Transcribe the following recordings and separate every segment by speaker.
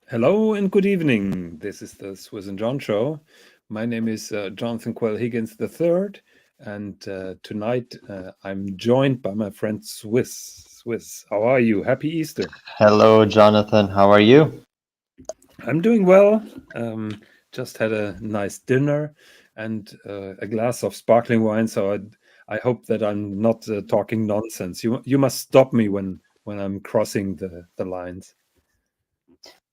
Speaker 1: Hello and good evening. This is the Swis Jon show. My name is Jonathan Quell Higgins III, and tonight I'm joined by my friend Swis. Swis, how are you? Happy Easter.
Speaker 2: Hello, Jonathan. How are you?
Speaker 1: I'm doing well. Just had a nice dinner and a glass of sparkling wine. So I hope that I'm not talking nonsense. You must stop me when I'm crossing the lines.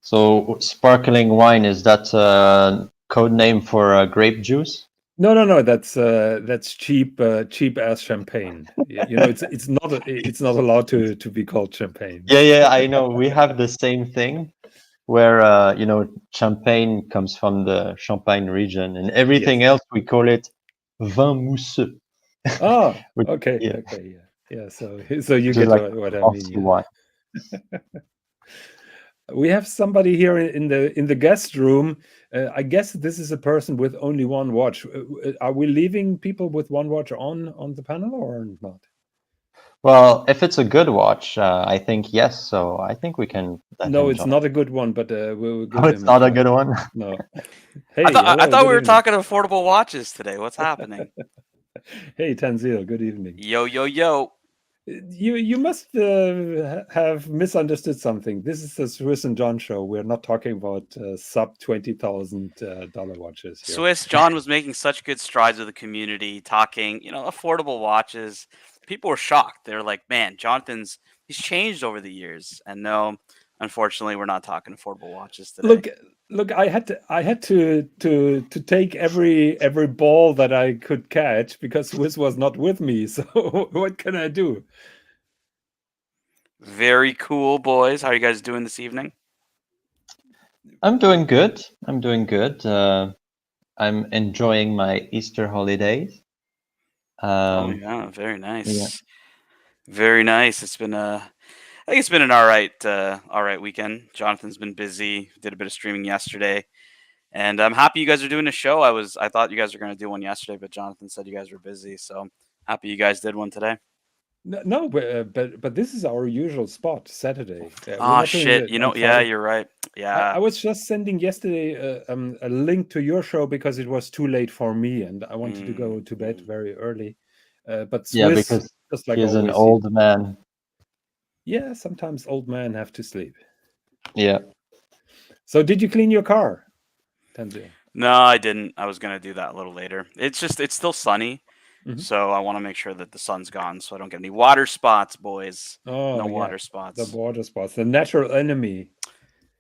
Speaker 2: So, sparkling wine, is that a code name for grape juice?
Speaker 1: No. That's cheap ass champagne. It's not allowed to be called champagne.
Speaker 2: Yeah, I know. We have the same thing where, champagne comes from the Champagne region, and everything
Speaker 1: Yes.
Speaker 2: else we call it vin mousseux,
Speaker 1: Ah,
Speaker 2: which,
Speaker 1: okay,
Speaker 2: yeah,
Speaker 1: okay, yeah. So you
Speaker 2: which is
Speaker 1: get
Speaker 2: like
Speaker 1: what I mean.
Speaker 2: frothy wine.
Speaker 1: We have somebody here in the guest room. I guess this is a person with only one watch. Are we leaving people with one watch on the panel or not?
Speaker 2: Well, if it's a good watch, I think yes. So I think we can let
Speaker 1: No,
Speaker 2: him
Speaker 1: it's
Speaker 2: join.
Speaker 1: not a good one, but we'll
Speaker 2: Oh,
Speaker 1: give
Speaker 2: it's
Speaker 1: him a
Speaker 2: not a
Speaker 1: try.
Speaker 2: good one.
Speaker 1: No.
Speaker 3: I
Speaker 1: Hey,
Speaker 3: thought I
Speaker 1: hello,
Speaker 3: thought
Speaker 1: good
Speaker 3: we were
Speaker 1: evening.
Speaker 3: talking affordable watches today. What's happening?
Speaker 1: Hey, Tanzil, good evening.
Speaker 3: Yo.
Speaker 1: You must have misunderstood something. This is the Swis Jon show. We're not talking about sub $20,000 watches here.
Speaker 3: Swiss John was making such good strides with the community, talking, affordable watches. People were shocked. They were like, "Man, he's changed over the years." And no, unfortunately, we're not talking affordable watches today.
Speaker 1: Look, look. I had to take every ball that I could catch because Swis was not with me. So what can I do?
Speaker 3: Very cool, boys. How are you guys doing this evening?
Speaker 2: I'm doing good. I'm doing good. I'm enjoying my Easter holidays.
Speaker 3: Oh
Speaker 2: Um,
Speaker 3: yeah, very
Speaker 2: yeah.
Speaker 3: nice. Very nice. I think it's been an all right weekend. Jonathan's been busy. Did a bit of streaming yesterday. And I'm happy you guys are doing a show. I thought you guys were going to do one yesterday, but Jonathan said you guys were busy. So happy you guys did one today.
Speaker 1: No, but this is our usual spot, Saturday. We're
Speaker 3: Ah,
Speaker 1: not doing
Speaker 3: shit.
Speaker 1: it on
Speaker 3: Yeah,
Speaker 1: Friday.
Speaker 3: you're right.
Speaker 1: I
Speaker 3: Yeah.
Speaker 1: was just sending yesterday a link to your show because it was too late for me and I wanted to go
Speaker 3: Mm,
Speaker 1: to bed
Speaker 3: mm.
Speaker 1: very early. But
Speaker 2: Yeah,
Speaker 1: Swiss,
Speaker 2: because
Speaker 1: just like
Speaker 2: he's an
Speaker 1: always,
Speaker 2: old man.
Speaker 1: yeah, sometimes old men have to sleep.
Speaker 2: Yeah.
Speaker 1: So did you clean your car, Tanzil?
Speaker 3: No, I didn't. I was going to do that a little later. It's still sunny.
Speaker 1: Hmm.
Speaker 3: So I want to make sure that the sun's gone so I don't get any water spots, boys.
Speaker 1: Oh
Speaker 3: No
Speaker 1: yeah,
Speaker 3: water
Speaker 1: the
Speaker 3: spots.
Speaker 1: water spots, the natural enemy.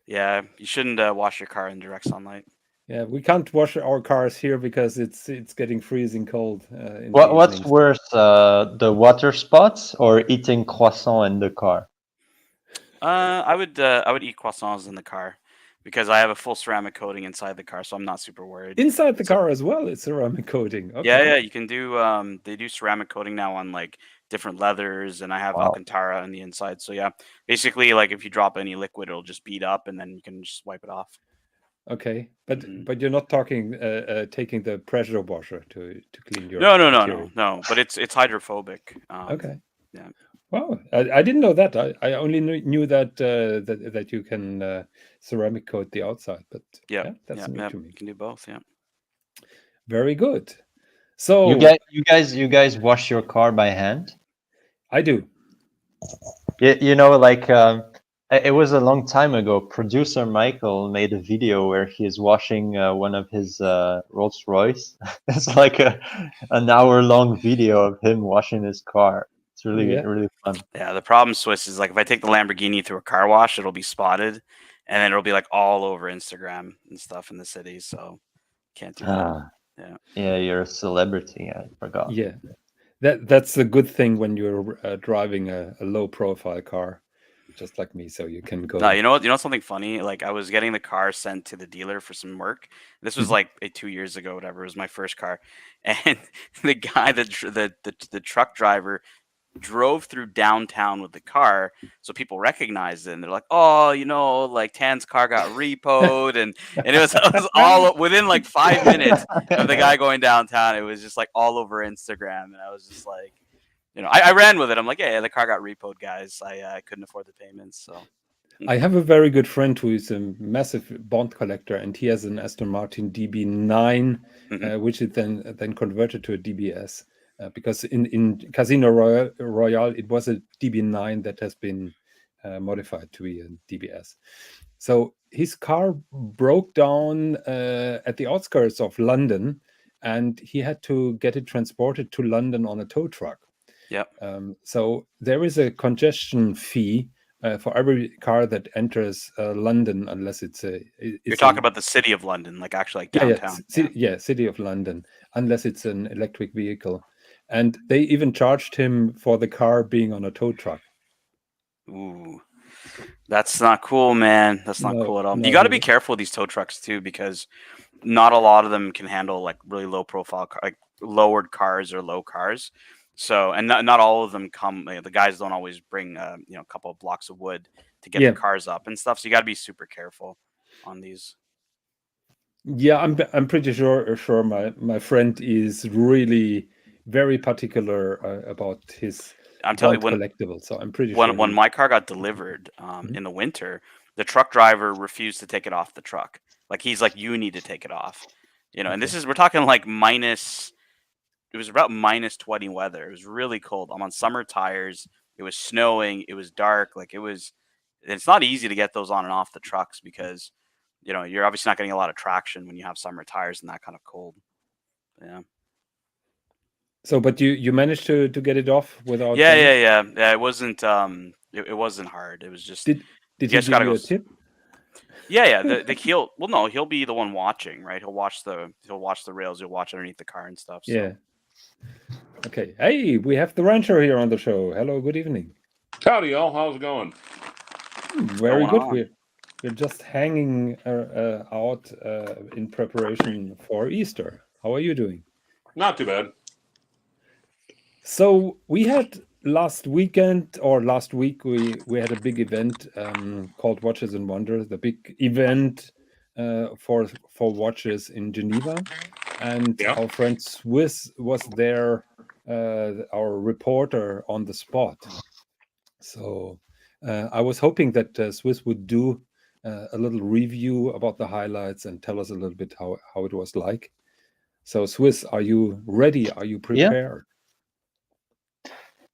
Speaker 3: Yeah, you shouldn't wash your car in direct sunlight.
Speaker 1: Yeah, we can't wash our cars here because it's getting freezing cold in the
Speaker 2: What's
Speaker 1: evenings.
Speaker 2: worse, the water spots or eating croissant in the car?
Speaker 3: I would eat croissants in the car because I have a full ceramic coating inside the car, so I'm not super worried.
Speaker 1: Inside the
Speaker 3: So
Speaker 1: car as well, it's ceramic coating.
Speaker 3: yeah,
Speaker 1: Okay.
Speaker 3: you can do they do ceramic coating now on like different leathers, and I have
Speaker 2: Wow.
Speaker 3: Alcantara on the inside. So yeah, basically like if you drop any liquid, it'll just bead up, and then you can just wipe it off.
Speaker 1: Okay, but
Speaker 3: hmm
Speaker 1: but you're not talking taking the pressure washer to clean your interior.
Speaker 3: No. But it's hydrophobic.
Speaker 1: Okay.
Speaker 3: Yeah,
Speaker 1: Wow, I didn't know that. I only knew that you can ceramic coat the outside, but
Speaker 3: yep,
Speaker 1: yeah, that's
Speaker 3: yep,
Speaker 1: new
Speaker 3: yep.
Speaker 1: to
Speaker 3: You
Speaker 1: me.
Speaker 3: can do both. Yeah.
Speaker 1: Very good.
Speaker 2: You
Speaker 1: So
Speaker 2: guys, you guys wash your car by hand?
Speaker 1: I do.
Speaker 2: Like it was a long time ago. Producer Michael made a video where he is washing one of his Rolls Royce. It's like an hour long video of him washing his car. It's really
Speaker 1: Yeah.
Speaker 2: really fun.
Speaker 3: Yeah, the problem, Swiss, is like if I take the Lamborghini through a car wash, it'll be spotted, and then it'll be like all over Instagram and stuff in the city. So can't do that.
Speaker 2: Ah,
Speaker 3: Yeah.
Speaker 2: yeah, you're a celebrity. I forgot.
Speaker 1: Yeah. That's a good thing when you're driving a low profile car, just like me, so you can
Speaker 3: No,
Speaker 1: go.
Speaker 3: you know what? You know something funny? Like I was getting the car sent to the dealer for some work. This was
Speaker 1: Mhm.
Speaker 3: like 2 years ago, whatever. It was my first car, and the guy, the truck driver, drove through downtown with the car, so people recognized it, and they're like, "Oh, like Tan's car got repoed," and it was all within like 5 minutes of the guy going downtown. It was just like all over Instagram, and I was just like, I ran with it. I'm like, yeah, the car got repoed, guys. I couldn't afford the payments, so
Speaker 1: I have a very good friend who is a massive Bond collector, and he has an Aston Martin DB9, which is then converted to a DBS. Because in Casino Royale, it was a DB9 that has been modified to be a DBS. So his car broke down at the outskirts of London, and he had to get it transported to London on a tow truck.
Speaker 3: Yep.
Speaker 1: So there is a congestion fee for every car that enters London, unless
Speaker 3: You're talking about the city of London, like actually like downtown.
Speaker 1: City of London, unless it's an electric vehicle. And they even charged him for the car being on a tow truck.
Speaker 3: Ooh, that's not cool, man. That's not cool at all. You got to be careful with these tow trucks too, because not a lot of them can handle like really low profile, like lowered cars or low cars. So, and not all of them come. The guys don't always bring a couple of blocks of wood to get the cars up and stuff. So you got to be super careful on these.
Speaker 1: Yeah, I'm pretty sure my friend is really very particular about his collectibles. So I'm pretty sure
Speaker 3: when my car got delivered in the winter, the truck driver refused to take it off the truck. Like he's like, you need to take it off. And we're talking like minus. It was about minus 20 weather. It was really cold. I'm on summer tires. It was snowing. It was dark. Like it's not easy to get those on and off the trucks because, you're obviously not getting a lot of traction when you have summer tires and that kind of cold. Yeah.
Speaker 1: So, but you managed to get it off without?
Speaker 3: Yeah. It wasn't. It wasn't hard. It was just.
Speaker 1: Did he give you a tip?
Speaker 3: Yeah. He'll be the one watching, right? He'll watch the rails. He'll watch underneath the car and stuff. So.
Speaker 1: Yeah. Okay. Hey, we have the rancher here on the show. Hello. Good evening.
Speaker 4: Howdy, y'all. How's it going?
Speaker 1: Very good. We're just hanging out in preparation for Easter. How are you doing?
Speaker 4: Not too bad.
Speaker 1: So we had last week we had a big event called Watches and Wonders, the big event for watches in Geneva, and our friend Swis was there, our reporter on the spot. So I was hoping that Swis would do a little review about the highlights and tell us a little bit how it was like. So Swis, are you ready? Are you prepared?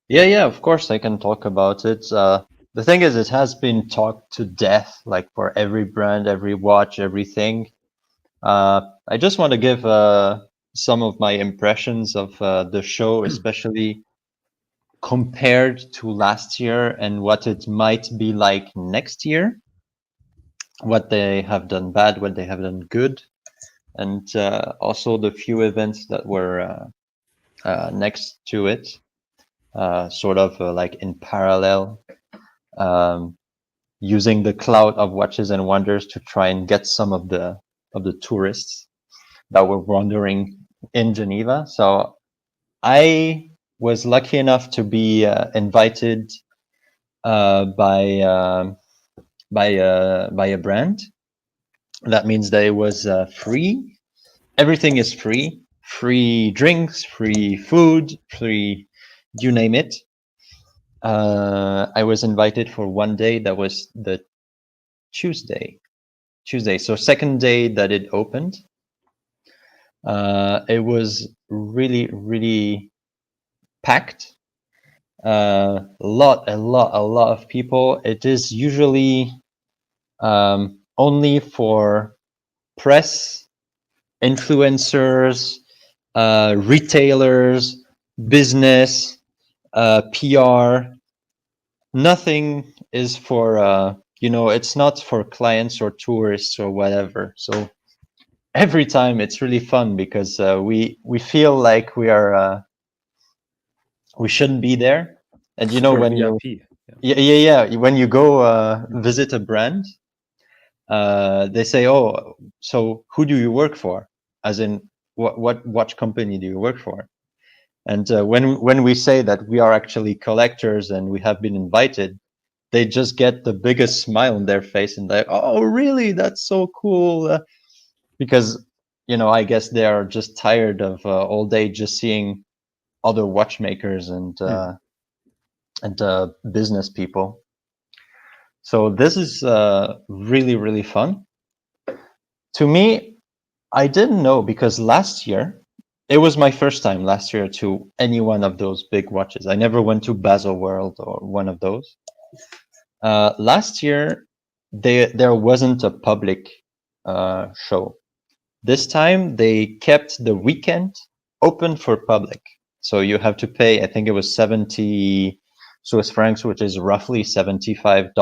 Speaker 2: Yeah, of course I can talk about it. The thing is, it has been talked to death, like for every brand, every watch, everything. I just want to give some of my impressions of the show, especially compared to last year and what it might be like next year, what they have done bad, what they have done good, and also the few events that were next to it. Sort of like in parallel, using the cloud of Watches and Wonders to try and get some of the tourists that were wandering in Geneva. So I was lucky enough to be invited by a brand. That means that it was free. Everything is free. Free drinks, free food, free. You name it. I was invited for one day. That was the Tuesday. So second day that it opened. It was really, really packed. A lot of people. It is usually only for press, influencers, retailers, business. PR, nothing is for it's not for clients or tourists or whatever. So every time it's really fun because we feel like we are we shouldn't be there. And when when you go visit a brand, they say, oh, so who do you work for? As in what watch company do you work for? And when we say that we are actually collectors and we have been invited, they just get the biggest smile on their face and they're, oh, really? That's so cool. Because, I guess they are just tired of all day just seeing other watchmakers and business people. So this is really, really fun. To me, I didn't know because last year, it was my first time last year to any one of those big watches. I never went to Basel World or one of those. Last year, there wasn't a public show. This time, they kept the weekend open for public. So you have to pay, I think it was 70 Swiss francs, which is roughly $75,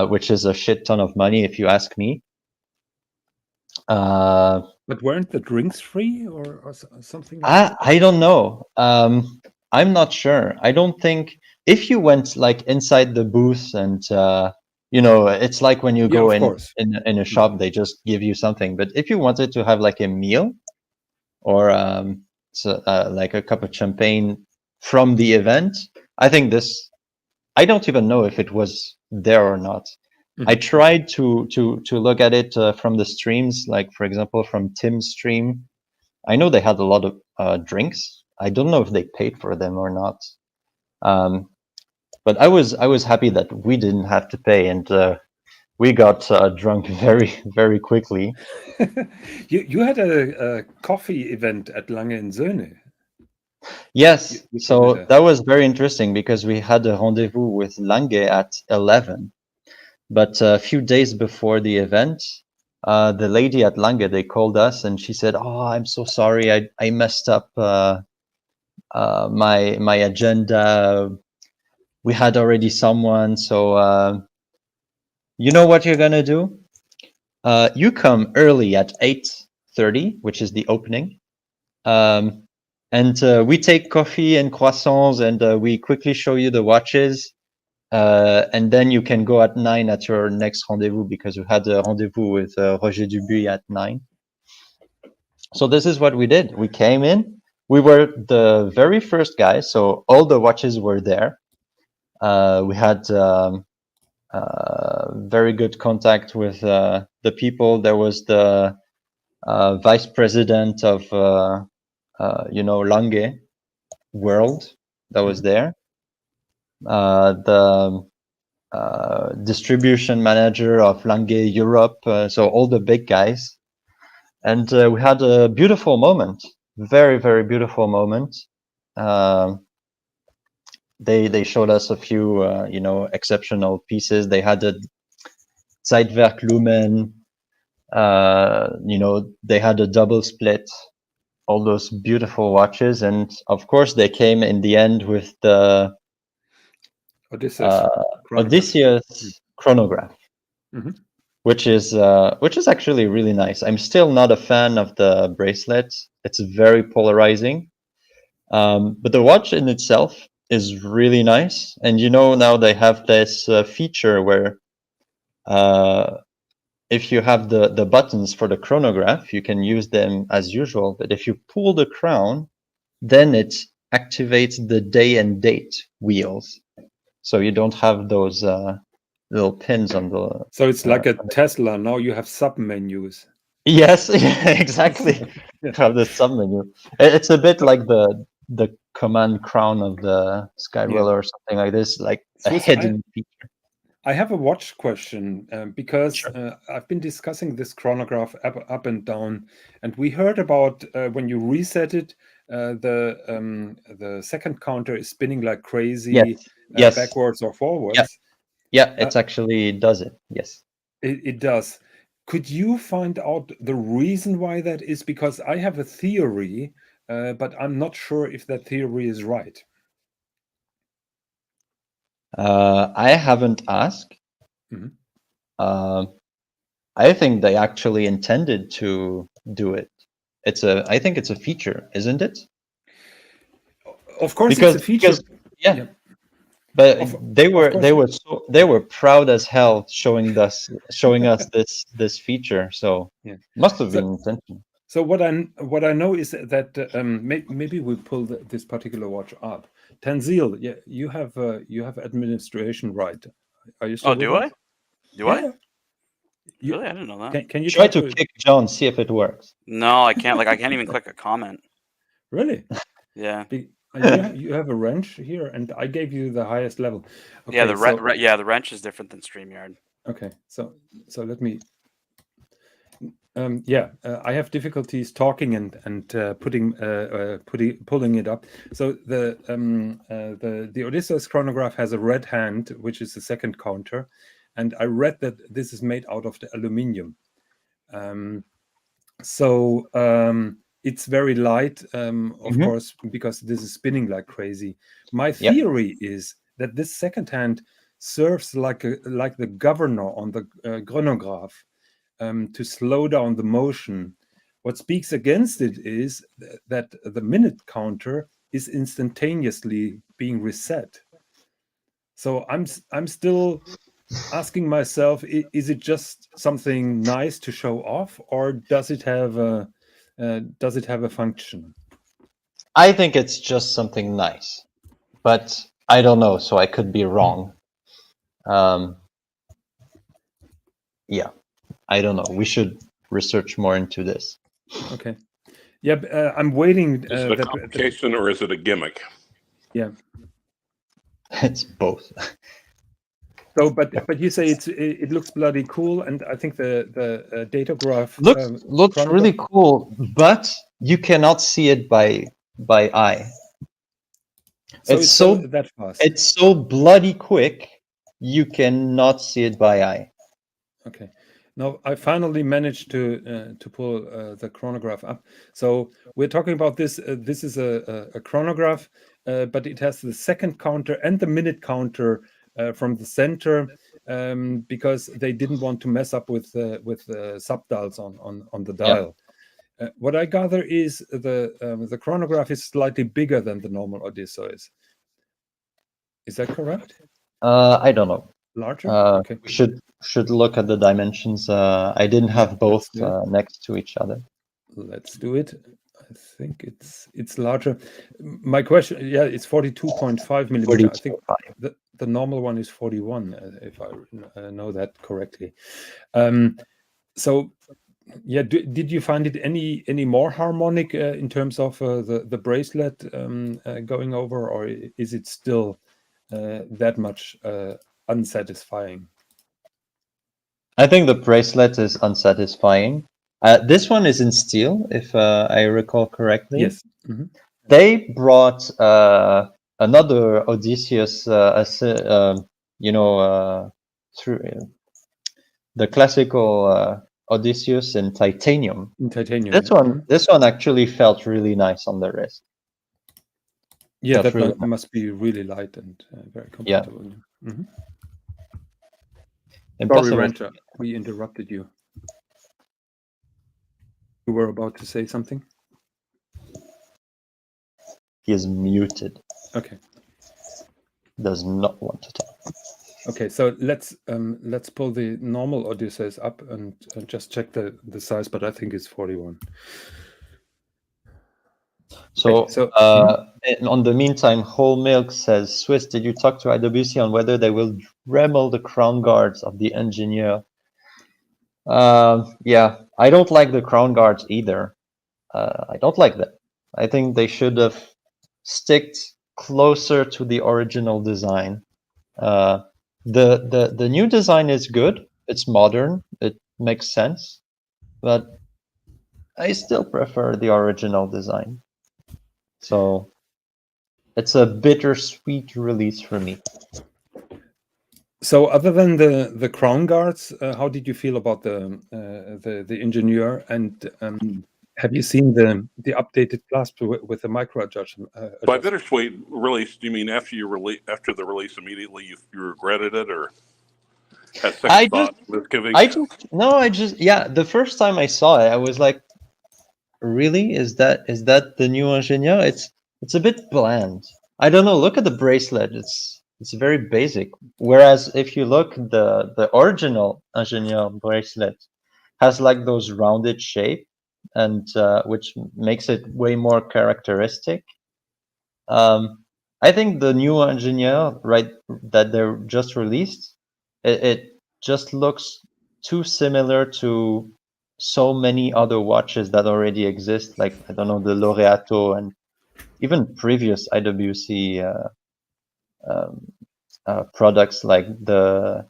Speaker 2: which is a shit ton of money if you ask me.
Speaker 1: But weren't the drinks free or something like that?
Speaker 2: I don't know. I'm not sure. I don't think if you went like inside the booth and it's like when you
Speaker 1: Yeah,
Speaker 2: go
Speaker 1: of course.
Speaker 2: in a shop, they just give you something. But if you wanted to have like a meal or like a cup of champagne from the event, I think this. I don't even know if it was there or not. I tried to look at it from the streams, like for example from Tim's stream. I know they had a lot of drinks. I don't know if they paid for them or not. But I was happy that we didn't have to pay, and we got drunk very, very quickly.
Speaker 1: You had a coffee event at Lange in Söhne.
Speaker 2: Yes,
Speaker 1: You
Speaker 2: so that was very interesting because we had a rendezvous with Lange at 11. But a few days before the event, the lady at Lange, they called us and she said, "Oh, I'm so sorry. I messed up my agenda. We had already someone. So you know what you're gonna do? You come early at 8:30, which is the opening. And we take coffee and croissants and we quickly show you the watches. And then you can go at 9 at your next rendezvous because we had a rendezvous with Roger Dubuis at 9. So this is what we did. We came in. We were the very first guys, so all the watches were there. We had very good contact with the people. There was the vice president of Lange World that was there. The distribution manager of Lange Europe, so all the big guys. And we had a beautiful moment, very, very beautiful moment. They showed us a few, exceptional pieces. They had a Zeitwerk Lumen, they had a double split, all those beautiful watches. And of course, they came in the end with the Odysseus chronograph, which is actually really nice. I'm still not a fan of the bracelet. It's very polarizing, but the watch in itself is really nice. And now they have this feature where if you have the buttons for the chronograph, you can use them as usual. But if you pull the crown, then it activates the day and date wheels. So you don't have those little pins on the.
Speaker 1: So it's like a Tesla. Now you have sub menus.
Speaker 2: Yes, exactly. You have the sub menu. It's a bit like the command crown of the Skyriller or something like this, like a hidden feature.
Speaker 1: I have a watch question because I've been discussing this chronograph up and down, and we heard about when you reset it, the second counter is spinning like crazy,
Speaker 2: yes.
Speaker 1: backwards or forwards.
Speaker 2: Yeah, it actually does it. Yes,
Speaker 1: it does. Could you find out the reason why that is? Because I have a theory, but I'm not sure if that theory is right.
Speaker 2: I haven't asked. I think they actually intended to do it. I think it's a feature, isn't it?
Speaker 1: Of course, it's a feature.
Speaker 2: Yeah. But they were proud as hell showing us this feature. So must have been intentional.
Speaker 1: So what I know is that maybe we pull this particular watch up. Tanzil, yeah, you have administration right. Are you still?
Speaker 3: Oh, do I? Do I?
Speaker 1: Really,
Speaker 3: I didn't know that.
Speaker 1: Can you
Speaker 2: try to kick John, see if it works?
Speaker 3: No, I can't. I can't even click a comment.
Speaker 1: Really?
Speaker 3: Yeah.
Speaker 1: You have a wrench here, and I gave you the highest level. Okay,
Speaker 3: Yeah,
Speaker 1: the
Speaker 3: wrench is different than StreamYard.
Speaker 1: Okay, so let me. I have difficulties talking and pulling it up. So the Odysseus chronograph has a red hand, which is the second counter, and I read that this is made out of the aluminium. It's very light, of course, because this is spinning like crazy. My theory is that this second hand serves like the governor on the chronograph. To slow down the motion. What speaks against it is that the minute counter is instantaneously being reset. So I'm still asking myself, is it just something nice to show off, or does it have a function?
Speaker 2: I think it's just something nice, but I don't know, so I could be wrong. Yeah, I don't know. We should research more into this.
Speaker 1: Okay. Yeah, I'm waiting.
Speaker 4: Is it a complication or is it a gimmick?
Speaker 1: Yeah,
Speaker 2: it's both.
Speaker 1: So, but you say it looks bloody cool, and I think the data graph
Speaker 2: looks really cool, but you cannot see it by eye.
Speaker 1: So
Speaker 2: it's so
Speaker 1: that fast.
Speaker 2: It's so bloody quick, you cannot see it by eye.
Speaker 1: Okay. Now I finally managed to pull the chronograph up. So we're talking about this. This is a chronograph, but it has the second counter and the minute counter from the center, because they didn't want to mess up with subdials on the dial. What I gather is the chronograph is slightly bigger than the normal Odysseus. Is that correct?
Speaker 2: I don't know.
Speaker 1: Larger? Okay.
Speaker 2: We should look at the dimensions. I didn't have both next to each other.
Speaker 1: Let's do it. I think it's larger. My question, it's 42.5 millimeter. I think the normal one is 41, if I know that correctly. So, did you find it any more harmonic in terms of the bracelet going over, or is it still that much unsatisfying?
Speaker 2: I think the bracelet is unsatisfying. This one is in steel, if I recall correctly.
Speaker 1: Yes.
Speaker 2: They brought another Odysseus, through the classical Odysseus in titanium. This one actually felt really nice on the wrist.
Speaker 1: Yeah, that really must be really light and very comfortable. Yeah. Sorry, Rancher, we interrupted you. You were about to say something?
Speaker 2: He is muted.
Speaker 1: Okay.
Speaker 2: Does not want to talk.
Speaker 1: Okay, so let's pull the normal Odysseus up and just check the size, but I think it's 41.
Speaker 2: So, on the meantime, Whole Milk says, Swis, did you talk to IWC on whether they will Dremel the crown guards of the engineer? Yeah, I don't like the crown guards either. I don't like them. I think they should have sticked closer to the original design. The new design is good. It's modern. It makes sense, but I still prefer the original design. So it's a bittersweet release for me.
Speaker 1: So other than the crown guards, how did you feel about the engineer? And have you seen the updated clasp with the micro adjustment?
Speaker 4: By bittersweet release, do you mean after the release immediately you regretted it, or had second thought, misgiving?
Speaker 2: The first time I saw it, I was like, really? Is that the new Ingenieur? It's a bit bland. I don't know. Look at the bracelet. It's very basic. Whereas if you look, the original Ingenieur bracelet has like those rounded shape, and which makes it way more characteristic. I think the new Ingenieur, right, that they're just released, it just looks too similar to so many other watches that already exist, like, I don't know, the Laureato and even previous IWC products like the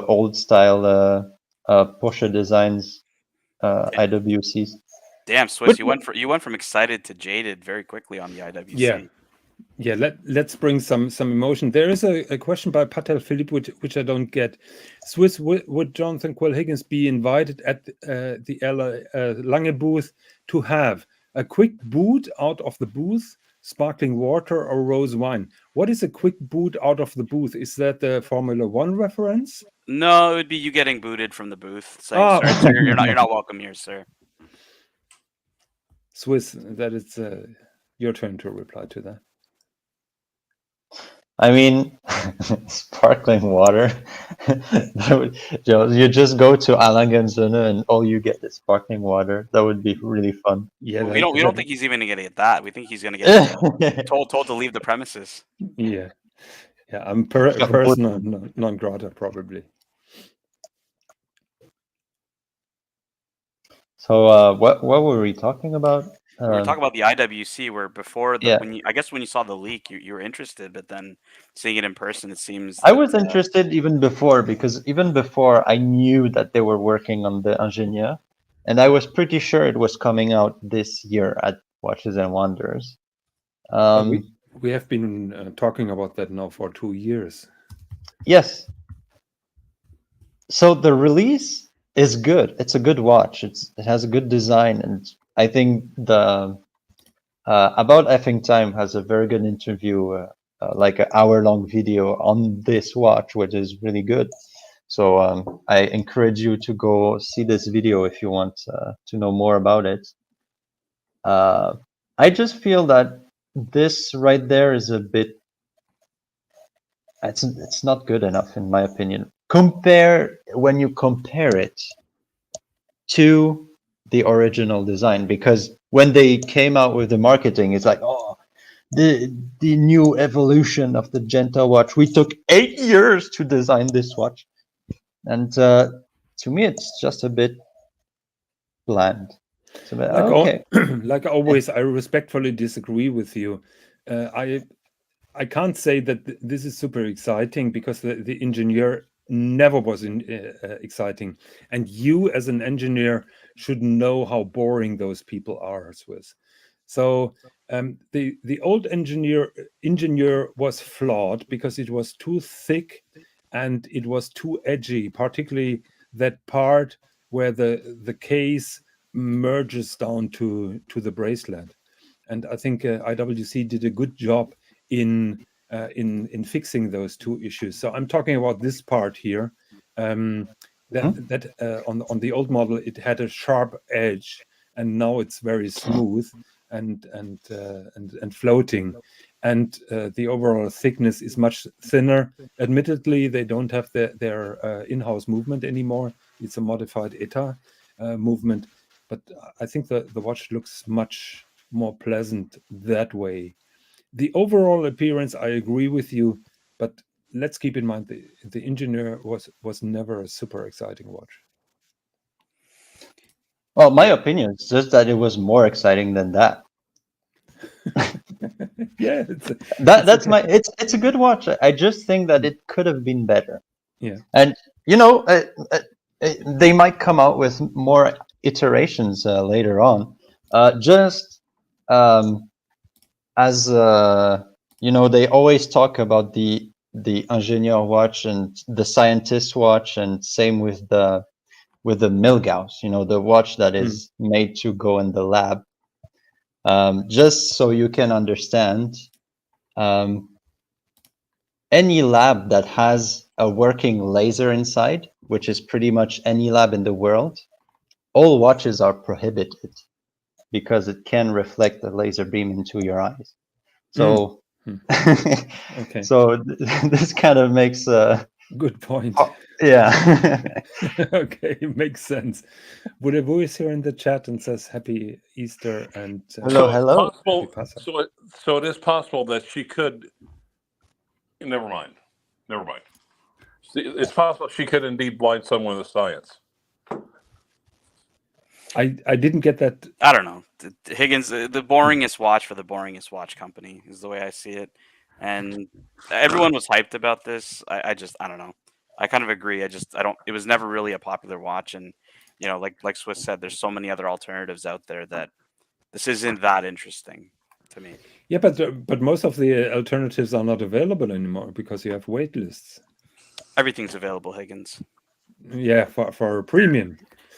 Speaker 2: old style Porsche designs IWCs.
Speaker 3: Damn, Swiss, you went from excited to jaded very quickly on the IWC.
Speaker 1: Yeah. Let's bring some emotion. There is a question by Patel Philippe, which I don't get. Swiss, would Jonathan Quayle-Higgins be invited at the Lange booth to have a quick boot out of the booth, sparkling water or rose wine? What is a quick boot out of the booth? Is that the Formula One reference?
Speaker 3: No, it would be you getting booted from the booth, saying, "Sir, you're not welcome here, sir."
Speaker 1: Swiss, that is your turn to reply to that.
Speaker 2: I mean, sparkling water. You just go to Erlangen-Söhne and all you get is sparkling water. That would be really fun.
Speaker 3: Yeah, we don't think he's even gonna get that. We think he's gonna get told to leave the premises.
Speaker 1: Yeah, I'm persona non grata probably.
Speaker 2: So what were we talking about?
Speaker 3: We were talking about the IWC, where before when you saw the leak, you were interested, but then seeing it in person, it seems
Speaker 2: I was interested even before, because even before I knew that they were working on the Ingenieur, and I was pretty sure it was coming out this year at Watches and Wonders.
Speaker 1: We have been talking about that now for 2 years.
Speaker 2: Yes. So the release is good. It's a good watch. It has a good design, and I think the About Effing Time has a very good interview, like an hour-long video on this watch, which is really good. So I encourage you to go see this video if you want to know more about it. I just feel that this right there is a bit. It's not good enough in my opinion. When you compare it to the original design, because when they came out with the marketing, it's like, oh, the new evolution of the Genta watch. We took 8 years to design this watch, and to me, it's just a bit bland. It's a bit, okay.
Speaker 1: Like always, I respectfully disagree with you. I can't say that this is super exciting, because the Ingenieur never was exciting, and you as an engineer should know how boring those people are, Swiss. So the old Ingenieur was flawed because it was too thick and it was too edgy, particularly that part where the case merges down to the bracelet. And I think IWC did a good job in fixing those two issues. So I'm talking about this part here. That on the old model it had a sharp edge, and now it's very smooth and floating, and the overall thickness is much thinner. Admittedly, they don't have their in-house movement anymore. It's a modified ETA movement, but I think the watch looks much more pleasant that way. The overall appearance, I agree with you, but let's keep in mind the Ingenieur was never a super exciting watch.
Speaker 2: Well, my opinion is just that it was more exciting than that.
Speaker 1: Yeah,
Speaker 2: it's a good watch. I just think that it could have been better.
Speaker 1: Yeah,
Speaker 2: and they might come out with more iterations later on. As they always talk about the Ingenieur watch and the scientist watch, and same with the Milgauss, the watch that is made to go in the lab. Just so you can understand, any lab that has a working laser inside, which is pretty much any lab in the world, all watches are prohibited because it can reflect the laser beam into your eyes. So,
Speaker 1: okay.
Speaker 2: So this kind of makes a
Speaker 1: good point.
Speaker 2: Yeah.
Speaker 1: Okay, makes sense. Budebu is here in the chat and says Happy Easter and
Speaker 2: hello.
Speaker 4: Happy Passover. So it is possible that she could. Never mind. It's possible she could indeed blind someone with science.
Speaker 1: I didn't get that.
Speaker 3: I don't know. Higgins, the boringest watch for the boringest watch company is the way I see it. And everyone was hyped about this. I don't know. I kind of agree. I don't. It was never really a popular watch, and like Swis said, there's so many other alternatives out there that this isn't that interesting to me.
Speaker 1: Yeah, but most of the alternatives are not available anymore because you have wait lists.
Speaker 3: Everything's available, Higgins.
Speaker 1: Yeah, for premium.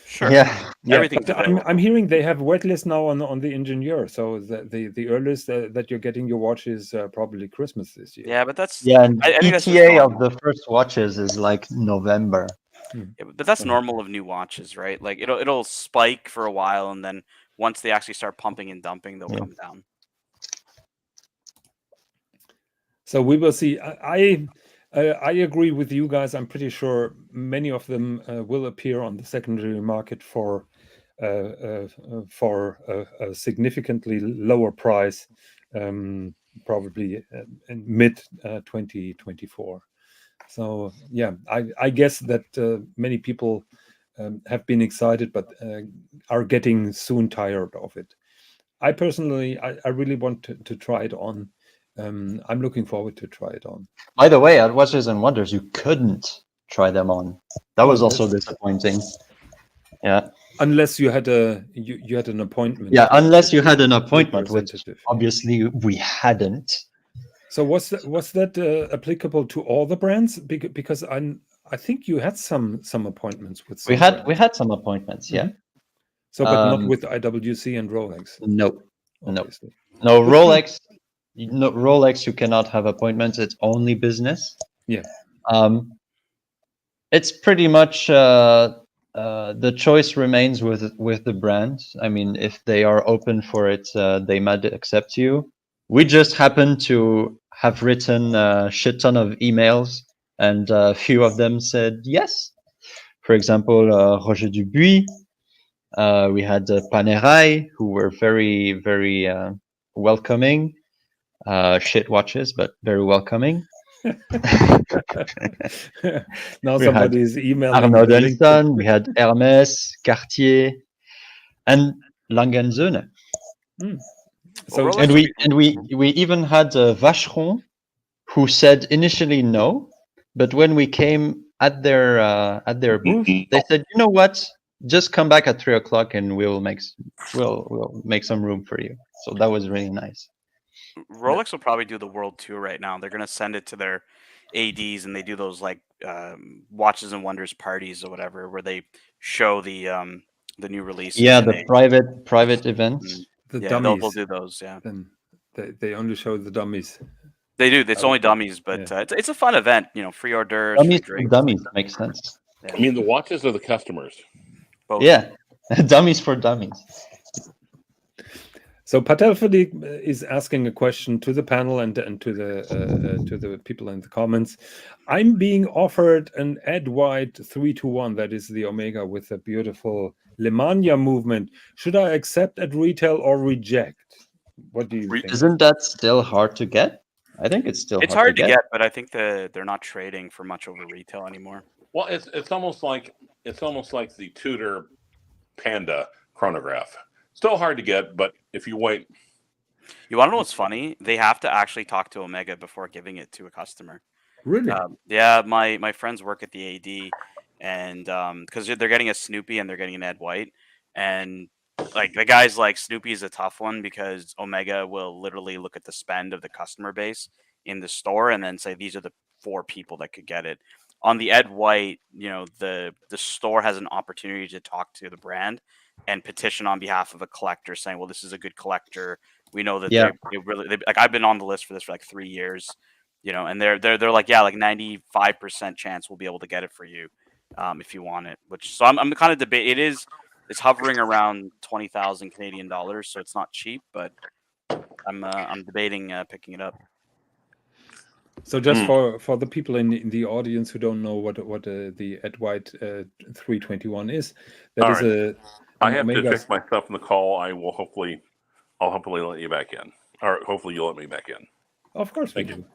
Speaker 3: Sure.
Speaker 2: Yeah.
Speaker 3: Everything's
Speaker 1: but
Speaker 3: available.
Speaker 1: I'm hearing they have wait lists now on the Ingenieur, so the earliest that you're getting your watch is probably Christmas this year.
Speaker 3: Yeah, but that's
Speaker 2: And
Speaker 3: I think that's just
Speaker 2: ETA of
Speaker 3: normal.
Speaker 2: the first watches is like November.
Speaker 3: Yeah, but that's normal of new watches, right? Like it'll spike for a while, and then once they actually start pumping and dumping, they'll come down.
Speaker 1: So we will see. I agree with you guys. I'm pretty sure many of them will appear on the secondary market for a significantly lower price, probably in mid 2024. So yeah, I guess that many people have been excited, but are getting soon tired of it. I personally, I really want to try it on. I'm looking forward to try it on.
Speaker 2: By the way, at Watches and Wonders, you couldn't try them on. That was also disappointing. Yeah.
Speaker 1: Unless you had you had an appointment.
Speaker 2: Yeah, unless you had an appointment, which
Speaker 1: representative.
Speaker 2: obviously we hadn't.
Speaker 1: So was that applicable to all the brands? Because I think you had some appointments with.
Speaker 2: We had some appointments, yeah.
Speaker 1: So, but not with IWC and Rolex.
Speaker 2: No,
Speaker 1: obviously.
Speaker 2: no Rolex. No Rolex. You cannot have appointments. It's only business.
Speaker 1: Yeah.
Speaker 2: It's pretty much the choice remains with the brand. I mean, if they are open for it, they might accept you. We just happen to have written a shit ton of emails, and a few of them said yes. For example, Roger Dubuis. We had Panerai, who were very, very welcoming. Shit watches, but very welcoming.
Speaker 1: Now somebody's emailing.
Speaker 2: Arnaud Denson. We had Hermès, Cartier, and Lang & Söhne.
Speaker 1: So
Speaker 2: and we even had Vacheron, who said initially no, but when we came at their booth, they said, you know what, just come back at 3:00 and we'll make some room for you. So that was really nice.
Speaker 3: Rolex will probably do the world tour right now. They're gonna send it to their ADs, and they do those like Watches and Wonders parties or whatever, where they show the new releases.
Speaker 2: Yeah, the private events.
Speaker 1: The dummies.
Speaker 3: They'll do those. Yeah.
Speaker 1: Then they only show the dummies.
Speaker 3: They do. It's only dummies, but it's a fun event. Free hors d'oeuvres.
Speaker 2: Dummies makes sense.
Speaker 3: Yeah.
Speaker 4: I mean, the watches are the customers.
Speaker 3: Both.
Speaker 2: Yeah, dummies for dummies.
Speaker 1: So Patel Philippe is asking a question to the panel and to the people in the comments. I'm being offered an Ed White 321, that is the Omega with a beautiful Lemania movement. Should I accept at retail or reject? What do you think?
Speaker 2: Isn't that still hard to get? I think it's still
Speaker 3: hard to get, but I think they're not trading for much over retail anymore.
Speaker 4: Well, it's almost like the Tudor Panda chronograph. Still hard to get, but if you wait.
Speaker 3: You want to know what's funny? They have to actually talk to Omega before giving it to a customer.
Speaker 1: Really?
Speaker 3: Yeah, my friends work at the AD, and because they're getting a Snoopy and they're getting an Ed White, and like the guy's like, Snoopy is a tough one because Omega will literally look at the spend of the customer base in the store and then say these are the 4 people that could get it. On the Ed White, the store has an opportunity to talk to the brand and petition on behalf of a collector, saying, "Well, this is a good collector. We know that they really like. I've been on the list for this for like 3 years, and they're like, yeah, like 95% chance we'll be able to get it for you, if you want it." So I'm kind of debate. It's hovering around 20,000 Canadian dollars, so it's not cheap, but I'm debating picking it up.
Speaker 1: So just for the people in the audience who don't know what the Ed White 321 is, that is a.
Speaker 4: I have to fix myself in the call. I'll hopefully let you back in, or hopefully you'll let me back in.
Speaker 1: Of course, thank you.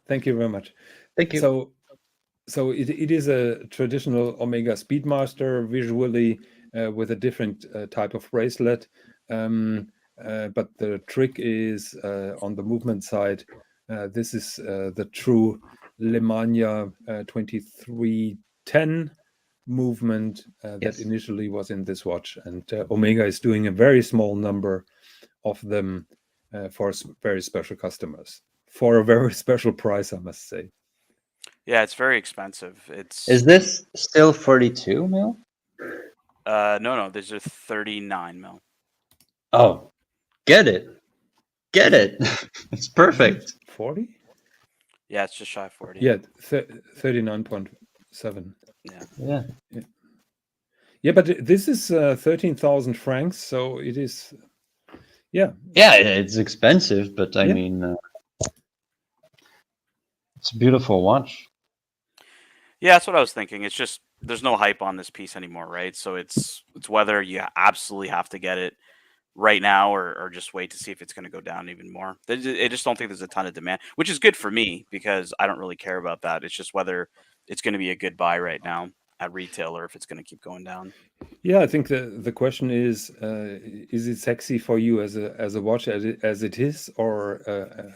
Speaker 1: Thank you very much.
Speaker 2: Thank you.
Speaker 1: So it is a traditional Omega Speedmaster, visually with a different type of bracelet. But the trick is on the movement side. This is the true Lemania 2310 movement that initially was in this watch, and Omega is doing a very small number of them for very special customers for a very special price, I must say.
Speaker 3: Yeah, it's very expensive.
Speaker 2: Is this still 42 mil?
Speaker 3: No, these are 39 mil.
Speaker 2: Oh, get it. It's perfect.
Speaker 1: 40?
Speaker 3: Yeah, it's just shy of 40.
Speaker 1: Yeah, 39.7.
Speaker 2: Yeah,
Speaker 1: but this is 13,000 francs, so it is. Yeah,
Speaker 2: it's expensive, but I mean, it's a beautiful watch.
Speaker 3: Yeah, that's what I was thinking. It's just there's no hype on this piece anymore, right? So it's whether you absolutely have to get it right now or just wait to see if it's going to go down even more. I just don't think there's a ton of demand, which is good for me because I don't really care about that. It's just whether it's going to be a good buy right now at retail or if it's going to keep going down.
Speaker 1: Yeah, I think the question is it sexy for you as a watch as it is, or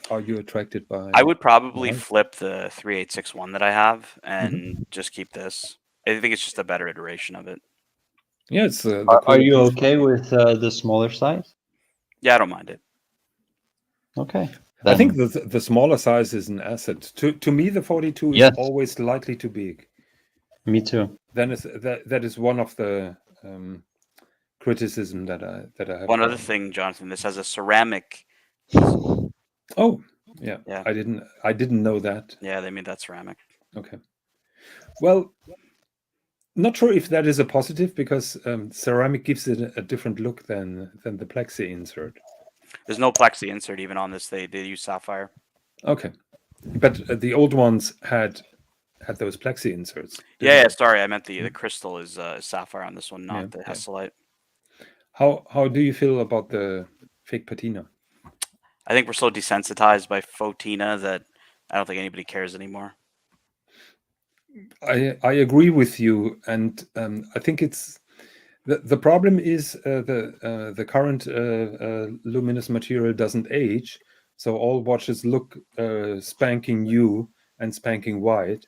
Speaker 1: are you attracted by?
Speaker 3: I would probably flip the 3861 that I have and just keep this. I think it's just a better iteration of it.
Speaker 1: Yeah, it's.
Speaker 2: Are you okay with the smaller size?
Speaker 3: Yeah, I don't mind it.
Speaker 2: Okay.
Speaker 1: I think the smaller size is an asset. To me, the 42 is always slightly too big.
Speaker 2: Me too.
Speaker 1: Then that is one of the criticism that I have.
Speaker 3: One other thing, Jonathan, this has a ceramic.
Speaker 1: Oh, yeah. I didn't know that.
Speaker 3: Yeah, they made that ceramic.
Speaker 1: Okay. Well, not sure if that is a positive because ceramic gives it a different look than the plexi insert.
Speaker 3: There's no plexi insert even on this. They use sapphire.
Speaker 1: Okay, but the old ones had those plexi inserts.
Speaker 3: Yeah. Sorry, I meant the crystal is sapphire on this one, not the Hesselite.
Speaker 1: How do you feel about the fake patina?
Speaker 3: I think we're so desensitized by Fotina that I don't think anybody cares anymore.
Speaker 1: I agree with you, and I think it's the problem is the current luminous material doesn't age, so all watches look spanking new and spanking white.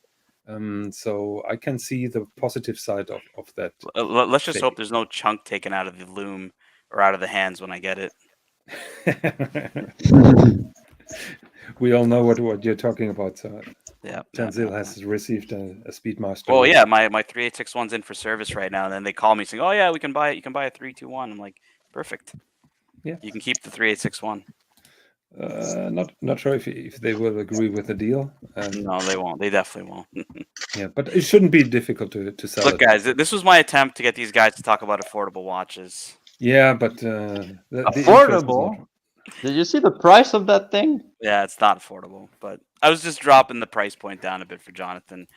Speaker 1: So I can see the positive side of that.
Speaker 3: Let's just hope there's no chunk taken out of the loom or out of the hands when I get it.
Speaker 1: We all know what you're talking about. So
Speaker 3: yeah,
Speaker 1: Tanzil has received a Speedmaster.
Speaker 3: Well, yeah, my 3861's in for service right now, and then they call me saying, "Oh yeah, we can buy it. You can buy a 321." I'm like, "Perfect.
Speaker 1: Yeah,
Speaker 3: you can keep the 3861."
Speaker 1: Not sure if they will agree with the deal.
Speaker 3: No, they won't. They definitely won't.
Speaker 1: Yeah, but it shouldn't be difficult to sell.
Speaker 3: Look, guys, this was my attempt to get these guys to talk about affordable watches.
Speaker 1: Yeah, but
Speaker 2: affordable. Did you see the price of that thing?
Speaker 3: Yeah, it's not affordable, but I was just dropping the price point down a bit for Jonathan.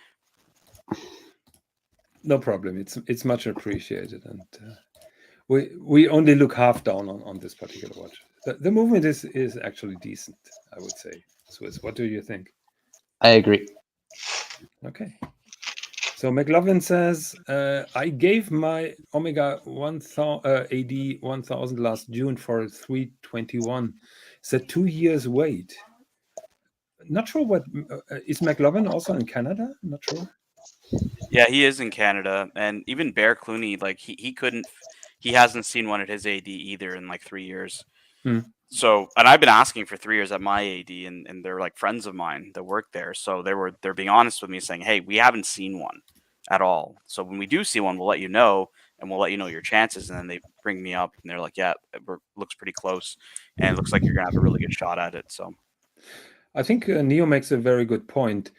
Speaker 1: No problem. It's much appreciated, and we only look half down on this particular watch. The movement is actually decent, I would say. Swis, what do you think?
Speaker 2: I agree.
Speaker 1: Okay. So McLovin says, I gave my Omega 1000 AD 1000 last June for 321. Said 2 years wait. Not sure what is McLovin also in Canada? Not sure.
Speaker 3: Yeah, he is in Canada, and even Bear Clooney, like he hasn't seen one at his AD either in like 3 years. So, and I've been asking for 3 years at my AD, and they're like friends of mine that work there. So they're being honest with me, saying, "Hey, we haven't seen one at all. So when we do see one, we'll let you know, and we'll let you know your chances." And then they bring me up, and they're like, "Yeah, it looks pretty close, and it looks like you're gonna have a really good shot at it." So,
Speaker 1: I think Neo makes a very good point.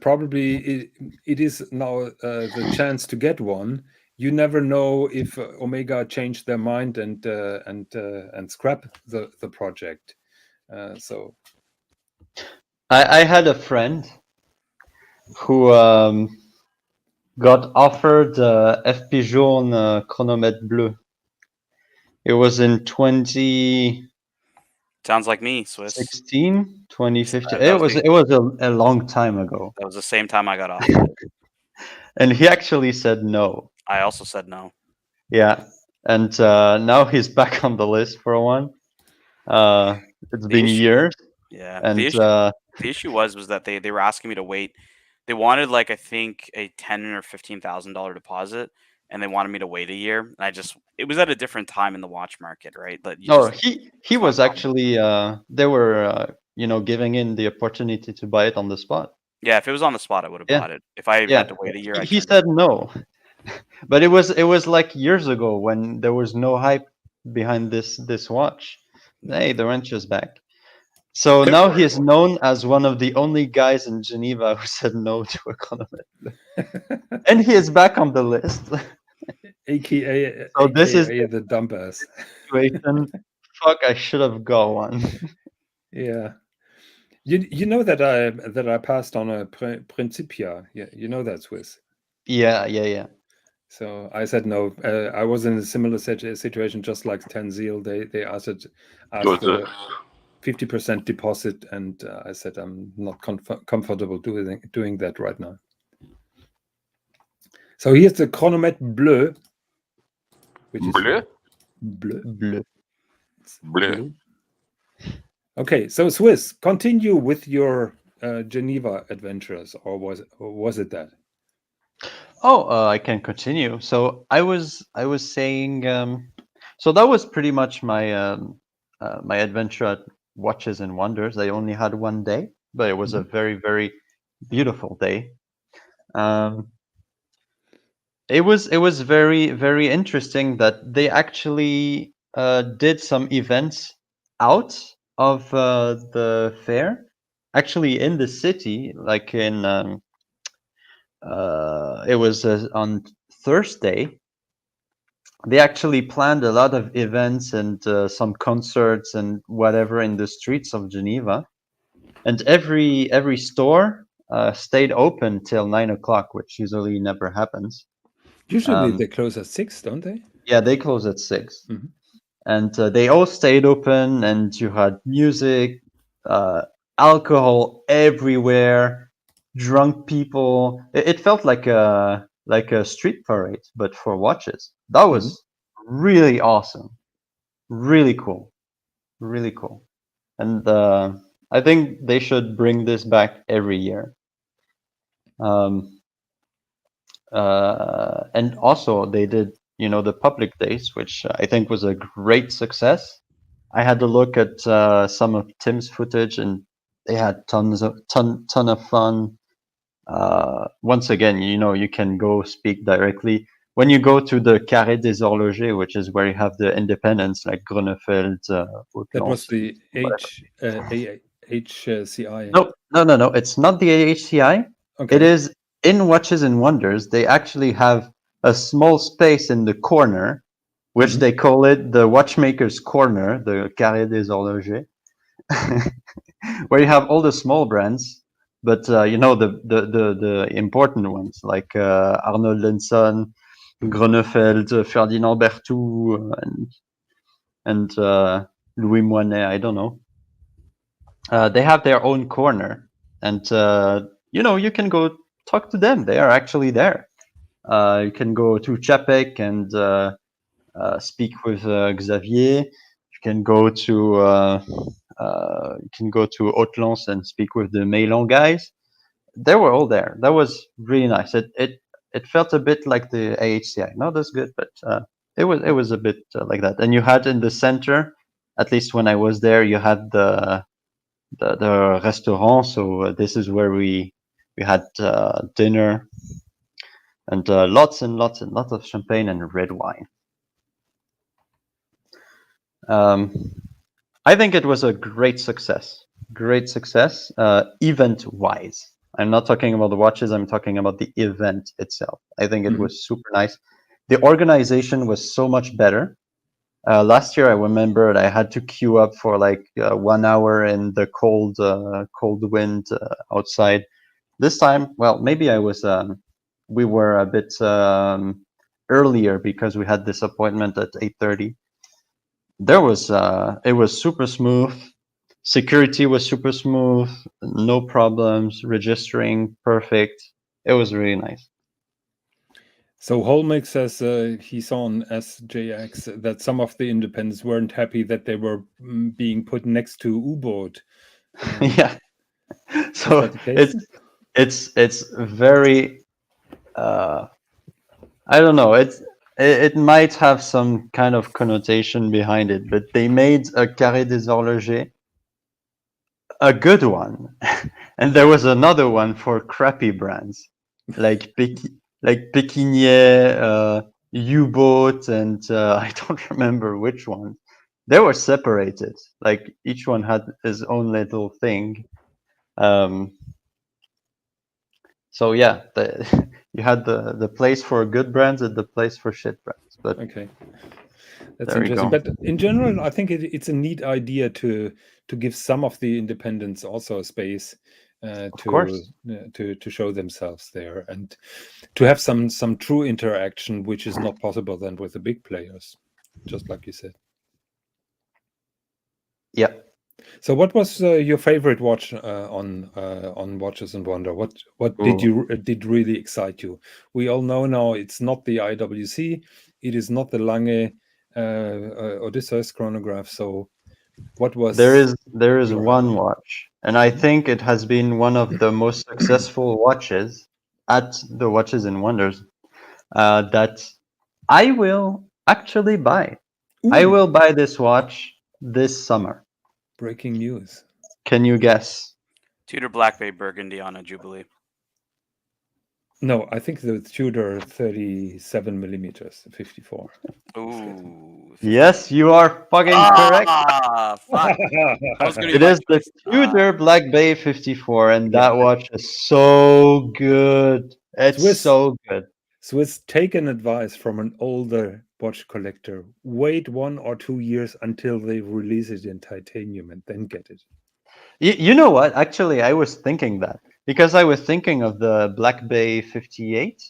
Speaker 1: Probably it is now the chance to get one. You never know if Omega changed their mind and scrap the project. So
Speaker 2: I had a friend who got offered FP Jaune Chronomètre Bleu. It was in 20.
Speaker 3: Sounds like me, Swis.
Speaker 2: 2016, 2015. It was a long time ago.
Speaker 3: That was the same time I got offered.
Speaker 2: And he actually said no.
Speaker 3: I also said no.
Speaker 2: Yeah, and now he's back on the list for one. It's been
Speaker 3: issue-
Speaker 2: years,
Speaker 3: Yeah.
Speaker 2: and
Speaker 3: The issue was that they were asking me to wait. They wanted like I think a $10 or $15,000 deposit, and they wanted me to wait a year. And it was at a different time in the watch market, right? That you
Speaker 2: no,
Speaker 3: just
Speaker 2: he
Speaker 3: it's not
Speaker 2: was
Speaker 3: common.
Speaker 2: actually they were giving in the opportunity to buy it on the spot.
Speaker 3: Yeah, if it was on the spot, I would have
Speaker 2: Yeah,
Speaker 3: bought it. If I
Speaker 2: yeah.
Speaker 3: had to wait a year, I
Speaker 2: He
Speaker 3: turned
Speaker 2: said no, but it was like years ago when there was no hype behind this watch. Hey, the wrench is back. So now he is known as one of the only guys in Geneva who said no to a chronometer, and he is back on the list.
Speaker 1: AKA,
Speaker 2: So this is
Speaker 1: AKA the dumpers.
Speaker 2: situation. Fuck, I should have got one.
Speaker 1: Yeah. You know that I passed on a Principia. Yeah, you know that, Swiss.
Speaker 2: Yeah.
Speaker 1: So I said no. I was in a similar situation, just like Tanzil. They asked a 50% deposit, and I said I'm not comfortable doing that right now. So here's the chronomètre bleu, which is
Speaker 4: Bleu?
Speaker 1: bleu.
Speaker 2: Bleu.
Speaker 4: Bleu.
Speaker 1: Okay, so Swiss, continue with your Geneva adventures, or was it that?
Speaker 2: Oh, I can continue. So I was saying, so that was pretty much my my adventure at Watches and Wonders. I only had one day, but it was a very, very beautiful day. It was very, very interesting that they actually did some events out of the fair, actually in the city, like in it was on Thursday. They actually planned a lot of events and some concerts and whatever in the streets of Geneva, and every store stayed open till 9 o'clock, which usually never happens.
Speaker 1: Usually they close at 6, don't they?
Speaker 2: Yeah, they close at 6.
Speaker 1: Mm-hmm.
Speaker 2: And they all stayed open, and you had music, alcohol everywhere, drunk people. It felt like a street parade, but for watches. That was really awesome, really cool, really cool. And I think they should bring this back every year. And also they did, the public days, which I think was a great success. I had to look at some of Tim's footage, and they had ton of fun. Once again, you can go speak directly when you go to the Carré des Horlogers, which is where you have the independents like Grunefeld.
Speaker 1: That was the AHCI.
Speaker 2: No. It's not the AHCI.
Speaker 1: Okay.
Speaker 2: It is in Watches and Wonders. They actually have a small space in the corner, which they call it the Watchmaker's Corner, the Carré des Horlogers, where you have all the small brands, but the important ones like Arnold & Son, Grunefeld, Ferdinand Berthoud, and Louis Moinet. I don't know. They have their own corner, and you can go talk to them. They are actually there. You can go to Chapek and speak with Xavier. You can go to Haute-Lance and speak with the Meilon guys. They were all there. That was really nice. It felt a bit like the AHCI. Not as good, but it was a bit like that. And you had in the center, at least when I was there, you had the restaurant. So this is where we had dinner, and lots and lots and lots of champagne and red wine. I think it was a great success. Event-wise. I'm not talking about the watches. I'm talking about the event itself. I think it was super nice. The organization was so much better. Last year, I remember I had to queue up for like 1 hour in the cold wind outside. This time, well, maybe we were a bit earlier because we had this appointment at 8:30. It was super smooth. Security was super smooth, no problems, registering perfect. It was really nice.
Speaker 1: So Holmig says he saw on SJX that some of the independents weren't happy that they were being put next to U-boat.
Speaker 2: Yeah.
Speaker 1: Is
Speaker 2: So
Speaker 1: that the case?
Speaker 2: it's very I don't know. It might have some kind of connotation behind it, but they made a Carré des Horlogers a good one, and there was another one for crappy brands like Pekinier, U-boat, and I don't remember which one. They were separated. Like each one had his own little thing. So yeah, you had the place for good brands and the place for shit brands. But
Speaker 1: Okay, that's
Speaker 2: there you
Speaker 1: interesting.
Speaker 2: go.
Speaker 1: But in general, I think it's a neat idea to give some of the independents also a space
Speaker 2: Of course.
Speaker 1: to show themselves there and to have some true interaction, which is not possible then with the big players, just like you said.
Speaker 2: Yeah.
Speaker 1: So, what was your favorite watch on Watches and Wonder? What did really excite you? We all know now it's not the IWC, it is not the Lange Odysseus chronograph. So, what was
Speaker 2: There is
Speaker 1: your
Speaker 2: one
Speaker 1: highlight?
Speaker 2: watch, and I think it has been one of the most successful watches at the Watches and Wonders that I will actually buy. I
Speaker 1: Ooh,
Speaker 2: will buy this watch this summer.
Speaker 1: breaking news.
Speaker 2: Can you guess?
Speaker 3: Tudor Black Bay Burgundy on a Jubilee.
Speaker 1: No, I think the Tudor 37 millimeters, 54.
Speaker 3: Ooh. 58.
Speaker 2: Yes, you are fucking correct.
Speaker 3: Ah, fuck. That was gonna be
Speaker 2: It
Speaker 3: my
Speaker 2: is the
Speaker 3: choice.
Speaker 2: Tudor Black Bay 54, and
Speaker 1: Yeah.
Speaker 2: that watch is so good. It's
Speaker 1: Swiss.
Speaker 2: so good.
Speaker 1: Swiss, take an advice from an older watch collector. Wait 1 or 2 years until they release it in titanium and then get it.
Speaker 2: You know what? Actually, I was thinking that because I was thinking of the Black Bay 58,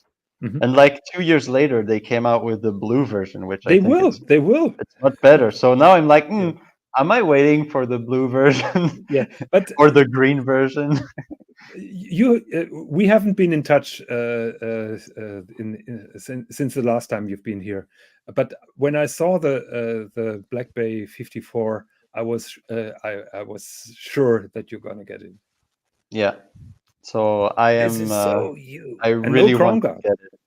Speaker 1: Mhm.
Speaker 2: and like 2 years later, they came out with the blue version, which I
Speaker 1: They
Speaker 2: think
Speaker 1: will. They will.
Speaker 2: it's much better. So now I'm like,
Speaker 1: Yeah.
Speaker 2: am I waiting for the blue version
Speaker 1: Yeah, but
Speaker 2: or the green version?
Speaker 1: we haven't been in touch since the last time you've been here. But when I saw the Black Bay 54, I was sure that you're gonna get it.
Speaker 2: Yeah. So I
Speaker 1: This
Speaker 2: am.
Speaker 1: is so you.
Speaker 2: I
Speaker 1: And
Speaker 2: really
Speaker 1: no crown
Speaker 2: want to
Speaker 1: guard.
Speaker 2: get it.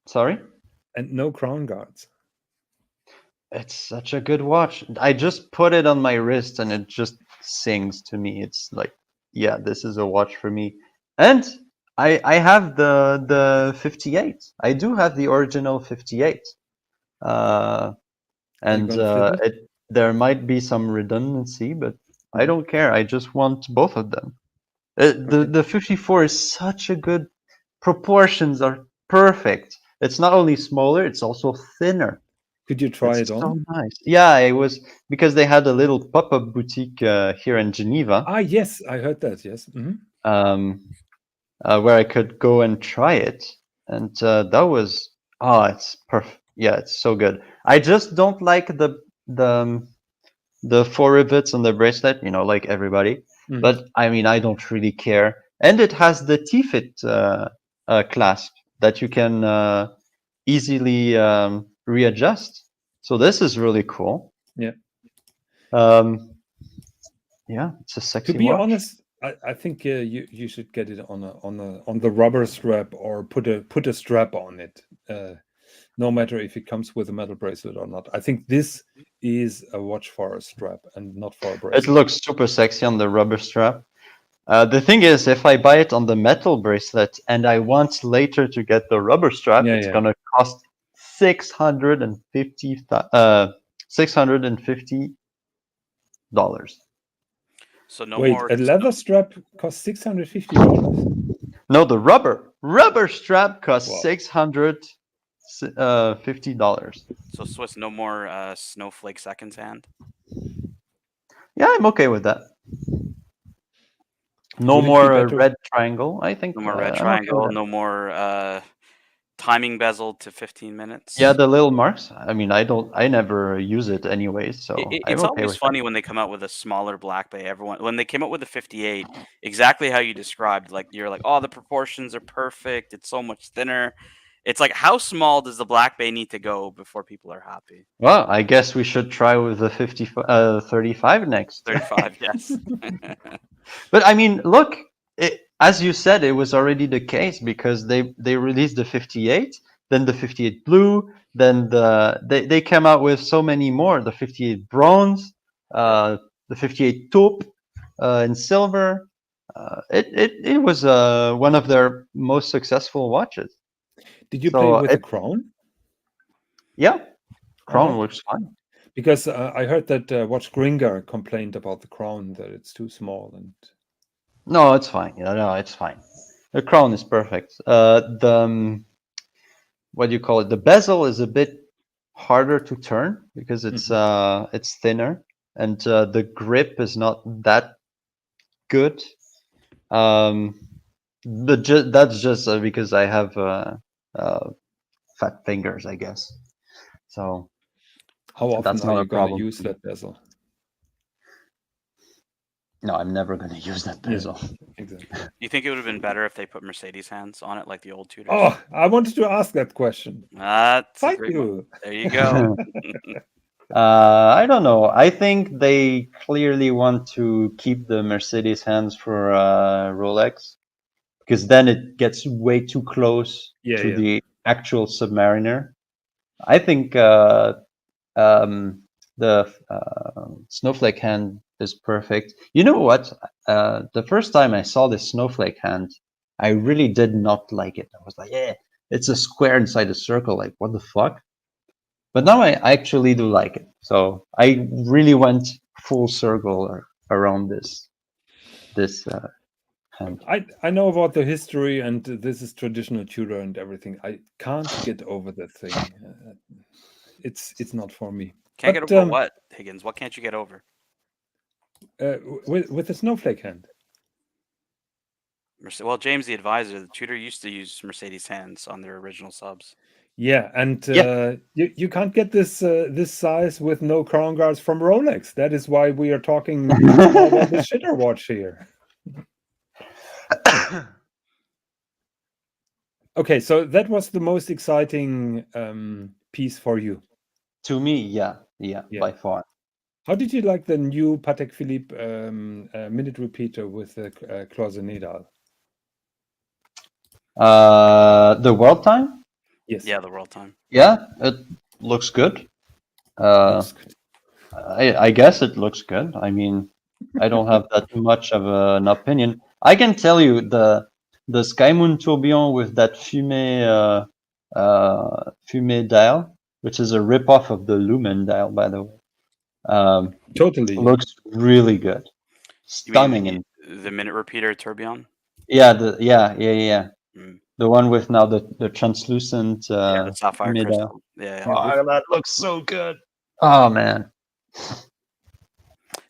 Speaker 2: Sorry.
Speaker 1: And no crown guards.
Speaker 2: It's such a good watch. I just put it on my wrist and it just sings to me. It's like, yeah, this is a watch for me. And I have the 58. I do have the original 58. And
Speaker 1: gonna fit
Speaker 2: there might be some redundancy, but I don't care. I just want both of them. The 54 is such a good, proportions are perfect. It's not only smaller, it's also thinner.
Speaker 1: Could you try
Speaker 2: It's
Speaker 1: it
Speaker 2: so
Speaker 1: on?
Speaker 2: nice. Yeah, it was because they had a little pop-up boutique here in Geneva,
Speaker 1: Ah, yes, I heard that. Yes. Mhm.
Speaker 2: where I could go and try it, and that was it's perfect. Yeah, it's so good. I just don't like the four rivets on the bracelet, like everybody.
Speaker 1: Mhm.
Speaker 2: But I mean, I don't really care. And it has the T-fit clasp that you can easily readjust. So this is really cool.
Speaker 1: Yeah.
Speaker 2: Yeah, it's a
Speaker 1: To
Speaker 2: sexy
Speaker 1: be
Speaker 2: watch.
Speaker 1: honest, I think you should get it on the rubber strap or put a strap on it. No matter if it comes with a metal bracelet or not. I think this is a watch for a strap and not for a
Speaker 2: It
Speaker 1: bracelet.
Speaker 2: looks super sexy on the rubber strap. The thing is, if I buy it on the metal bracelet and I want later to get the rubber strap,
Speaker 1: Yeah,
Speaker 2: it's
Speaker 1: yeah.
Speaker 2: gonna cost $650.
Speaker 3: So no
Speaker 1: Wait,
Speaker 3: more.
Speaker 1: a leather strap costs $650?
Speaker 2: No, the rubber strap costs
Speaker 1: Wow.
Speaker 2: $650.
Speaker 3: So Swiss, no more snowflake seconds hand.
Speaker 2: Yeah, I'm okay with that. No
Speaker 1: Would it be
Speaker 2: more
Speaker 1: better?
Speaker 2: red triangle. I think
Speaker 3: No more red
Speaker 2: I'm okay
Speaker 3: triangle.
Speaker 2: with that.
Speaker 3: No more timing bezel to 15 minutes.
Speaker 2: Yeah, the little marks. I mean, I never use it anyway, so I'm
Speaker 3: It's
Speaker 2: okay
Speaker 3: always
Speaker 2: with
Speaker 3: funny when they come out with a smaller Black Bay. When they came out with the 58, exactly how you described, like you're like, oh, the proportions are perfect. It's so much thinner. It's like, how small does the Black Bay need to go before people are happy?
Speaker 2: Well, I guess we should try with the 35 next.
Speaker 3: 35, yes.
Speaker 2: But I mean, look, as you said, it was already the case because they released the 58, then the 58 blue, then they came out with so many more. The 58 bronze, the 58 taupe, in silver. It was one of their most successful watches.
Speaker 1: Did you play with the crown?
Speaker 2: Yeah, crown
Speaker 1: Uh-huh.
Speaker 2: looks fine.
Speaker 1: Because I heard that Watch Gringar complained about the crown, that it's too small. And
Speaker 2: No, it's fine. No, it's fine. The crown is perfect. What do you call it? The bezel is a bit harder to turn because it's thinner, and the grip is not that good. But that's just because I have fat fingers, I guess. So
Speaker 1: how often
Speaker 2: that's
Speaker 1: are
Speaker 2: not
Speaker 1: you
Speaker 2: a
Speaker 1: going to
Speaker 2: problem.
Speaker 1: use that bezel?
Speaker 2: No, I'm never going to use that bezel.
Speaker 1: Exactly.
Speaker 3: Do you think it would have been better if they put Mercedes hands on it like the old Tudors?
Speaker 1: Oh, I wanted to ask that question.
Speaker 3: That's a
Speaker 1: Thank
Speaker 3: great
Speaker 1: you.
Speaker 3: one. There you go.
Speaker 2: I don't know. I think they clearly want to keep the Mercedes hands for Rolex, because then it gets way too close to the actual Submariner. I think the snowflake hand is perfect. You know what? The first time I saw this snowflake hand, I really did not like it. I was like, yeah, it's a square inside a circle. Like, what the fuck? But now I actually do like it. So I really went full circle around this hand.
Speaker 1: I know about the history, and this is traditional Tudor and everything. I can't get over that thing. It's not for me.
Speaker 3: Can't get over what, Higgins? What can't you get over?
Speaker 1: With the snowflake hand.
Speaker 3: Well, James, the advisor, the Tudor used to use Mercedes hands on their original subs.
Speaker 1: Yeah, and you can't get this this size with no crown guards from Rolex. That is why we are talking about the shitter watch here. Okay, so that was the most exciting piece for you.
Speaker 2: To me, yeah, by far.
Speaker 1: How did you like the new Patek Philippe minute repeater with the cloisonné dial?
Speaker 2: The world time?
Speaker 1: Yes.
Speaker 3: Yeah, the world time.
Speaker 2: Yeah, it looks good. I guess it looks good. I mean, I don't have that much of an opinion. I can tell you the Sky Moon Tourbillon with that fumé dial, which is a ripoff of the Lumen dial, by the way.
Speaker 1: Totally
Speaker 2: looks really good. Stunning.
Speaker 3: The minute repeater tourbillon?
Speaker 2: Yeah, the one with now the translucent
Speaker 3: the sapphire crystal.
Speaker 2: Yeah. Oh, that looks so good. Oh man.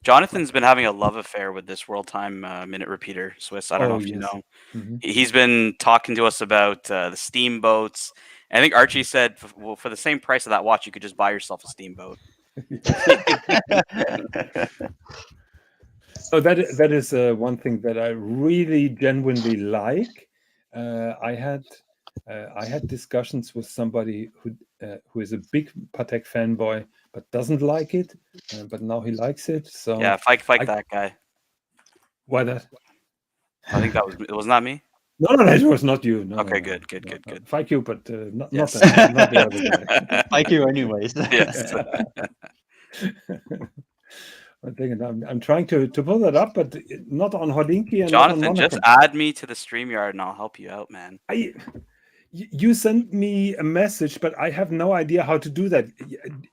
Speaker 3: Jonathan's been having a love affair with this world time minute repeater, Swis. I don't know if you know. He's been talking to us about the steamboats. I think Archie said, well, for the same price of that watch, you could just buy yourself a steamboat.
Speaker 1: So that is one thing that I really genuinely like. I had discussions with somebody who is a big Patek fanboy but doesn't like it, but now he likes it. So
Speaker 3: yeah, fight that guy.
Speaker 1: Why that?
Speaker 3: I think it was not me.
Speaker 1: No, it was not you. No,
Speaker 3: okay,
Speaker 1: no,
Speaker 3: good.
Speaker 1: Fight you, but not
Speaker 3: yes.
Speaker 1: not the other guy.
Speaker 2: Fight you anyways.
Speaker 3: Yes.
Speaker 1: I'm trying to pull that up, but not on Hodinky and
Speaker 3: Jonathan,
Speaker 1: not on
Speaker 3: just add me to the StreamYard and I'll help you out, man.
Speaker 1: You sent me a message, but I have no idea how to do that.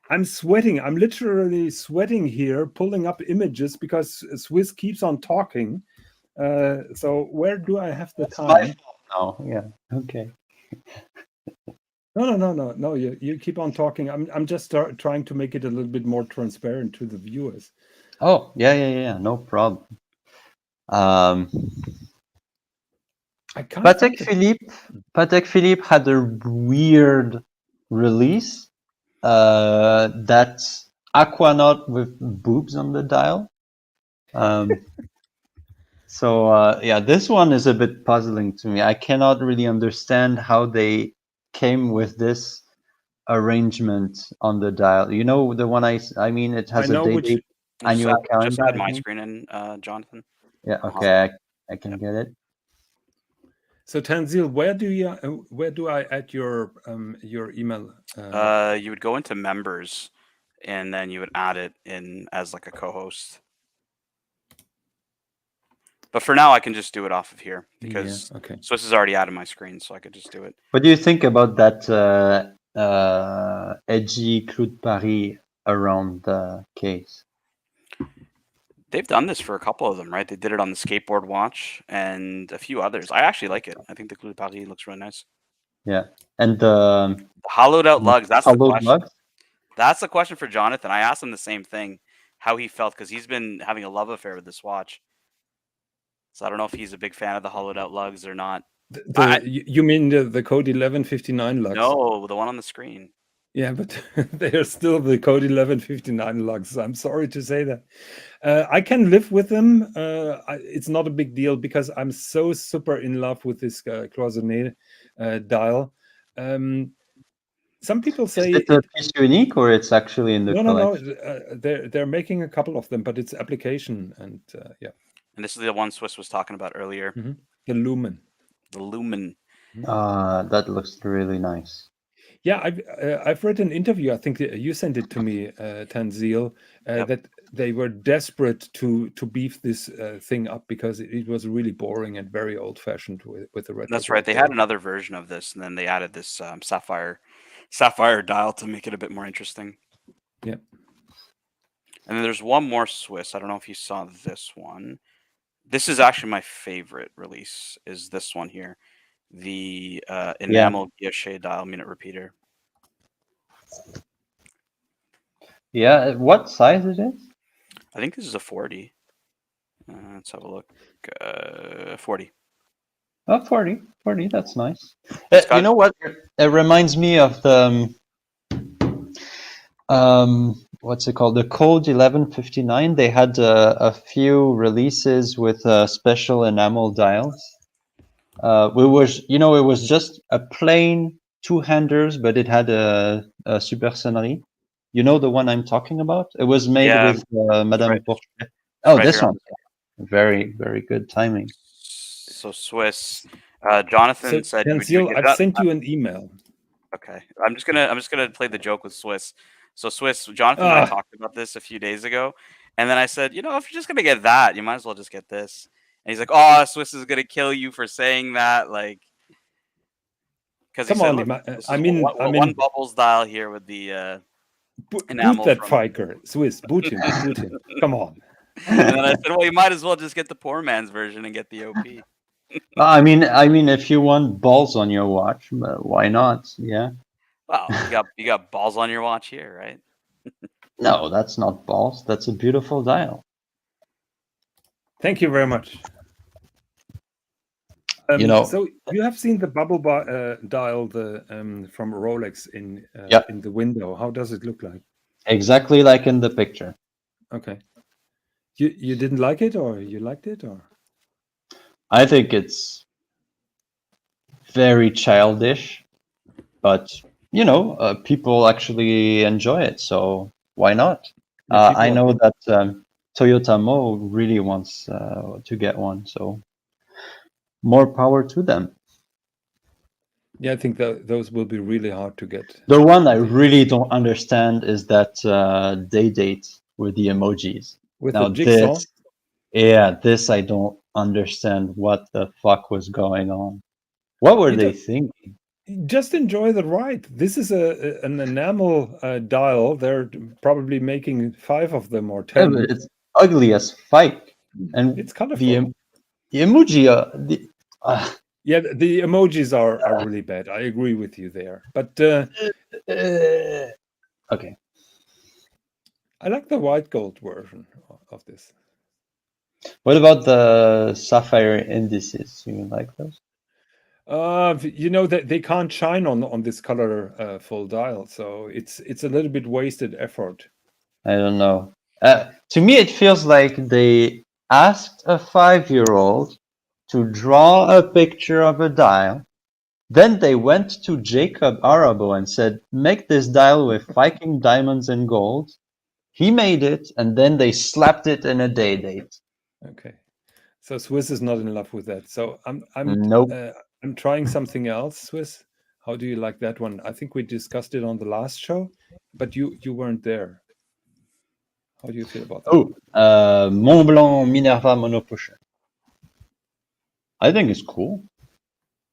Speaker 1: I'm sweating. I'm literally sweating here, pulling up images because Swis keeps on talking. So where do I have the time?
Speaker 2: Oh, yeah. Okay.
Speaker 1: No. You keep on talking. I'm just trying to make it a little bit more transparent to the viewers.
Speaker 2: Oh, yeah. No problem. Patek Philippe had a weird release. That's Aquanaut with boobs on the dial. So yeah, this one is a bit puzzling to me. I cannot really understand how they came with this arrangement on the dial. You know the one I mean, it has
Speaker 1: I
Speaker 2: a
Speaker 1: know which.
Speaker 2: date annual calendar.
Speaker 3: Just add
Speaker 2: I
Speaker 3: my
Speaker 2: think.
Speaker 3: screen in, Jonathan.
Speaker 2: Yeah. Okay. I can get it.
Speaker 1: So Tanzil, where do I add your email?
Speaker 3: You would go into members, and then you would add it in as like a co-host. But for now, I can just do it off of here because
Speaker 1: okay.
Speaker 3: Swis is already out of my screen, so I could just do it.
Speaker 2: What do you think about that edgy Clou de Paris around the case?
Speaker 3: They've done this for a couple of them, right? They did it on the skateboard watch and a few others. I actually like it. I think the Clou de Paris looks really nice.
Speaker 2: Yeah, and
Speaker 3: The hollowed out lugs. That's the
Speaker 2: hollowed
Speaker 3: question.
Speaker 2: lugs?
Speaker 3: That's the question for Jonathan. I asked him the same thing, how he felt, because he's been having a love affair with this watch. So I don't know if he's a big fan of the hollowed out lugs or not.
Speaker 1: You mean the Code 1159 lugs?
Speaker 3: No, the one on the screen.
Speaker 1: Yeah, but they are still the Code 1159 lugs. I'm sorry to say that. I can live with them. It's not a big deal because I'm so super in love with this cloisonné dial. Some people say
Speaker 2: is it a piece unique or it's actually in the collection?
Speaker 1: No. They're making a couple of them, but it's application and yeah.
Speaker 3: And this is the one Swis was talking about earlier.
Speaker 1: Mm-hmm. The Lumen.
Speaker 3: The Lumen.
Speaker 2: That looks really nice.
Speaker 1: Yeah, I've read an interview. I think you sent it to me, Tanzil, that they were desperate to beef this thing up because it was really boring and very old-fashioned with the retro.
Speaker 3: That's right. They had another version of this, and then they added this sapphire dial to make it a bit more interesting.
Speaker 1: Yeah. And
Speaker 3: then there's one more Swis. I don't know if you saw this one. This is actually my favorite release. Is this one here? The enamel guilloche dial minute repeater.
Speaker 2: Yeah, what size is it?
Speaker 3: I think this is a 40. Let's have a look. 40.
Speaker 2: Oh, 40. That's nice. You know what? It reminds me of the what's it called? The Code 1159. They had a few releases with special enamel dials. It was just a plain two-handers, but it had a super sonnerie. You know the one I'm talking about? It was made with Madame
Speaker 3: right.
Speaker 2: Porchet. Oh,
Speaker 3: right
Speaker 2: this one. Very, very good timing.
Speaker 3: So Swis, Jonathan said,
Speaker 1: I've sent you an email.
Speaker 3: Okay, I'm just gonna play the joke with Swis. So Swis, Jonathan and I talked about this a few days ago, and then I said, if you're just gonna get that, you might as well just get this. And he's like, "Oh, Swis is gonna kill you for saying that." Like, because
Speaker 1: come on, I mean,
Speaker 3: one bubbles dial here with the
Speaker 1: boot that Fiker, Swis, boot him. Come on.
Speaker 3: And then I said, "Well, you might as well just get the poor man's version and get the OP."
Speaker 2: I mean, if you want balls on your watch, why not? Yeah.
Speaker 3: Well, you got balls on your watch here, right?
Speaker 2: No, that's not balls. That's a beautiful dial.
Speaker 1: Thank you very much. So you have seen the bubble dial from Rolex in the window. How does it look like?
Speaker 2: Exactly like in the picture.
Speaker 1: Okay. You didn't like it, or you liked it, or?
Speaker 2: I think it's very childish, but people actually enjoy it, so why not? I know that Toyota Mo really wants to get one, so more power to them.
Speaker 1: Yeah, I think those will be really hard to get.
Speaker 2: The one I really don't understand is that day date with the emojis.
Speaker 1: With the jigsaw?
Speaker 2: This I don't understand what the fuck was going on. What were they thinking?
Speaker 1: Just enjoy the ride. This is an enamel dial. They're probably making 5 of them or 10.
Speaker 2: Yeah, but it's ugly as fuck, and
Speaker 1: it's colorful.
Speaker 2: The emoji,
Speaker 1: yeah, the emojis are really bad. I agree with you there. But
Speaker 2: okay,
Speaker 1: I like the white gold version of this.
Speaker 2: What about the sapphire indices? You like those?
Speaker 1: They can't shine on this color full dial, so it's a little bit wasted effort.
Speaker 2: I don't know. To me, it feels like they asked a 5-year-old to draw a picture of a dial Then they went to Jacob Arabo and said, make this dial with Viking diamonds and gold. He made it, and then they slapped it in a day date.
Speaker 1: Okay. So Swiss is not in love with that. So
Speaker 2: Nope.
Speaker 1: I'm trying something else, Swiss. How do you like that one? I think we discussed it on the last show, but you weren't there. How do you feel about that?
Speaker 2: Oh, Mont Blanc Minerva Monopotion. I think it's cool.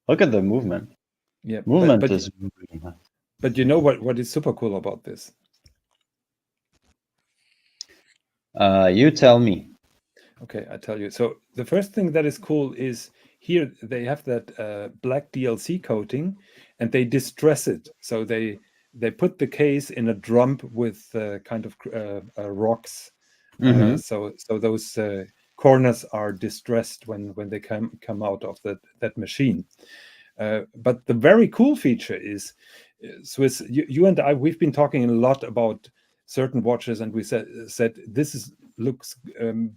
Speaker 2: Look at the movement.
Speaker 1: Yeah,
Speaker 2: Movement is really nice.
Speaker 1: But you know what is super cool about this?
Speaker 2: You tell me.
Speaker 1: Okay, I tell you. So the first thing that is cool is here they have that black DLC coating, and they distress it. So they put the case in a drum with kind of rocks.
Speaker 2: Mhm.
Speaker 1: So those corners are distressed when they come out of that machine. But the very cool feature is, Swiss, you and I, we've been talking a lot about certain watches, and we said this looks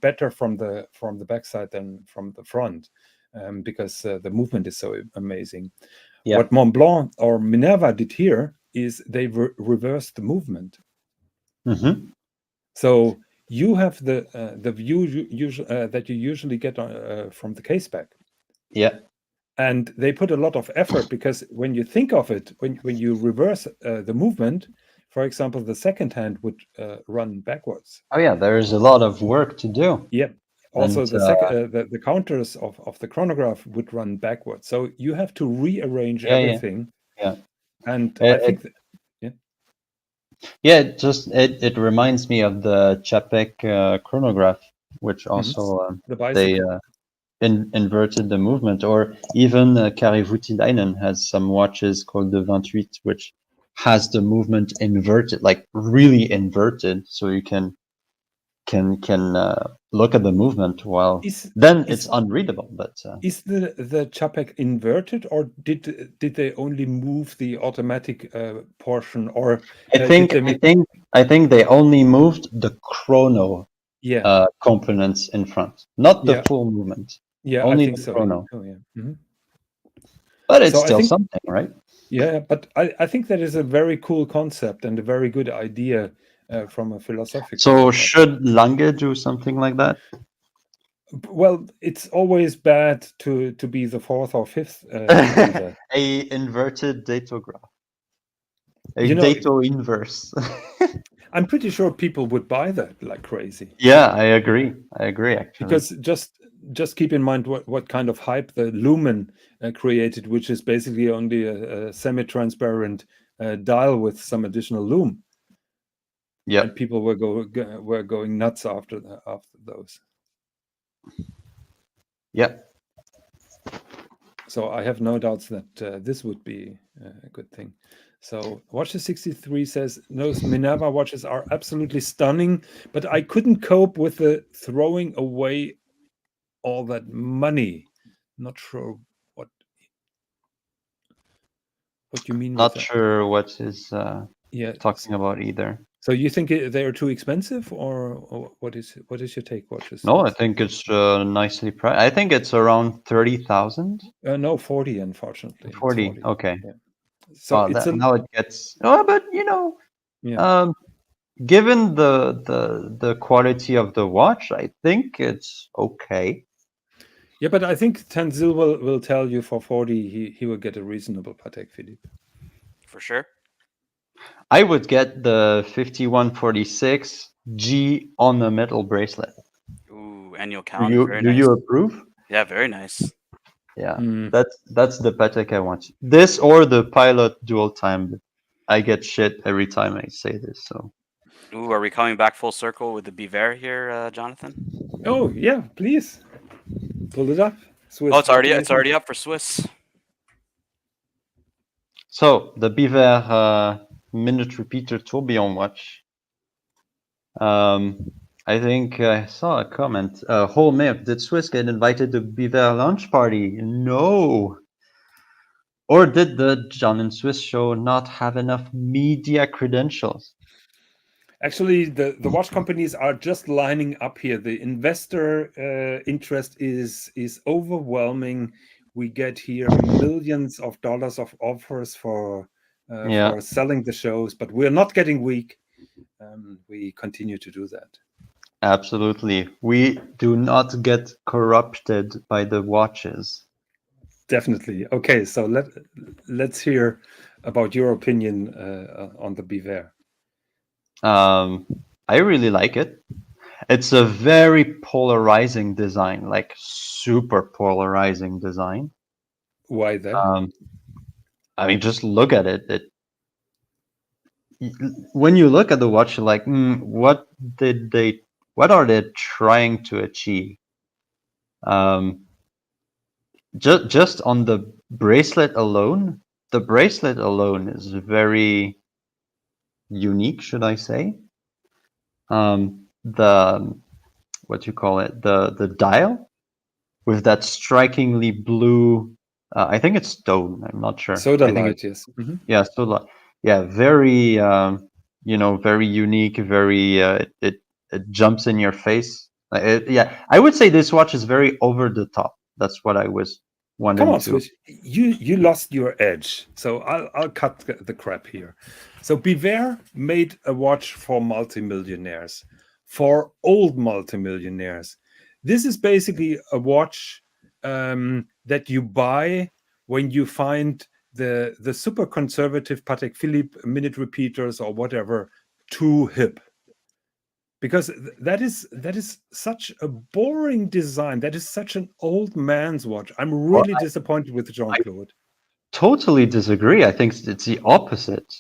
Speaker 1: better from the backside than from the front, because the movement is so amazing.
Speaker 2: Yeah.
Speaker 1: What Mont Blanc or Minerva did here is they reversed the movement.
Speaker 2: Mhm.
Speaker 1: So you have the view that you usually get from the case back.
Speaker 2: Yeah.
Speaker 1: And they put a lot of effort, because when you think of it, when you reverse the movement, for example, the second hand would run backwards.
Speaker 2: Oh yeah, there is a lot of work to do.
Speaker 1: Yeah. Also,
Speaker 2: And,
Speaker 1: the counters of the chronograph would run backwards. So you have to rearrange
Speaker 2: Yeah, yeah.
Speaker 1: everything.
Speaker 2: Yeah.
Speaker 1: And
Speaker 2: It-
Speaker 1: I think
Speaker 2: Yeah, it reminds me of the Chapek chronograph, which also
Speaker 1: the
Speaker 2: they
Speaker 1: bicycle.
Speaker 2: inverted the movement, or even Kari Voutilainen has some watches called the 28, which has the movement inverted, like really inverted, so you can look at the movement while it's unreadable. But
Speaker 1: is the Chapek inverted, or did they only move the automatic portion, or
Speaker 2: I think they only moved the chrono components in front, not the full movement.
Speaker 1: Yeah,
Speaker 2: only
Speaker 1: I think
Speaker 2: the
Speaker 1: so.
Speaker 2: chrono.
Speaker 1: Oh, yeah. Mm-hmm.
Speaker 2: But it's still something, right?
Speaker 1: Yeah, but I think that is a very cool concept and a very good idea from a philosophical.
Speaker 2: So should Lange do something like that?
Speaker 1: Well, it's always bad to be the fourth or fifth to do that.
Speaker 2: A inverted datograph. Dato inverse.
Speaker 1: I'm pretty sure people would buy that like crazy.
Speaker 2: Yeah, I agree. Actually,
Speaker 1: because just keep in mind what kind of hype the Lumen created, which is basically only a semi-transparent dial with some additional lume.
Speaker 2: Yeah,
Speaker 1: and people were going nuts after those.
Speaker 2: Yeah.
Speaker 1: So I have no doubts that this would be a good thing. So Watches 63 says, those Minerva watches are absolutely stunning, but I couldn't cope with the throwing away all that money. Not sure what you mean.
Speaker 2: Not sure what is talking about either.
Speaker 1: So you think they are too expensive, or what is your take, Watches?
Speaker 2: No, I think it's nicely priced. I think it's around 30,000.
Speaker 1: No, 40, unfortunately.
Speaker 2: 40. Okay.
Speaker 1: Yeah. So
Speaker 2: now it gets. Oh, but
Speaker 1: yeah.
Speaker 2: Given the quality of the watch, I think it's okay.
Speaker 1: Yeah, but I think Tanzil will tell you for 40 he will get a reasonable Patek Philippe.
Speaker 3: For sure.
Speaker 2: I would get the 5146 G on the metal bracelet.
Speaker 3: Ooh, annual count.
Speaker 2: Do you approve?
Speaker 3: Yeah, very nice.
Speaker 2: Yeah, that's the Patek I want. This or the Pilot dual time. I get shit every time I say this. So.
Speaker 3: Ooh, are we coming back full circle with the Biver here, Jonathan?
Speaker 1: Oh yeah, please pull it up.
Speaker 3: Swiss, it's already up for Swiss.
Speaker 2: So the Biver minute repeater tourbillon watch. I think I saw a comment. Whole map. Did Swiss get invited to Biver launch party? No. Or did the John and Swiss show not have enough media credentials?
Speaker 1: Actually, the watch companies are just lining up here. The investor interest is overwhelming. we get here millions of dollars of offers for selling the shows, but we're not getting weak. We continue to do that.
Speaker 2: Absolutely. We do not get corrupted by the watches.
Speaker 1: Definitely. Okay, so let's hear about your opinion on the Biver.
Speaker 2: I really like it. It's a very polarizing design, like super polarizing design.
Speaker 1: Why that?
Speaker 2: I mean, just look at it. When you look at the watch, you're like, what are they trying to achieve? Just on the bracelet alone, is very unique, should I say? The what you call it, the dial with that strikingly blue. I think it's stone. I'm not sure.
Speaker 1: Sodalite, yes. Mm-hmm.
Speaker 2: Yeah, sodalite. Yeah, very very unique. Very it jumps in your face. Yeah, I would say this watch is very over the top. That's what I was wanting
Speaker 1: Come on,
Speaker 2: to.
Speaker 1: Swis. You lost your edge, so I'll cut the crap here. So Biver made a watch for multimillionaires, for old multimillionaires. This is basically a watch that you buy when you find the super conservative Patek Philippe minute repeaters or whatever too hip. Because that is such a boring design. That is such an old man's watch. I'm really disappointed with Jean-Claude.
Speaker 2: Totally disagree. I think it's the opposite,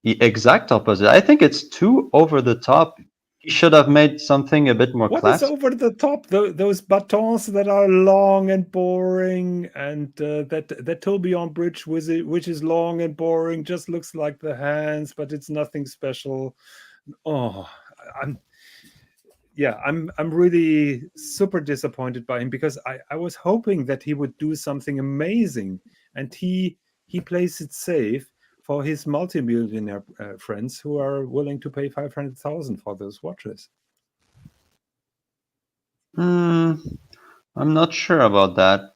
Speaker 2: the exact opposite. I think it's too over the top. He should have made something a bit more
Speaker 1: What
Speaker 2: classic.
Speaker 1: is over the top? Those batons that are long and boring, and that tourbillon bridge which is long and boring, just looks like the hands, but it's nothing special. Oh, I'm really super disappointed by him, because I was hoping that he would do something amazing, and he plays it safe for his multimillionaire friends who are willing to pay 500,000 for those watches.
Speaker 2: I'm not sure about that.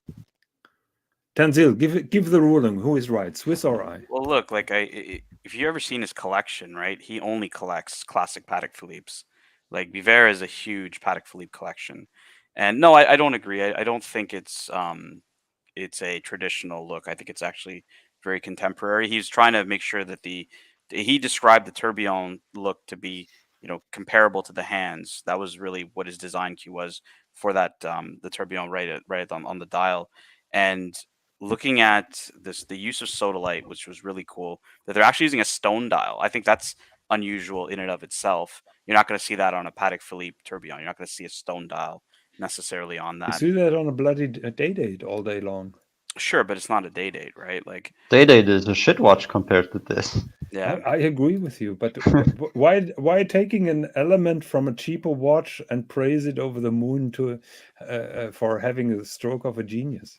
Speaker 1: Tanzil, give the ruling. Who is right, Swis or I?
Speaker 3: Well, look, like if you ever seen his collection, right? He only collects classic Patek Philippe's. Like Biver is a huge Patek Philippe collection, and no, I don't agree. I don't think it's a traditional look. I think it's actually very contemporary. He's trying to make sure that he described the tourbillon look to be comparable to the hands. That was really what his design cue was for that the tourbillon right on the dial. And looking at the use of sodalite, which was really cool, that they're actually using a stone dial. I think that's unusual in and of itself. You're not going to see that on a Patek Philippe tourbillon. You're not going to see a stone dial necessarily on that.
Speaker 1: You see that on a bloody day-date all day long.
Speaker 3: Sure, but it's not a day-date, right? Like
Speaker 2: Day-date is a shit watch compared to this.
Speaker 3: Yeah,
Speaker 1: I agree with you, but why taking an element from a cheaper watch and praise it over the moon for having a stroke of a genius?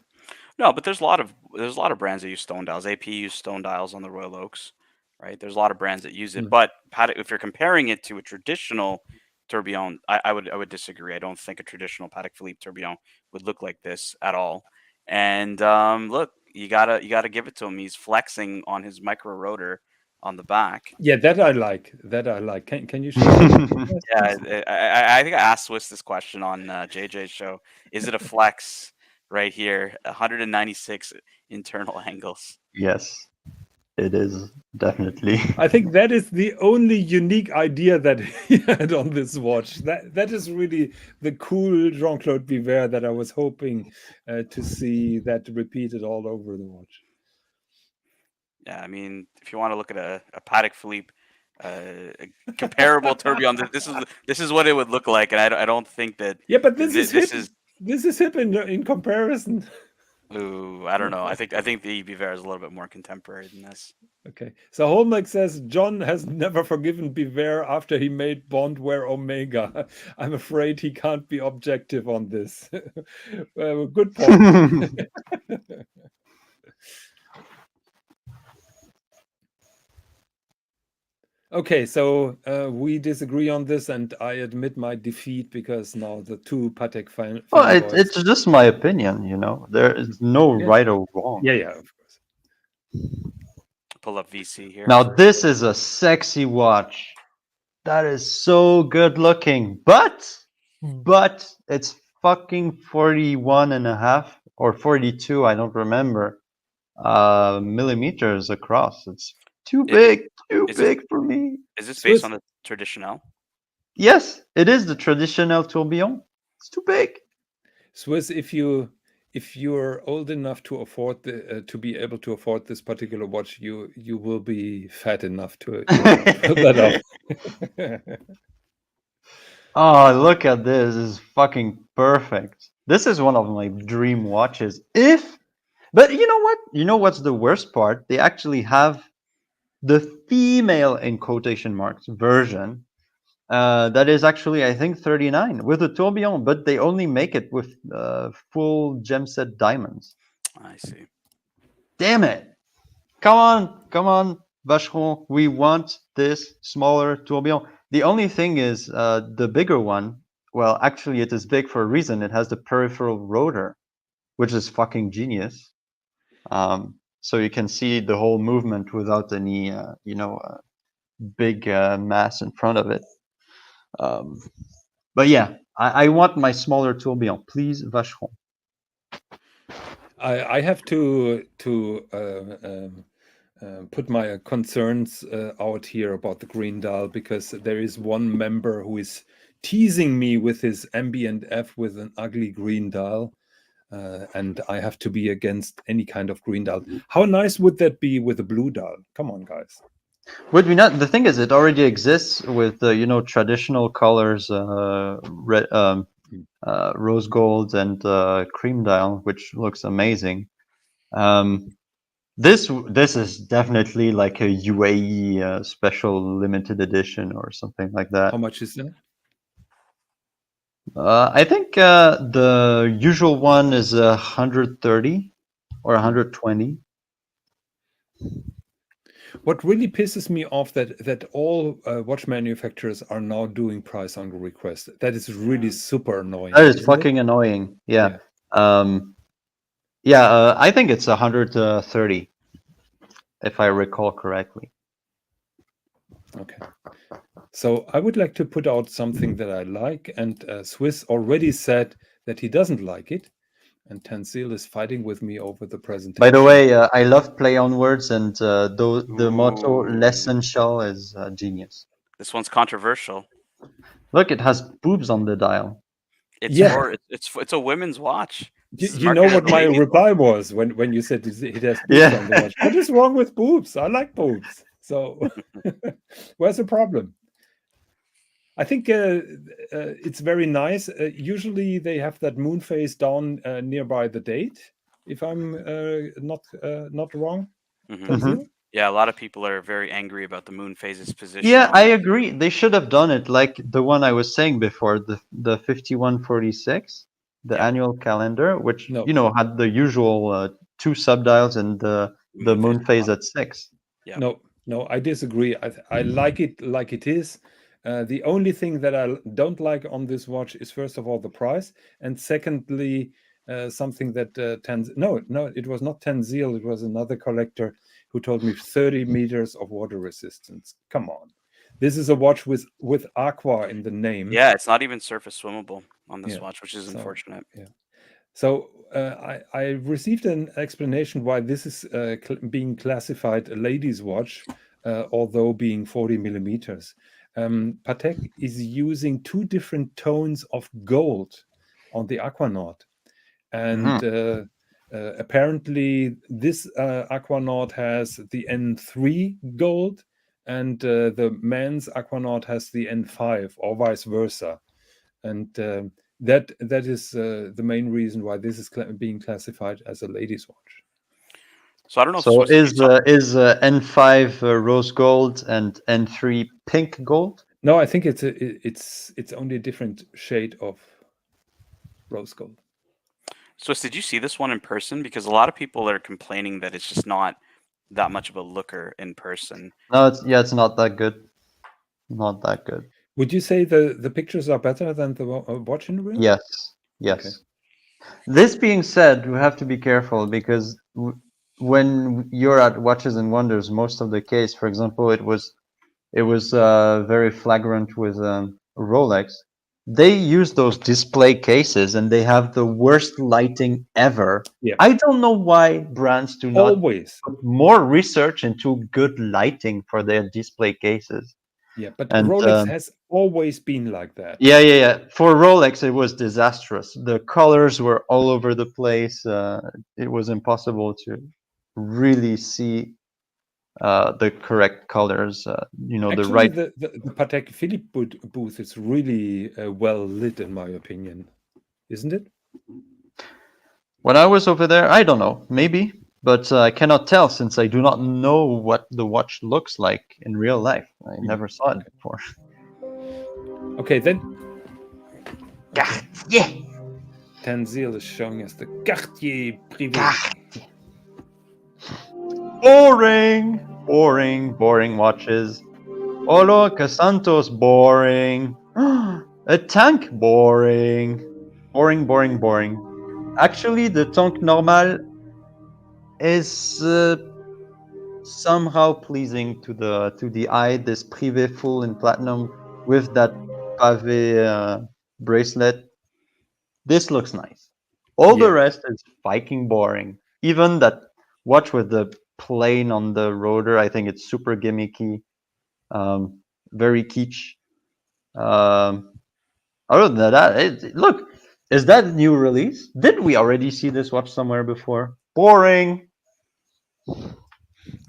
Speaker 3: No, but there's a lot of brands that use stone dials. AP use stone dials on the Royal Oaks, right? There's a lot of brands that use it. But if you're comparing it to a traditional tourbillon, I would disagree. I don't think a traditional Patek Philippe tourbillon would look like this at all. And look, you gotta give it to him. He's flexing on his micro rotor on the back.
Speaker 1: Yeah, that I like. Can you show?
Speaker 3: Yeah, I think I asked Swis this question on JJ's show. Is it a flex? Right here, 196 internal angles.
Speaker 2: Yes, it is definitely.
Speaker 1: I think that is the only unique idea that he had on this watch. That is really the cool Jean-Claude Biver that I was hoping to see that repeated all over the watch.
Speaker 3: Yeah, I mean, if you want to look at a Patek Philippe comparable tourbillon, this is what it would look like, and I don't think that.
Speaker 1: Yeah, but this is hip in comparison.
Speaker 3: Ooh, I don't know. I think the Biver is a little bit more contemporary than this.
Speaker 1: Okay, so Holmbeck says John has never forgiven Biver after he made Bond wear Omega. I'm afraid he can't be objective on this. Good point. Okay, so we disagree on this, and I admit my defeat because now the two Patek
Speaker 2: Well,
Speaker 1: fanboys.
Speaker 2: it's just my opinion, you know. There is no
Speaker 1: Yeah.
Speaker 2: right or wrong.
Speaker 1: Yeah, of course.
Speaker 3: Pull up VC here.
Speaker 2: Now this is a sexy watch. That is so good looking, but it's fucking 41.5 or 42, I don't remember, millimeters across. It's too big,
Speaker 3: is this-
Speaker 2: for me.
Speaker 3: Is this
Speaker 1: Swis-
Speaker 3: based on the traditional?
Speaker 2: Yes, it is the traditional tourbillon. It's too big.
Speaker 1: Swiss, if you're old enough to afford to be able to afford this particular watch, you will be fat enough to pull that off.
Speaker 2: Oh, look at this. This is fucking perfect. This is one of my dream watches. But you know what? You know what's the worst part? They actually have the female, in quotation marks, version. That is actually, I think, 39 with a tourbillon, but they only make it with full gem set diamonds.
Speaker 3: I see.
Speaker 2: Damn it. Come on, Vacheron. We want this smaller tourbillon. The only thing is the bigger one, well, actually, it is big for a reason. It has the peripheral rotor, which is fucking genius. So you can see the whole movement without any, big mass in front of it. But yeah, I want my smaller tourbillon. Please, Vacheron.
Speaker 1: I have to put my concerns out here about the green dial because there is one member who is teasing me with his ambient F with an ugly green dial, and I have to be against any kind of green dial. How nice would that be with a blue dial? Come on, guys.
Speaker 2: Would we not? The thing is, it already exists with traditional colors, red, rose gold and cream dial, which looks amazing. This is definitely like a UAE special limited edition or something like that.
Speaker 1: How much is that?
Speaker 2: I think the usual one is 130 or 120.
Speaker 1: What really pisses me off that all watch manufacturers are now doing price on request. That is really super annoying.
Speaker 2: That is
Speaker 1: isn't
Speaker 2: fucking
Speaker 1: it?
Speaker 2: annoying. Yeah. I think it's 130, if I recall correctly.
Speaker 1: Okay. So I would like to put out something that I like, and Swis already said that he doesn't like it, and Tanzil is fighting with me over the presentation.
Speaker 2: By the way, I love play on words, and the motto "l'essential" is genius.
Speaker 3: This one's controversial.
Speaker 2: Look, it has boobs on the dial.
Speaker 3: It's a women's watch.
Speaker 1: You know what my reply was when you said it has boobs on the watch. What is wrong with boobs? I like boobs. So where's the problem? I think it's very nice. Usually they have that moon phase down nearby the date, if I'm not wrong.
Speaker 2: Mm-hmm.
Speaker 3: Yeah, a lot of people are very angry about the moon phase's position.
Speaker 2: Yeah, I agree. They should have done it like the one I was saying before, the 5146, the annual calendar, which had the usual 2 subdials and the moon phase at 6.
Speaker 3: Yeah.
Speaker 1: No, I disagree. I like it like it is. The only thing that I don't like on this watch is, first of all, the price, and secondly, something that it was not Tanzil, it was another collector who told me 30 meters of water resistance. Come on. This is a watch with aqua in the name.
Speaker 3: Yeah, it's not even surface swimmable on this watch, which is unfortunate.
Speaker 1: Yeah. So I received an explanation why this is being classified a ladies' watch, although being 40 millimeters. Patek is using 2 different tones of gold on the Aquanaut. And apparently this Aquanaut has the N3 gold, and the men's Aquanaut has the N5, or vice versa. And that is the main reason why this is being classified as a ladies' watch.
Speaker 3: So I don't know.
Speaker 2: So is N5 rose gold and N3 pink gold?
Speaker 1: No, I think it's only a different shade of rose gold.
Speaker 3: So did you see this one in person? Because a lot of people are complaining that it's just not that much of a looker in person.
Speaker 2: No, it's not that good. not that good.
Speaker 1: Would you say the pictures are better than the watch in real?
Speaker 2: Yes.
Speaker 1: Okay.
Speaker 2: This being said, we have to be careful because when you're at Watches and Wonders, most of the case, for example, it was very flagrant with Rolex. They use those display cases and they have the worst lighting ever.
Speaker 1: Yeah.
Speaker 2: I don't know why brands do not
Speaker 1: Always.
Speaker 2: put more research into good lighting for their display cases.
Speaker 1: Yeah, but
Speaker 2: And,
Speaker 1: Rolex has always been like that.
Speaker 2: Yeah. For Rolex, it was disastrous. The colors were all over the place. It was impossible to really see the correct colors.
Speaker 1: Actually,
Speaker 2: the right.
Speaker 1: the Patek Philippe booth is really well lit, in my opinion, isn't it?
Speaker 2: When I was over there, I don't know, maybe, but I cannot tell since I do not know what the watch looks like in real life. I never saw it before.
Speaker 1: Okay, then.
Speaker 2: Cartier.
Speaker 1: Tanzil is showing us the Cartier Privé.
Speaker 2: Cartier. Boring watches. Olo Casantos, boring. A tank, boring. Boring. Actually, the tank normal is somehow pleasing to the eye. This Privé full in platinum with that pavé bracelet. This looks nice. All the rest is fucking boring. Even that watch with the plane on the rotor, I think it's super gimmicky. Very kitsch. Other than that, look, is that a new release? Did we already see this watch somewhere before? Boring.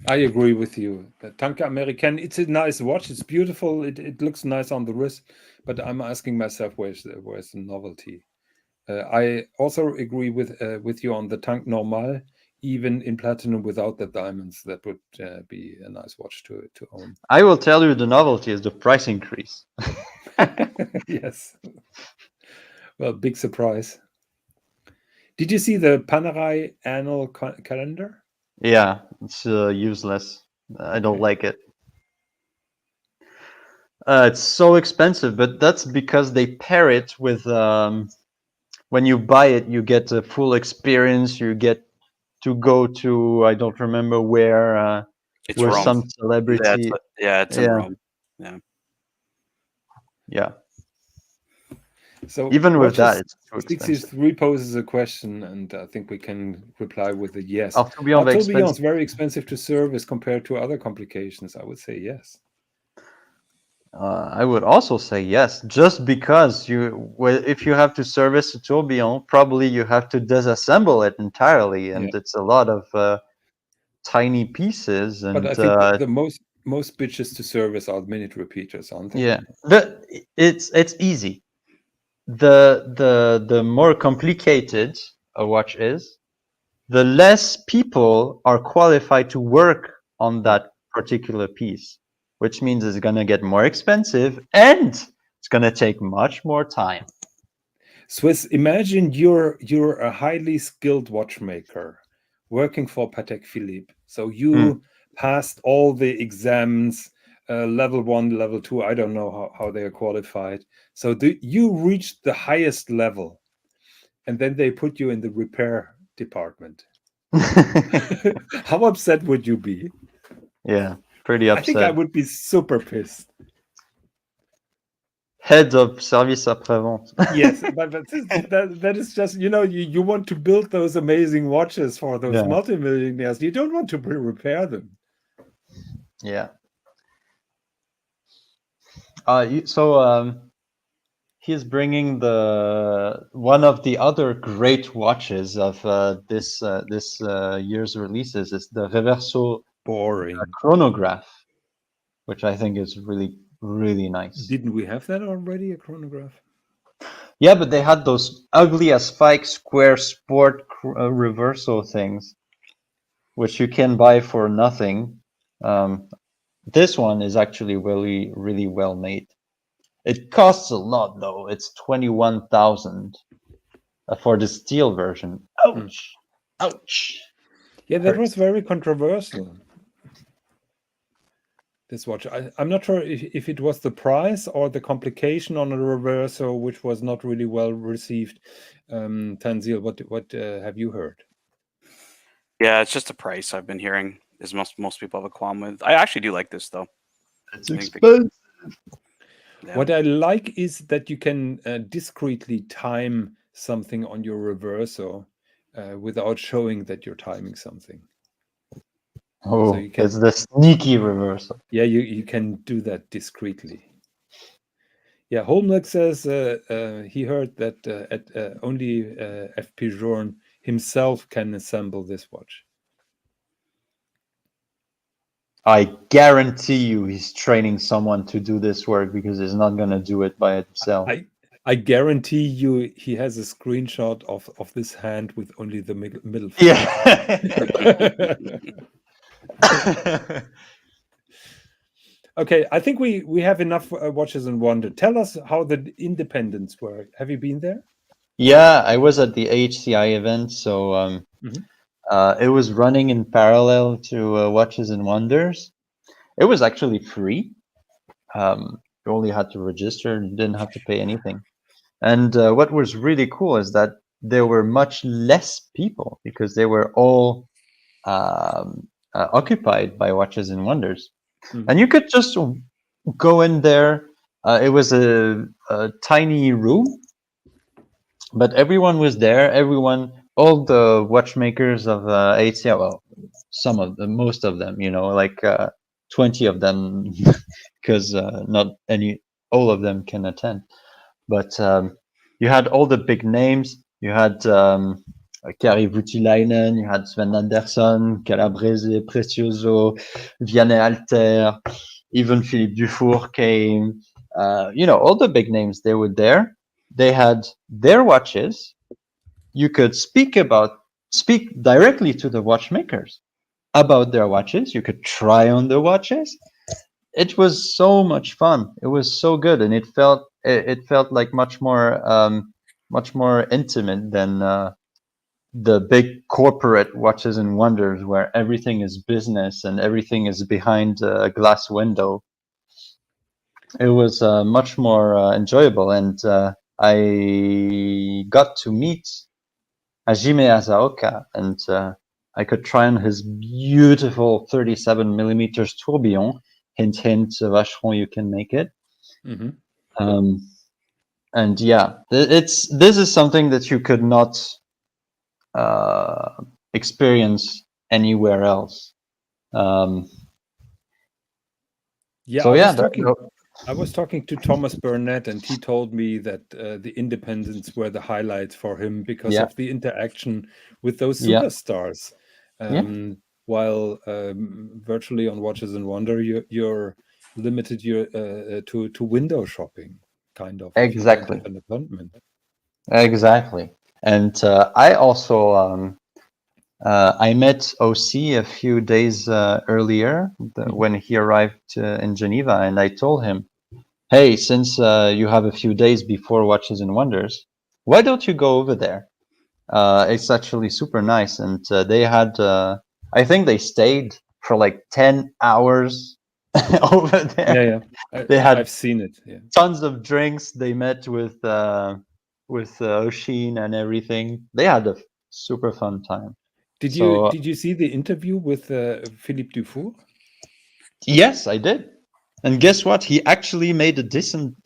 Speaker 1: I agree with you. The Tank American, it's a nice watch. It's beautiful. It looks nice on the wrist, but I'm asking myself, where's the novelty? I also agree with you on the Tank Normal, even in platinum without the diamonds. That would be a nice watch to own.
Speaker 2: I will tell you the novelty is the price increase.
Speaker 1: Yes. Well, big surprise. Did you see the Panerai annual calendar?
Speaker 2: Yeah, it's useless. I don't like it. It's so expensive, but that's because they pair it with when you buy it, you get a full experience. You get to go to I don't remember where
Speaker 3: It's
Speaker 2: where
Speaker 3: Rome.
Speaker 2: some celebrity.
Speaker 3: It's in
Speaker 2: Yeah.
Speaker 3: Rome.
Speaker 2: Yeah.
Speaker 1: So
Speaker 2: Even with that,
Speaker 1: watches
Speaker 2: it's too expensive.
Speaker 1: 63 poses a question, and I think we can reply with a yes.
Speaker 2: Are tourbillons very
Speaker 1: Tourbillons
Speaker 2: expensive?
Speaker 1: very expensive to service compared to other complications. I would say yes.
Speaker 2: I would also say yes, just because if you have to service a tourbillon, probably you have to disassemble it entirely, and it's a lot of tiny pieces. And
Speaker 1: But I think the most bitches to service are minute repeaters, aren't they?
Speaker 2: yeah, it's easy. The more complicated a watch is, the less people are qualified to work on that particular piece, which means it's going to get more expensive and it's going to take much more time.
Speaker 1: Swis, imagine you're a highly skilled watchmaker working for Patek Philippe. So you passed all the exams, level 1, level 2. I don't know how they are qualified. So you reached the highest level, and then they put you in the repair department. How upset would you be?
Speaker 2: Yeah, pretty upset.
Speaker 1: I think I would be super pissed.
Speaker 2: Head of service après-vente.
Speaker 1: Yes, but that is just, you want to build those amazing watches for those multimillionaires. You don't want to repair them.
Speaker 2: Yeah. He's bringing one of the other great watches of this year's releases is the Reverso chronograph, which I think is really, really nice.
Speaker 1: Didn't we have that already, a chronograph?
Speaker 2: Yeah, but they had those ugly as Spike square sport reverso things, which you can buy for nothing. This one is actually really, really well made. It costs a lot, though. It's 21,000 for the steel version. Ouch! Ouch!
Speaker 1: Yeah, that was very controversial. this watch. I'm not sure if it was the price or the complication on a reverso, which was not really well received. Tanzil, what have you heard?
Speaker 3: Yeah, it's just the price I've been hearing is most people have a qualm with. I actually do like this though.
Speaker 2: It's
Speaker 3: I think
Speaker 2: expensive.
Speaker 3: Yeah.
Speaker 1: What I like is that you can discreetly time something on your reverso without showing that you're timing something.
Speaker 2: Oh,
Speaker 1: So you can,
Speaker 2: it's the sneaky reversal.
Speaker 1: yeah, you can do that discreetly. Yeah, Holmberg says he heard that only FP Journe himself can assemble this watch.
Speaker 2: I guarantee you he's training someone to do this work because he's not going to do it by himself.
Speaker 1: I guarantee you he has a screenshot of this hand with only the middle finger.
Speaker 2: Yeah.
Speaker 1: Okay, I think we have enough Watches and Wonder. Tell us how the independents were. Have you been there?
Speaker 2: Yeah, I was at the AHCI event, so it was running in parallel to Watches and Wonders. It was actually free. You only had to register, you didn't have to pay anything. And what was really cool is that there were much less people because they were all occupied by Watches and Wonders. And you could just go in there. It was a tiny room, but everyone was there. All the watchmakers of AHCI, well, most of them, like 20 of them, because not all of them can attend. But you had all the big names. You had Kari Voutilainen, you had Sven Andersson, Calabrese, Precioso, Vianney Alter, even Philippe Dufour came. All the big names, they were there. They had their watches. You could speak directly to the watchmakers about their watches. You could try on the watches. It was so much fun. It was so good, and it felt like much more intimate than the big corporate Watches and Wonders, where everything is business and everything is behind a glass window. It was much more enjoyable, and I got to meet Hajime Asaoka, and I could try on his beautiful 37 millimeters tourbillon. Hint, hint, Vacheron, you can make it. And yeah, this is something that you could not experience anywhere else.
Speaker 1: I was talking to Thomas Burnett, and he told me that the independents were the highlights for him because of the interaction with those superstars. While virtually on Watches and Wonder, you're limited to window shopping, kind of.
Speaker 2: Exactly.
Speaker 1: An appointment.
Speaker 2: Exactly. And I also I met OC a few days earlier when he arrived in Geneva, and I told him, hey, since you have a few days before Watches and Wonders, why don't you go over there? It's actually super nice. And they had, I think they stayed for like 10 hours over there.
Speaker 1: Yeah. I've seen it. Yeah.
Speaker 2: Tons of drinks. They met with Oshin and everything. They had a super fun time.
Speaker 1: Did you see the interview with Philippe Dufour?
Speaker 2: Yes, I did. And guess what? He actually made a decent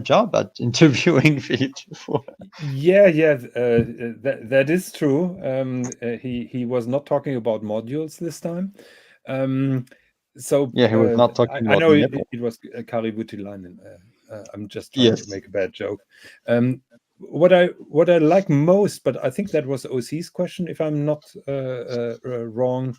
Speaker 2: job at interviewing Philippe Dufour.
Speaker 1: Yeah, that is true. He was not talking about modules this time. So
Speaker 2: yeah, he was not talking about.
Speaker 1: I know it was Kari Voutilainen. I'm just trying to make a bad joke. What I like most, but I think that was OC's question, if I'm not wrong.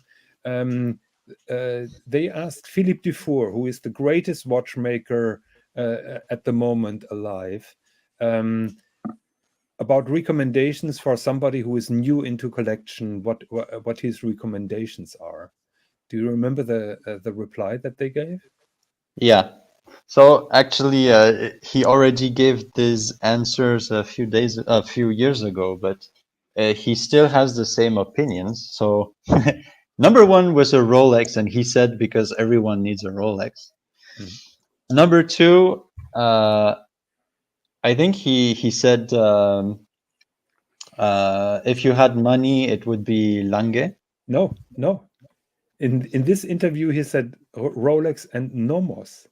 Speaker 1: They asked Philippe Dufour, who is the greatest watchmaker at the moment alive, about recommendations for somebody who is new into collection. What his recommendations are. Do you remember the reply that they gave?
Speaker 2: Yeah. So actually, he already gave these answers a few years ago, but he still has the same opinions. So Number one was a Rolex, and he said because everyone needs a Rolex. Number two, I think he said if you had money, it would be Lange.
Speaker 1: No. In this interview, he said Rolex and Nomos.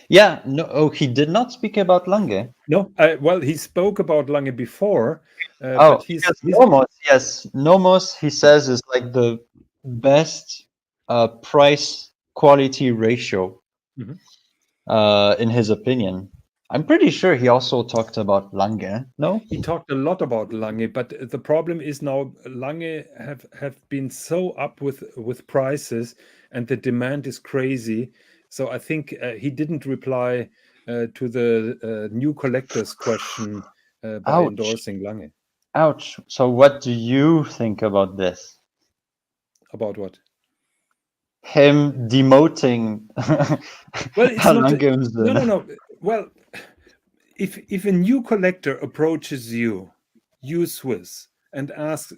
Speaker 2: Yeah, no. Oh, he did not speak about Lange.
Speaker 1: No, well, he spoke about Lange before, but he's
Speaker 2: Nomos. Yes, Nomos. He says is like the best price quality ratio, in his opinion. I'm pretty sure he also talked about Lange. No,
Speaker 1: he talked a lot about Lange, but the problem is now Lange have been so up with prices, and the demand is crazy. So I think he didn't reply to the new collectors question by endorsing Lange.
Speaker 2: Ouch. So what do you think about this?
Speaker 1: About what?
Speaker 2: Him demoting.
Speaker 1: Well, it's not.
Speaker 2: No.
Speaker 1: Well, if a new collector approaches you Swis, and asks,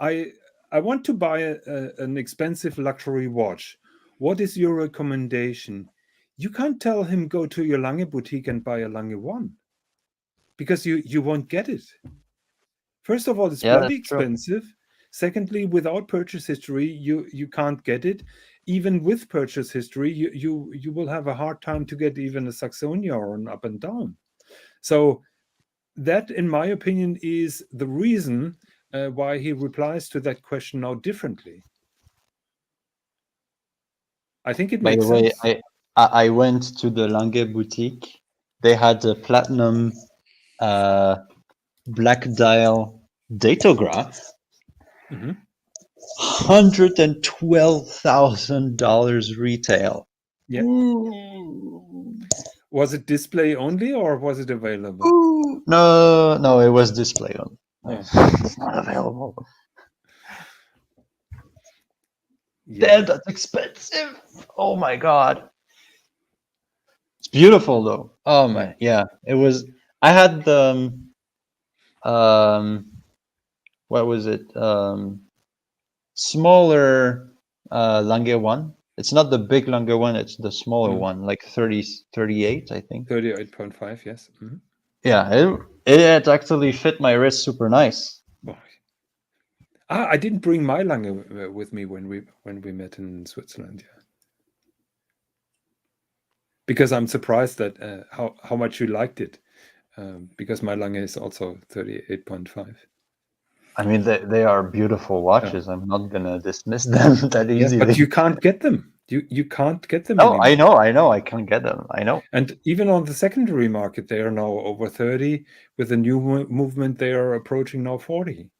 Speaker 1: I want to buy an expensive luxury watch. What is your recommendation? You can't tell him go to your Lange boutique and buy a Lange one, because you won't get it. First of all, it's bloody expensive. True. Secondly, without purchase history, you can't get it. Even with purchase history, you will have a hard time to get even a Saxonia or an Up and Down. So that, in my opinion, is the reason why he replies to that question now differently. I think it makes sense.
Speaker 2: By the way, I went to the Lange boutique. They had a platinum black dial datograph. $112,000 retail.
Speaker 1: Yeah. Ooh. Was it display only, or was it available?
Speaker 2: Ooh. No, it was display only. It's not available. Yeah. Damn, that's expensive. Oh my god. It's beautiful though. Oh my, yeah. It was. I had the what was it? Smaller Lange one. It's not the big Lange one, it's the smaller one, like 38, I think.
Speaker 1: 38.5, yes.
Speaker 2: Yeah, it actually fit my wrist super nice.
Speaker 1: Oh. I didn't bring my Lange with me when we met in Switzerland, yeah. Because I'm surprised that how much you liked it. Because my Lange is also 38.5.
Speaker 2: I mean, they are beautiful watches. Yeah. I'm not gonna dismiss them that easily.
Speaker 1: Yeah, but you can't get them. You can't get them.
Speaker 2: Oh, anymore. I know. I can't get them. I know.
Speaker 1: And even on the secondary market, they are now over 30. With the new movement, they are approaching now 40.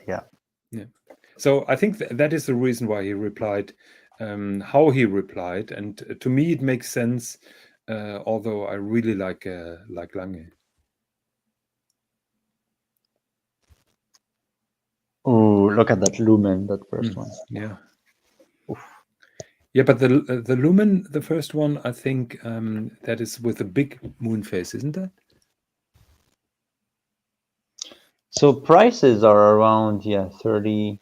Speaker 2: Yeah.
Speaker 1: So I think that is the reason why he replied, how he replied, and to me it makes sense. Although I really like Lange.
Speaker 2: Oh, look at that Lumen, that first one.
Speaker 1: Yeah. Oof. Yeah, but the Lumen, the first one, I think that is with a big moon face, isn't that?
Speaker 2: So prices are around 30,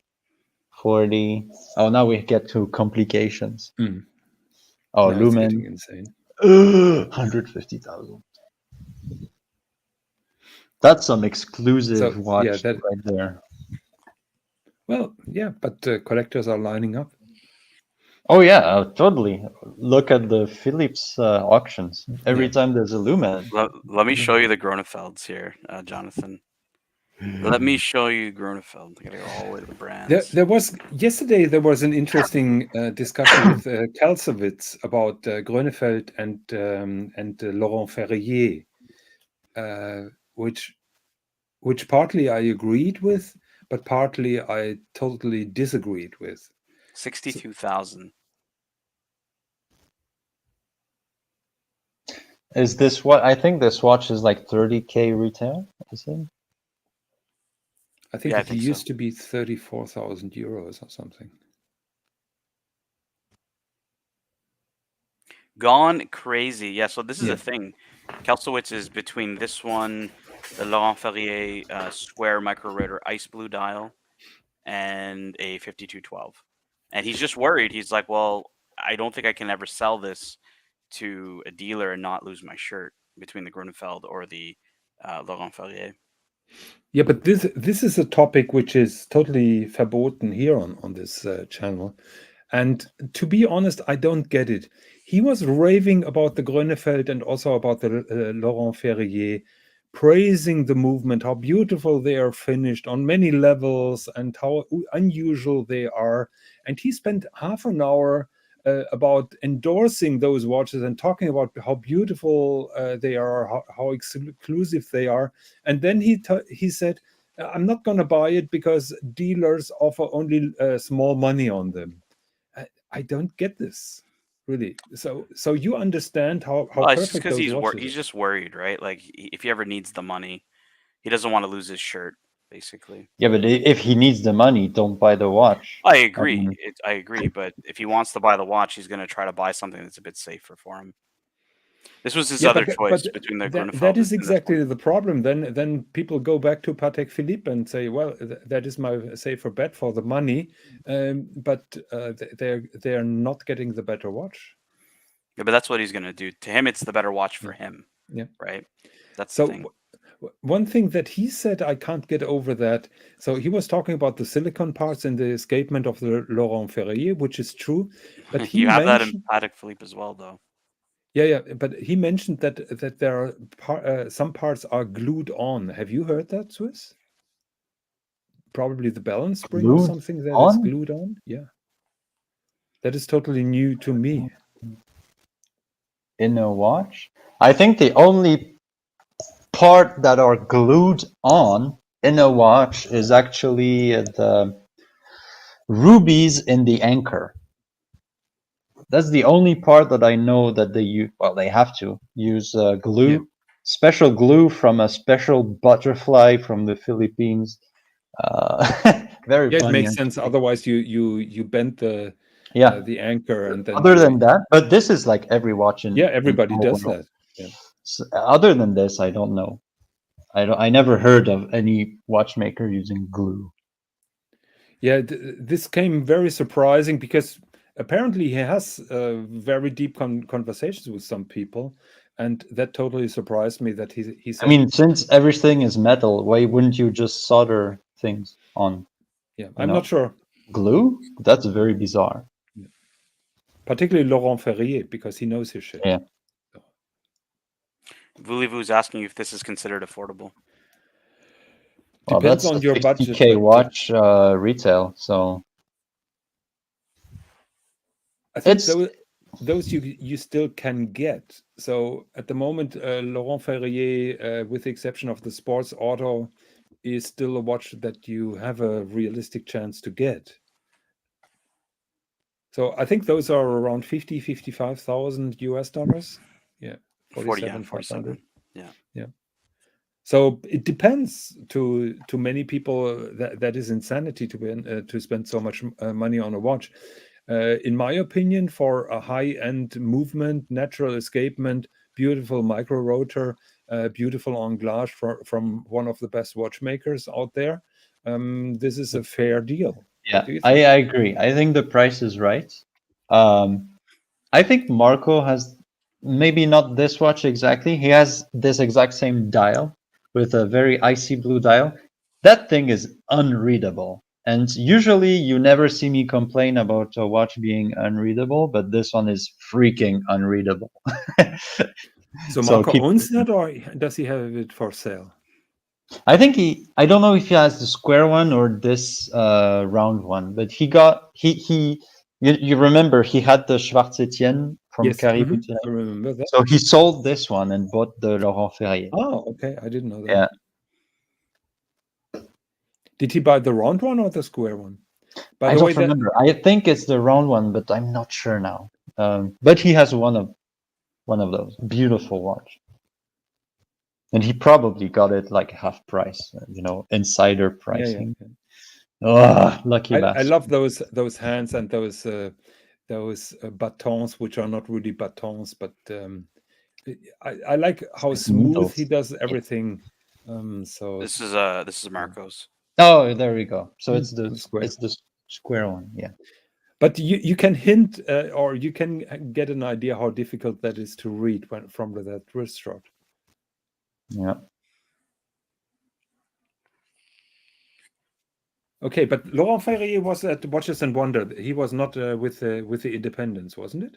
Speaker 2: 40. Oh, now we get to complications. Oh, now Lumen,
Speaker 1: it's getting insane.
Speaker 2: 150,000. That's some exclusive watch right there.
Speaker 1: Well, yeah, but collectors are lining up.
Speaker 2: Oh yeah, totally. Look at the Philips auctions. Every time there's a Lumen.
Speaker 3: Let me show you the Gronefelds here, Jonathan. Let me show you Gronefeld. I gotta go all the way to the brands.
Speaker 1: There was yesterday. There was an interesting discussion with Kalsowitz about Gronefeld and Laurent Ferrier, which partly I agreed with, but partly I totally disagreed with.
Speaker 3: 62,000.
Speaker 2: Is this what I think this watch is like 30K retail? Is it?
Speaker 1: I think it used to be 34,000 euros or something.
Speaker 3: Gone crazy. Yeah, so this is the thing. Kalsowitz is between this one, the Laurent Ferrier square micro rotor ice blue dial, and a 5212. And he's just worried. He's like, well, I don't think I can ever sell this to a dealer and not lose my shirt between the Grunefeld or the Laurent Ferrier.
Speaker 1: Yeah, but this is a topic which is totally verboten here on this channel. And to be honest, I don't get it. He was raving about the Grönefeld and also about the Laurent Ferrier, praising the movement, how beautiful they are finished on many levels and how unusual they are. And he spent half an hour about endorsing those watches and talking about how beautiful they are, how exclusive they are. And then he said, I'm not going to buy it because dealers offer only small money on them. I don't get this, really. So you understand how
Speaker 3: Well, it's just
Speaker 1: perfect
Speaker 3: because
Speaker 1: those watches
Speaker 3: he's
Speaker 1: are.
Speaker 3: just worried, right? Like if he ever needs the money, he doesn't want to lose his shirt, basically.
Speaker 2: Yeah, but if he needs the money, don't buy the watch.
Speaker 3: I agree. I agree. But if he wants to buy the watch, he's going to try to buy something that's a bit safer for him. This was his other choice between the Grunefeld.
Speaker 1: That is exactly the problem. Then people go back to Patek Philippe and say, well, that is my safer bet for the money, but they're not getting the better watch.
Speaker 3: Yeah, but that's what he's going to do. To him, it's the better watch for him.
Speaker 1: Yeah.
Speaker 3: Right? That's
Speaker 1: So
Speaker 3: the thing.
Speaker 1: one thing that he said, I can't get over that. So he was talking about the silicon parts in the escapement of the Laurent Ferrier, which is true. But he
Speaker 3: you have that in Patek Philippe as well, though.
Speaker 1: Yeah, but he mentioned that there are some parts are glued on. Have you heard that, Swis? Probably the balance spring or something that is glued on. Yeah, that is totally new to me.
Speaker 2: In a watch, I think the only part that are glued on in a watch is actually the rubies in the anchor. That's the only part that I know that they use. Well, they have to use glue, special glue from a special butterfly from the Philippines. Very
Speaker 1: it
Speaker 2: funny.
Speaker 1: makes sense. Otherwise, you bend the anchor and then.
Speaker 2: Other than that, but this is like every watch in.
Speaker 1: Everybody does that. Yeah.
Speaker 2: So, other than this, I don't know. I never heard of any watchmaker using glue.
Speaker 1: Yeah, this came very surprising because apparently he has very deep conversations with some people, and that totally surprised me that he said.
Speaker 2: I mean, since everything is metal, why wouldn't you just solder things on?
Speaker 1: Yeah, I'm not sure.
Speaker 2: Glue? That's very bizarre.
Speaker 1: Yeah. Particularly Laurent Ferrier, because he knows his shit.
Speaker 2: Yeah.
Speaker 3: Voulez-vous is asking if this is considered affordable.
Speaker 2: Well,
Speaker 1: Depends
Speaker 2: that's
Speaker 1: on your budget.
Speaker 2: 60K watch retail, so
Speaker 1: I think those you still can get. So at the moment, Laurent Ferrier, with the exception of the Sports Auto, is still a watch that you have a realistic chance to get. So I think those are around 55,000 US dollars. Yeah, 47,500.
Speaker 3: Yeah.
Speaker 1: So it depends. To many people, that is insanity to spend so much money on a watch. In my opinion, for a high-end movement, natural escapement, beautiful micro rotor, beautiful englage from one of the best watchmakers out there, this is a fair deal.
Speaker 2: Yeah, I agree. I think the price is right. I think Marco has maybe not this watch exactly. He has this exact same dial with a very icy blue dial. That thing is unreadable. And usually you never see me complain about a watch being unreadable, but this one is freaking unreadable.
Speaker 1: So Marco owns that, or does he have it for sale?
Speaker 2: I think I don't know if he has the square one or this round one, but you remember he had the Schwarz Etienne from Caribou.
Speaker 1: I remember that.
Speaker 2: So he sold this one and bought the Laurent Ferrier.
Speaker 1: Oh, okay. I didn't know that.
Speaker 2: Yeah.
Speaker 1: Did he buy the round one or the square one?
Speaker 2: I don't remember. I think it's the round one, but I'm not sure now. But he has one of those. Beautiful watch. And he probably got it like half price, insider pricing.
Speaker 1: Yeah.
Speaker 2: Oh, lucky bastard.
Speaker 1: I love those hands and those batons, which are not really batons, but I like how smooth he does everything. So
Speaker 3: this is Marco's.
Speaker 2: Oh, there we go. So it's
Speaker 1: the square.
Speaker 2: it's the square one. Yeah.
Speaker 1: But you can hint or you can get an idea how difficult that is to read from that wrist shot.
Speaker 2: Yeah.
Speaker 1: Okay, but Laurent Ferrier was at Watches and Wonder. He was not with the Independence, wasn't it?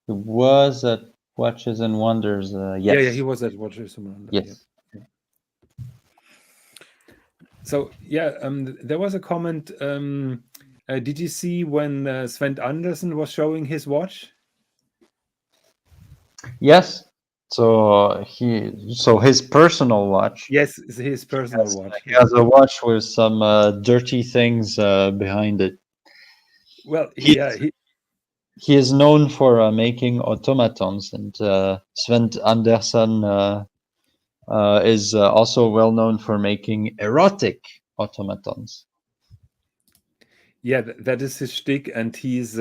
Speaker 2: It was at Watches and Wonders. Yes.
Speaker 1: Yeah, he was at Watches and Wonder.
Speaker 2: Yes.
Speaker 1: Yeah. So yeah, there was a comment. Did you see when Sven Andersen was showing his watch?
Speaker 2: Yes. So his personal watch.
Speaker 1: Yes, his personal watch.
Speaker 2: He has a watch with some dirty things behind it.
Speaker 1: Well,
Speaker 2: He is known for making automatons, and Sven Andersen is also well known for making erotic automatons.
Speaker 1: Yeah, that is his shtick, and he's.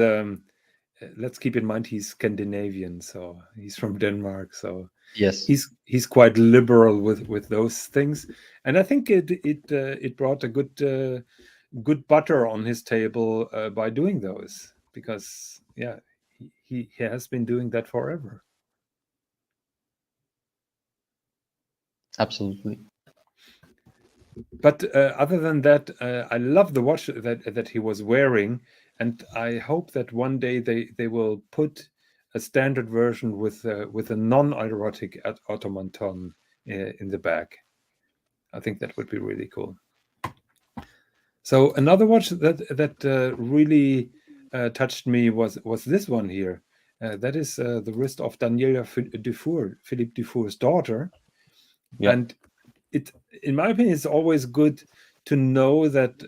Speaker 1: Let's keep in mind he's Scandinavian, so he's from Denmark. So
Speaker 2: yes,
Speaker 1: he's quite liberal with those things, and I think it brought a good butter on his table by doing those, because yeah, he has been doing that forever.
Speaker 2: Absolutely.
Speaker 1: But other than that, I love the watch that he was wearing, and I hope that one day they will put a standard version with a non-erotic automaton in the back. I think that would be really cool. So another watch that really touched me was this one here. That is the wrist of Daniela Dufour, Philippe Dufour's daughter.
Speaker 2: Yeah.
Speaker 1: And in my opinion, it's always good to know that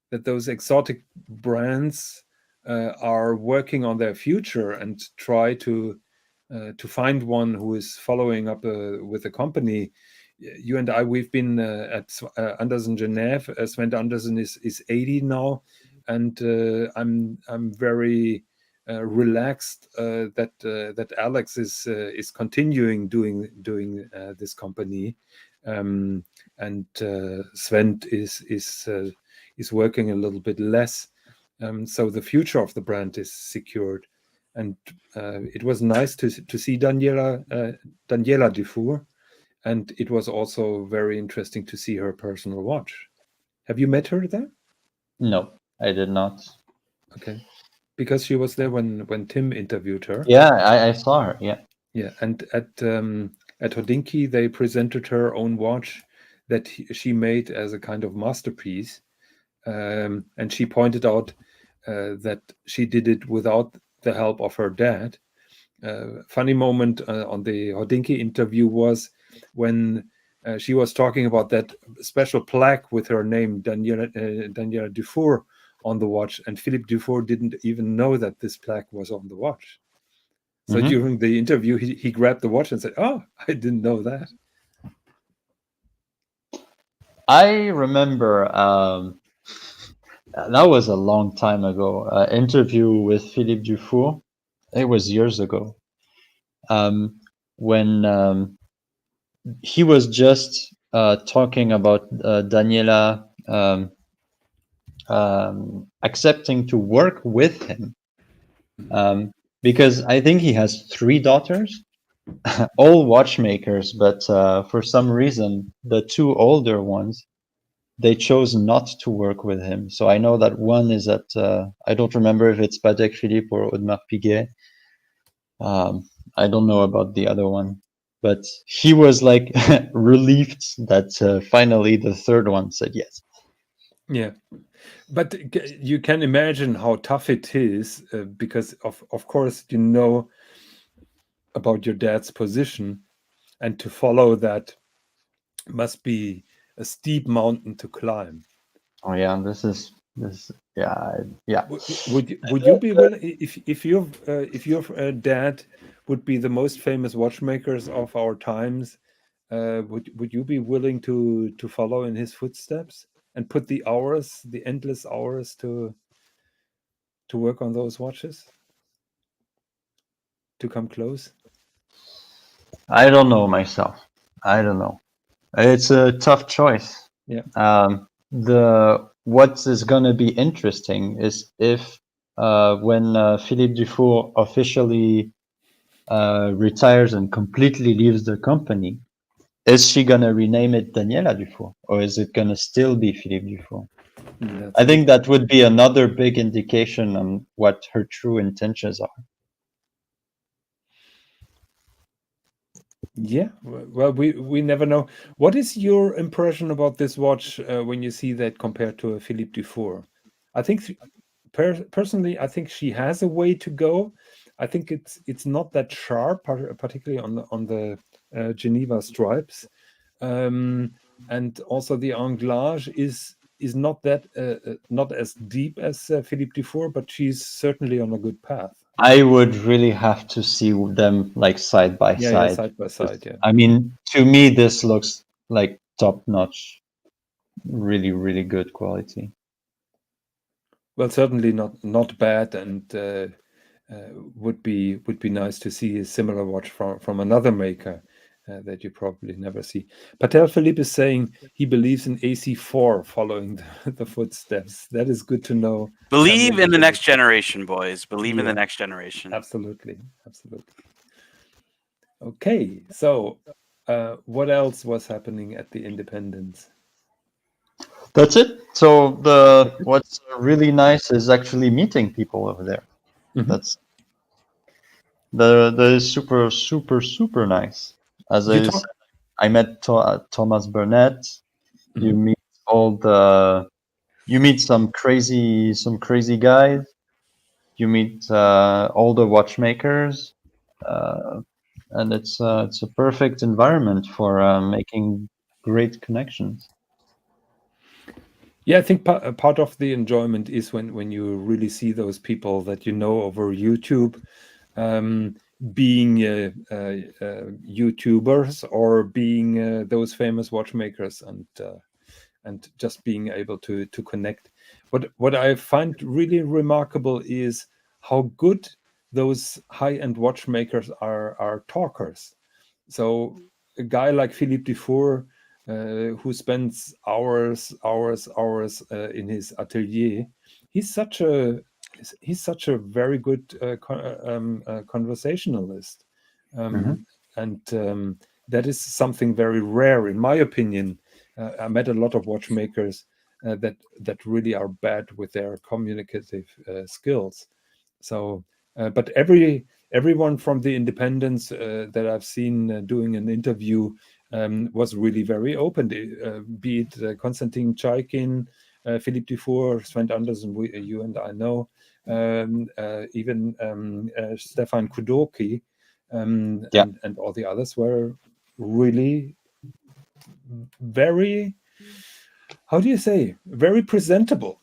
Speaker 1: that those exotic brands are working on their future and try to find one who is following up with the company. You and I, we've been at Andersen Genève. Sven Andersen is 80 now, and I'm very relaxed that Alex is continuing doing this company, and Sven is working a little bit less, so the future of the brand is secured. And it was nice to see Daniela Dufour, and it was also very interesting to see her personal watch. Have you met her there?
Speaker 2: No, I did not.
Speaker 1: Okay, because she was there when Tim interviewed her.
Speaker 2: Yeah, I saw her. Yeah.
Speaker 1: Yeah, and at Hodinkee they presented her own watch that she made as a kind of masterpiece, and she pointed out that she did it without the help of her dad. Funny moment on the Hodinkee interview was when she was talking about that special plaque with her name, Daniela Dufour, on the watch, and Philippe Dufour didn't even know that this plaque was on the watch. So during the interview, he grabbed the watch and said, "Oh, I didn't know that."
Speaker 2: I remember that was a long time ago. Interview with Philippe Dufour. It was years ago. When he was just talking about Daniela accepting to work with him, because I think he has 3 daughters, all watchmakers, but for some reason, the 2 older ones, they chose not to work with him. So I know that one is at, I don't remember if it's Patek Philippe or Audemars Piguet. I don't know about the other one, but he was like relieved that finally the third one said yes.
Speaker 1: Yeah, but you can imagine how tough it is because of course you know about your dad's position, and to follow that must be a steep mountain to climb.
Speaker 2: Oh yeah, this yeah.
Speaker 1: Would you be willing, if your dad would be the most famous watchmakers of our times, would you be willing to follow in his footsteps and put the endless hours to work on those watches, to come close?
Speaker 2: I don't know myself. I don't know. It's a tough choice.
Speaker 1: Yeah.
Speaker 2: What is going to be interesting is if when Philippe Dufour officially retires and completely leaves the company, is she going to rename it Daniela Dufour, or is it going to still be Philippe Dufour? I think that would be another big indication on what her true intentions are.
Speaker 1: Yeah, well, we never know. What is your impression about this watch when you see that compared to a Philippe Dufour? I think personally, I think she has a way to go. I think it's not that sharp, particularly on the Geneva stripes, and also the anglage is not that not as deep as Philippe Dufour, but she's certainly on a good path.
Speaker 2: I would really have to see them like side by
Speaker 1: Yeah,
Speaker 2: side.
Speaker 1: side by side. Yeah.
Speaker 2: I mean, to me, this looks like top notch, really, really good quality.
Speaker 1: Well, certainly not bad, and would be nice to see a similar watch from another maker that you probably never see. Patel Philippe is saying he believes in AC4 following the footsteps. That is good to know.
Speaker 3: Believe in the next generation, boys. Believe in
Speaker 1: Yeah.
Speaker 3: the next generation.
Speaker 1: Absolutely. Okay, so what else was happening at the Independence?
Speaker 2: That's it. So what's really nice is actually meeting people over there.
Speaker 1: Mhm.
Speaker 2: That's the super, super, super nice. As I met Thomas Burnett. You meet you meet some crazy guys. You meet all the watchmakers, and it's a perfect environment for making great connections.
Speaker 1: Yeah, I think part of the enjoyment is when you really see those people that you know over YouTube, being YouTubers or being those famous watchmakers, and just being able to connect. What I find really remarkable is how good those high-end watchmakers are talkers. So a guy like Philippe Dufour, who spends hours in his atelier, he's such a very good conversationalist, and that is something very rare, in my opinion. I met a lot of watchmakers that really are bad with their communicative skills. So, but everyone from the Independence that I've seen doing an interview was really very open. Be it Konstantin Chaikin, Philippe Dufour, Sven Andersen, you and I know, even Stefan Kudoki, and all the others were really very, how do you say, very presentable.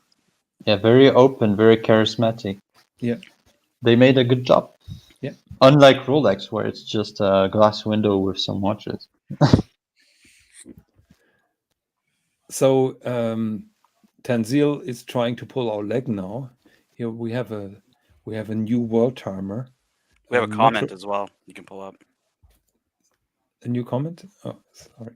Speaker 2: Yeah, very open, very charismatic.
Speaker 1: Yeah.
Speaker 2: They made a good job.
Speaker 1: Yeah.
Speaker 2: Unlike Rolex, where it's just a glass window with some watches.
Speaker 1: So Tanzil is trying to pull our leg now. Here we have a new world timer.
Speaker 3: We have a comment as well. You can pull up.
Speaker 1: A new comment? Oh, sorry.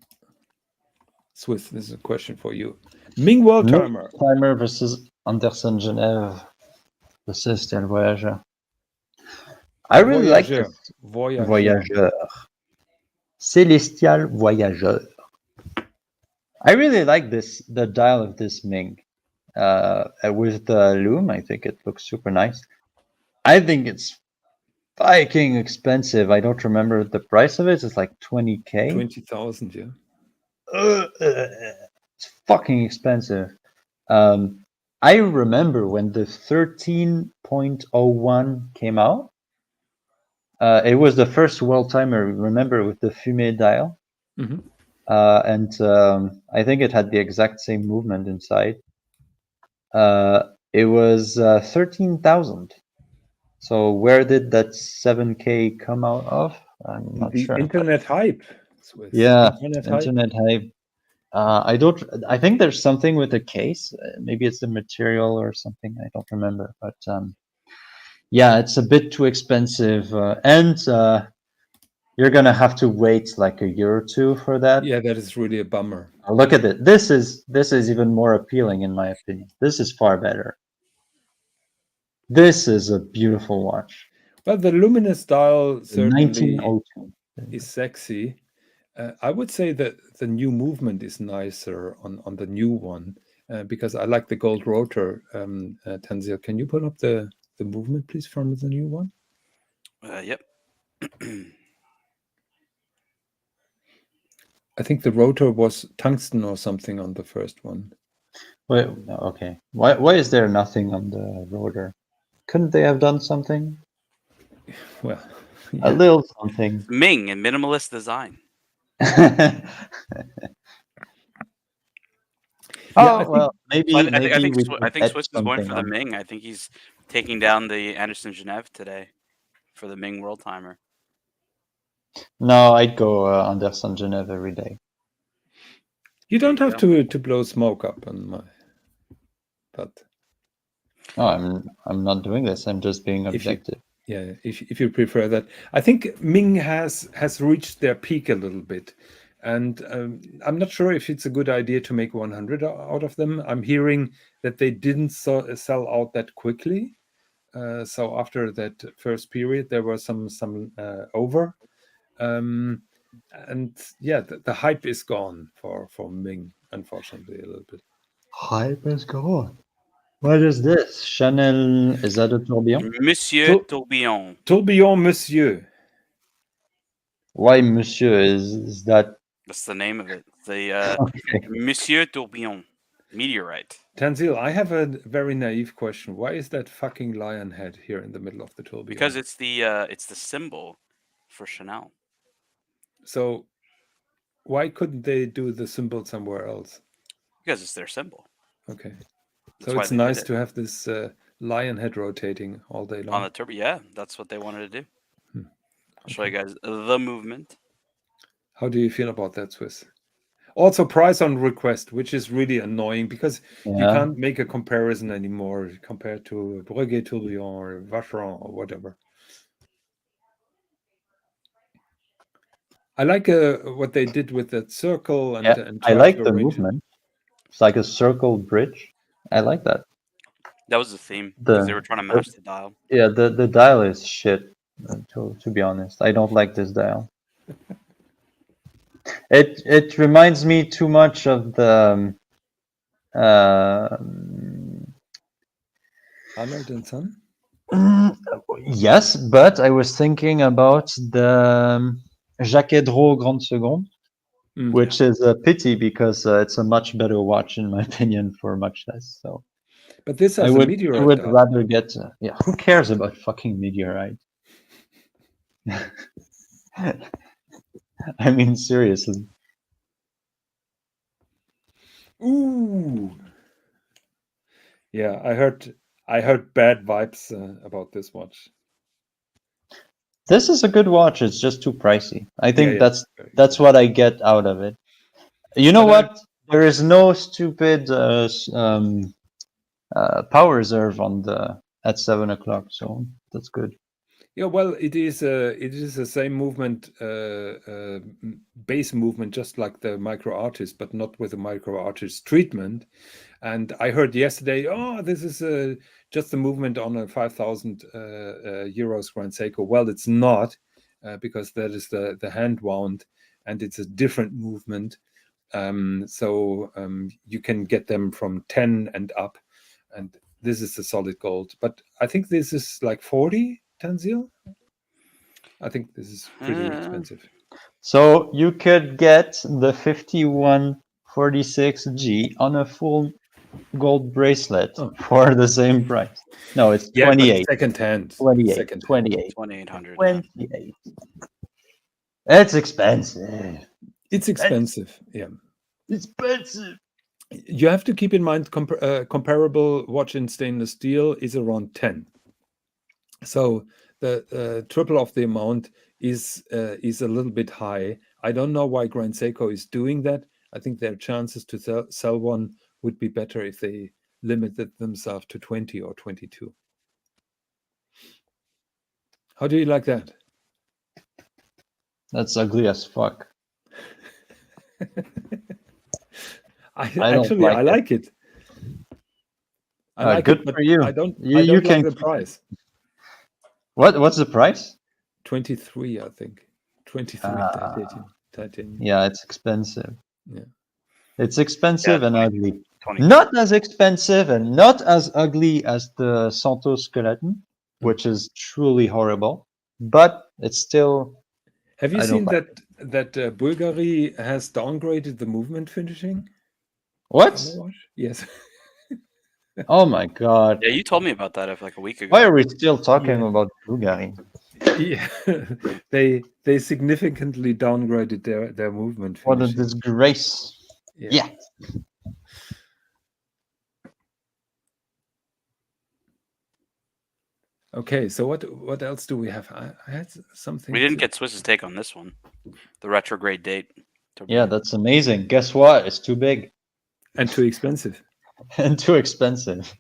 Speaker 1: Swis, this is a question for you. Ming world timer.
Speaker 2: Timer versus Anderson Genève. Celestial Voyageur. I really like this. Voyageur. Celestial Voyageur. I really like the dial of this Ming. With the loom, I think it looks super nice. I think it's fucking expensive. I don't remember the price of it. It's like 20K.
Speaker 1: 20,000, yeah.
Speaker 2: It's fucking expensive. I remember when the 13.01 came out. It was the first world timer, remember, with the Fumé dial.
Speaker 1: Mm-hmm.
Speaker 2: And I think it had the exact same movement inside. It was 13,000. So where did that 7K come out of? I'm not sure.
Speaker 1: Internet hype. Swis.
Speaker 2: Yeah, internet hype. I think there's something with the case. Maybe it's the material or something. I don't remember. But yeah, it's a bit too expensive. And You're gonna have to wait like a year or two for that.
Speaker 1: Yeah, that is really a bummer.
Speaker 2: Oh, look at it. This is even more appealing in my opinion. This is far better. This is a beautiful watch.
Speaker 1: Well, the luminous dial certainly
Speaker 2: 1902.
Speaker 1: is sexy. I would say that the new movement is nicer on the new one because I like the gold rotor. Tanzil, can you put up the movement, please, from the new one?
Speaker 3: Yep.
Speaker 1: I think the rotor was tungsten or something on the first one.
Speaker 2: Wait, no, okay. Why is there nothing on the rotor? Couldn't they have done something?
Speaker 1: Well,
Speaker 2: A little something.
Speaker 3: Ming and minimalist design.
Speaker 2: Well, maybe
Speaker 3: I
Speaker 2: maybe
Speaker 3: think
Speaker 2: we
Speaker 3: I
Speaker 2: could
Speaker 3: think
Speaker 2: etch
Speaker 3: Swis is going
Speaker 2: something
Speaker 3: for the
Speaker 2: on.
Speaker 3: Ming. I think he's taking down the Anderson Genève today for the Ming World Timer.
Speaker 2: No, I'd go Anderson Genève every day.
Speaker 1: you don't have to blow smoke up on my. But
Speaker 2: No, I'm not doing this. I'm just being objective.
Speaker 1: if you prefer that, I think Ming has reached their peak a little bit, and I'm not sure if it's a good idea to make 100 out of them. I'm hearing that they didn't sell out that quickly, so after that first period, there were some over, and yeah, the hype is gone for Ming, unfortunately, a little bit.
Speaker 2: Hype is gone. What is this? Chanel, is that a tourbillon?
Speaker 3: Monsieur Tourbillon.
Speaker 1: Tourbillon Monsieur.
Speaker 2: Why Monsieur? Is that
Speaker 3: That's the name of it. The
Speaker 2: okay?
Speaker 3: Monsieur Tourbillon meteorite.
Speaker 1: Tanzil, I have a very naive question. Why is that fucking lion head here in the middle of the tourbillon?
Speaker 3: Because it's the symbol for Chanel.
Speaker 1: So why couldn't they do the symbol somewhere else?
Speaker 3: Because it's their symbol.
Speaker 1: Okay.
Speaker 3: That's
Speaker 1: So
Speaker 3: why
Speaker 1: it's
Speaker 3: they did
Speaker 1: nice
Speaker 3: it.
Speaker 1: to have this lion head rotating all day long.
Speaker 3: On the turbo, yeah, that's what they wanted to do.
Speaker 1: Hmm.
Speaker 3: I'll show you guys the movement.
Speaker 1: How do you feel about that, Swis? Also, price on request, which is really annoying because you can't make a comparison anymore compared to Breguet Tourbillon or Vacheron or whatever. I like what they did with that circle and, and
Speaker 2: I
Speaker 1: try
Speaker 2: like
Speaker 1: to
Speaker 2: the
Speaker 1: arrange
Speaker 2: movement. It's like a circle bridge. I like that.
Speaker 3: That was the theme because they were trying to match the dial.
Speaker 2: Yeah, the dial is shit. To be honest, I don't like this dial. It reminds me too much of the
Speaker 1: Arnold and Son.
Speaker 2: Yes, but I was thinking about the Jacquet Drault Grande Seconde, which is a pity because it's a much better watch in my opinion for much less. So,
Speaker 1: but this has
Speaker 2: I
Speaker 1: a
Speaker 2: would
Speaker 1: meteorite.
Speaker 2: rather get. Yeah, who cares about fucking meteorite? I mean, seriously.
Speaker 1: Ooh. Yeah, I heard bad vibes about this watch.
Speaker 2: This is a good watch. It's just too pricey. I think
Speaker 1: Yeah,
Speaker 2: that's what I get out of it. You know what? There is no stupid power reserve on at 7 o'clock, so that's good.
Speaker 1: Yeah, well, it is the same movement, base movement, just like the micro artist, but not with a micro artist treatment. And I heard yesterday, oh, this is just a movement on a 5,000 euros Grand Seiko. Well, it's not, because that is the hand wound, and it's a different movement. So you can get them from 10 and up, and this is the solid gold. But I think this is like 40, Tanzil. I think this is pretty expensive.
Speaker 2: So you could get the 5146G on a full gold bracelet for the same price. No, it's 28.
Speaker 1: Second hand.
Speaker 2: 28. 28.
Speaker 3: 2,800.
Speaker 2: 28. It's expensive.
Speaker 1: It's expensive. Yeah.
Speaker 2: Expensive.
Speaker 1: You have to keep in mind comparable watch in stainless steel is around 10. So the triple of the amount is a little bit high. I don't know why Grand Seiko is doing that. I think their chances to sell one would be better if they limited themselves to 20 or 22. How do you like that?
Speaker 2: That's ugly as fuck.
Speaker 1: I
Speaker 2: don't like it.
Speaker 1: like it. I like
Speaker 2: good
Speaker 1: it, but
Speaker 2: for you.
Speaker 1: I don't
Speaker 2: You
Speaker 1: like
Speaker 2: can
Speaker 1: the
Speaker 2: keep it.
Speaker 1: price.
Speaker 2: What's the price?
Speaker 1: 23, I think. 23 titanium.
Speaker 2: Yeah, it's expensive.
Speaker 1: Yeah.
Speaker 2: It's expensive and
Speaker 3: 20.
Speaker 2: ugly.
Speaker 3: 20.
Speaker 2: Not as expensive and not as ugly as the Santos skeleton, which is truly horrible, but it's still.
Speaker 1: Have you
Speaker 2: I don't
Speaker 1: seen
Speaker 2: like
Speaker 1: that Bulgari has downgraded the movement finishing?
Speaker 2: What?
Speaker 1: on the watch? Yes.
Speaker 2: Oh my god.
Speaker 3: Yeah, you told me about that like a week ago.
Speaker 2: Why are we still talking
Speaker 1: Yeah.
Speaker 2: about Bulgari?
Speaker 1: Yeah. they significantly downgraded their movement
Speaker 2: What a
Speaker 1: finishing.
Speaker 2: disgrace. Yeah.
Speaker 1: Okay, so what else do we have? I had something.
Speaker 3: We didn't get Swiss's take on this one. The retrograde date.
Speaker 2: Yeah, that's amazing. Guess what? It's too big
Speaker 1: and too expensive.
Speaker 2: and too expensive.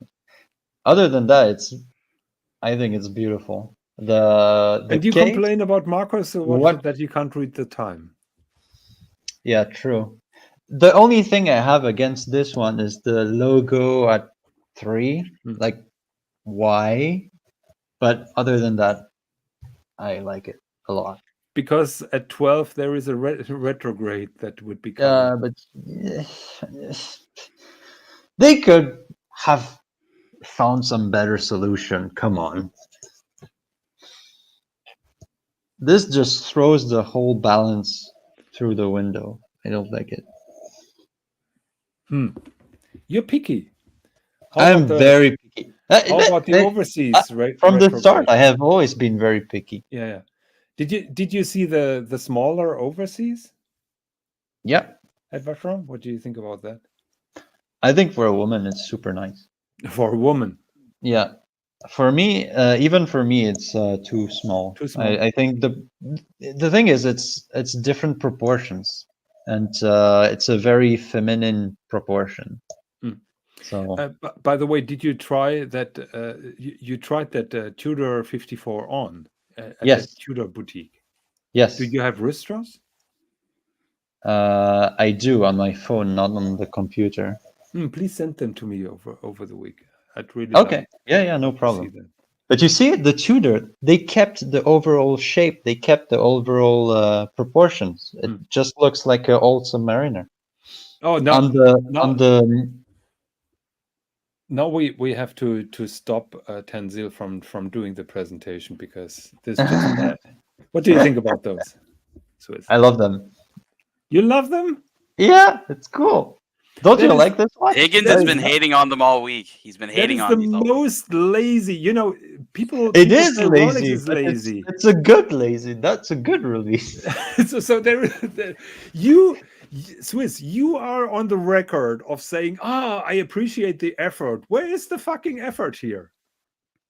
Speaker 2: Other than that, I think it's beautiful. The
Speaker 1: And you
Speaker 2: case,
Speaker 1: complain about Marcos
Speaker 2: What?
Speaker 1: that you can't read the time.
Speaker 2: Yeah, true. The only thing I have against this one is the logo at 3. Like, why? But other than that, I like it a lot.
Speaker 1: Because at 12 there is a retrograde that would be covered.
Speaker 2: But they could have found some better solution. Come on. This just throws the whole balance through the window. I don't like it.
Speaker 1: You're picky.
Speaker 2: I'm very picky.
Speaker 1: How about the overseas?
Speaker 2: From the start, I have always been very picky.
Speaker 1: Yeah. Did you see the smaller overseas?
Speaker 2: Yeah.
Speaker 1: At Vashram? What do you think about that?
Speaker 2: I think for a woman, it's super nice.
Speaker 1: For a woman?
Speaker 2: Yeah. For me, even for me, it's too small.
Speaker 1: Too small.
Speaker 2: I think the thing is, it's different proportions, and it's a very feminine proportion. So,
Speaker 1: by the way, did you try that? You tried that Tudor 54 on at
Speaker 2: yes,
Speaker 1: that Tudor boutique.
Speaker 2: Yes.
Speaker 1: Do you have wrist straps?
Speaker 2: I do on my phone, not on the computer.
Speaker 1: Please send them to me over the week. I'd really
Speaker 2: Okay.
Speaker 1: like
Speaker 2: Yeah, no
Speaker 1: to
Speaker 2: problem.
Speaker 1: see them.
Speaker 2: But you see, the Tudor, they kept the overall shape. They kept the overall proportions. It just looks like an old Submariner.
Speaker 1: Oh no!
Speaker 2: On the.
Speaker 1: Now we have to stop Tanzil from doing the presentation because this is just bad. What do you think about those, Swis?
Speaker 2: I love them.
Speaker 1: You love them?
Speaker 2: Yeah, it's cool. Don't you like this one?
Speaker 3: Higgins has been hating on them all week. He's been hating on these all week.
Speaker 1: That is the most lazy. You know, people.
Speaker 2: It is
Speaker 1: say
Speaker 2: lazy.
Speaker 1: Rolex is lazy.
Speaker 2: It's a good lazy. That's a good release.
Speaker 1: so you, Swis, you are on the record of saying, I appreciate the effort. Where is the fucking effort here?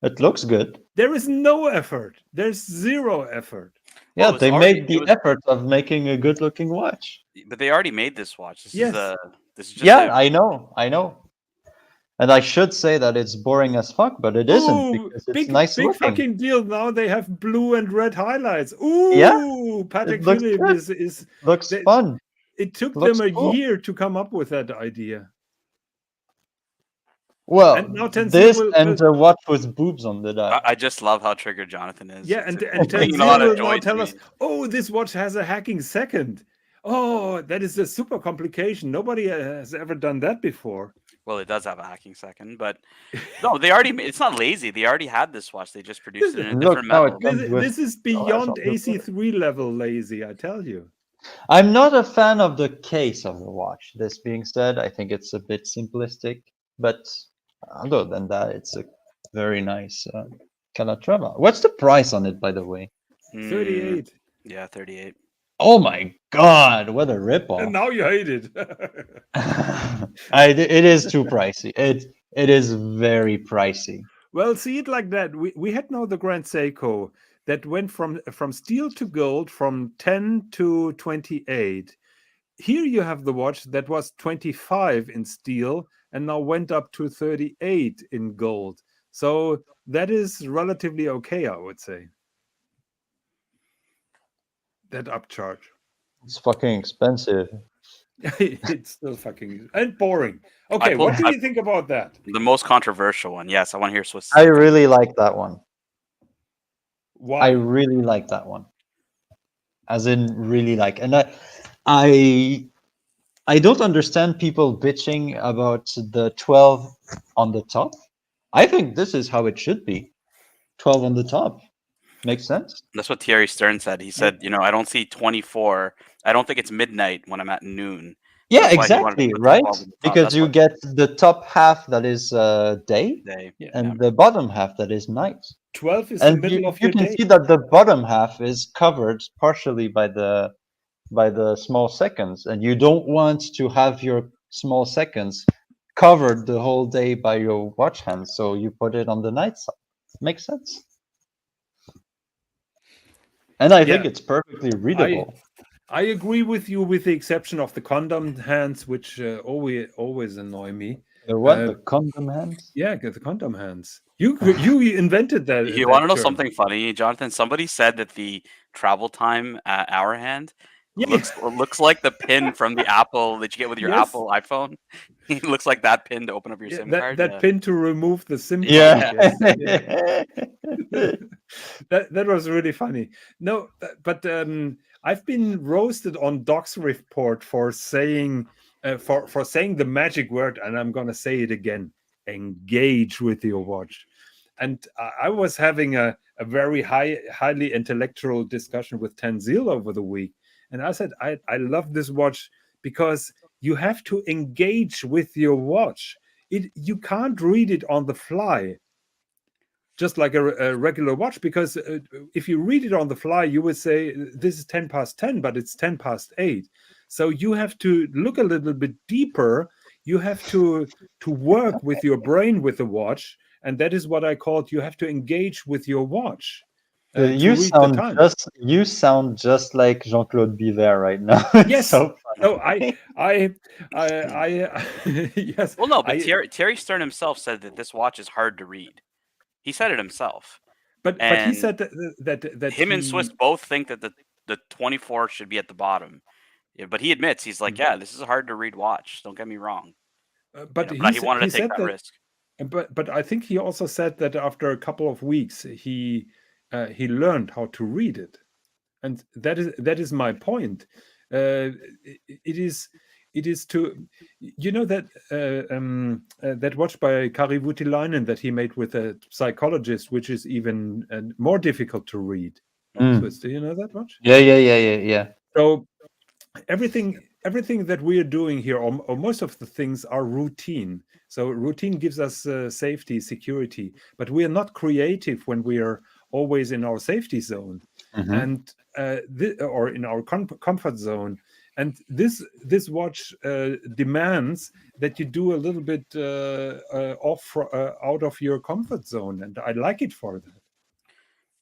Speaker 2: It looks good.
Speaker 1: There is no effort. There's zero effort.
Speaker 2: Yeah, they made the effort of making a good-looking watch.
Speaker 3: But they already made this watch. This is just
Speaker 2: I know. And I should say that it's boring as fuck, but it isn't because it's nice
Speaker 1: big
Speaker 2: looking.
Speaker 1: fucking deal. Now they have blue and red highlights. Ooh,
Speaker 2: yeah,
Speaker 1: Patek Philippe
Speaker 2: looks fun.
Speaker 1: It took them a year to come up with that idea.
Speaker 2: Well,
Speaker 1: and now
Speaker 2: a watch with boobs on the dial.
Speaker 3: I just love how triggered Jonathan is.
Speaker 1: Yeah, and Tanzil will now tell us, this watch has a hacking second. Oh, that is a super complication. Nobody has ever done that before.
Speaker 3: Well, it does have a hacking second, but no, they already. It's not lazy. They already had this watch. They just produced it in a different metal.
Speaker 1: This is beyond AC3 level lazy, I tell you.
Speaker 2: I'm not a fan of the case of the watch. This being said, I think it's a bit simplistic, but other than that, it's a very nice Calatrava. What's the price on it, by the way?
Speaker 1: 38.
Speaker 3: Yeah, 38.
Speaker 2: Oh my god, what a ripoff!
Speaker 1: And now you hate it.
Speaker 2: It is too pricey. It is very pricey.
Speaker 1: Well, see it like that. We had now the Grand Seiko that went from steel to gold from 10 to 28. Here you have the watch that was 25 in steel and now went up to 38 in gold. So that is relatively okay, I would say. that upcharge.
Speaker 2: It's fucking expensive.
Speaker 1: It's still fucking and boring. Okay, what do you think about that?
Speaker 3: The most controversial one. Yes, I want to hear Swiss.
Speaker 2: I really like that one.
Speaker 1: Why?
Speaker 2: I really like that one. As in, really like, and I don't understand people bitching about the 12 on the top. I think this is how it should be. 12 on the top. Makes sense.
Speaker 3: That's what Thierry Stern said. He said, I don't see 24. I don't think it's midnight when I'm at noon.
Speaker 2: Yeah,
Speaker 3: That's why he wanted to
Speaker 2: exactly,
Speaker 3: put the
Speaker 2: right?
Speaker 3: 12 on the top.
Speaker 2: Because
Speaker 3: That's
Speaker 2: you
Speaker 3: what
Speaker 2: get the top half that is day,
Speaker 3: Yeah,
Speaker 2: and the bottom half that is night.
Speaker 1: 12 is
Speaker 2: And
Speaker 1: the middle of
Speaker 2: you
Speaker 1: your
Speaker 2: can
Speaker 1: day.
Speaker 2: see that the bottom half is covered partially by the small seconds, and you don't want to have your small seconds covered the whole day by your watch hand, so you put it on the night side. Makes sense. And I think it's perfectly readable.
Speaker 1: I agree with you, with the exception of the condom hands, which always annoy me.
Speaker 2: The what? The condom hands?
Speaker 1: Yeah, the condom hands. You invented that.
Speaker 3: You want to know something funny, Jonathan? Somebody said that the travel time hour hand looks like the pin from the Apple that you get with your Apple iPhone. It looks like that pin to open up your SIM card.
Speaker 1: That pin to remove the SIM card.
Speaker 2: Yeah.
Speaker 1: That was really funny. No, but I've been roasted on Doc's Report for saying for saying the magic word, and I'm gonna say it again: engage with your watch. And I was having a very highly intellectual discussion with Tanzil over the week, and I said I love this watch because you have to engage with your watch. You can't read it on the fly, just like a regular watch, because if you read it on the fly, you would say this is 10 past 10, but it's 10 past 8. So you have to look a little bit deeper. You have to work with your brain with the watch, and that is what I called you have to engage with your watch.
Speaker 2: You sound just like Jean-Claude Biver right now.
Speaker 1: Yes.
Speaker 2: So
Speaker 1: no, I yes.
Speaker 3: Well, no, but Thierry Stern himself said that this watch is hard to read. He said it himself.
Speaker 1: But he said that
Speaker 3: him and Swis both think that the 24 should be at the bottom. Yeah, but he admits, he's like, yeah, this is a hard to read watch. Don't get me wrong.
Speaker 1: But
Speaker 3: he wanted to take that risk.
Speaker 1: But I think he also said that after a couple of weeks, he learned how to read it, and that is my point. It is to, that watch by Kari Voutilainen that he made with a psychologist, which is even more difficult to read. Swis, do you know that watch?
Speaker 2: Yeah.
Speaker 1: So everything that we are doing here, or most of the things, are routine. So routine gives us safety, security, but we are not creative when we are always in our safety zone, and or in our comfort zone. And this watch demands that you do a little bit out of your comfort zone, and I like it for that.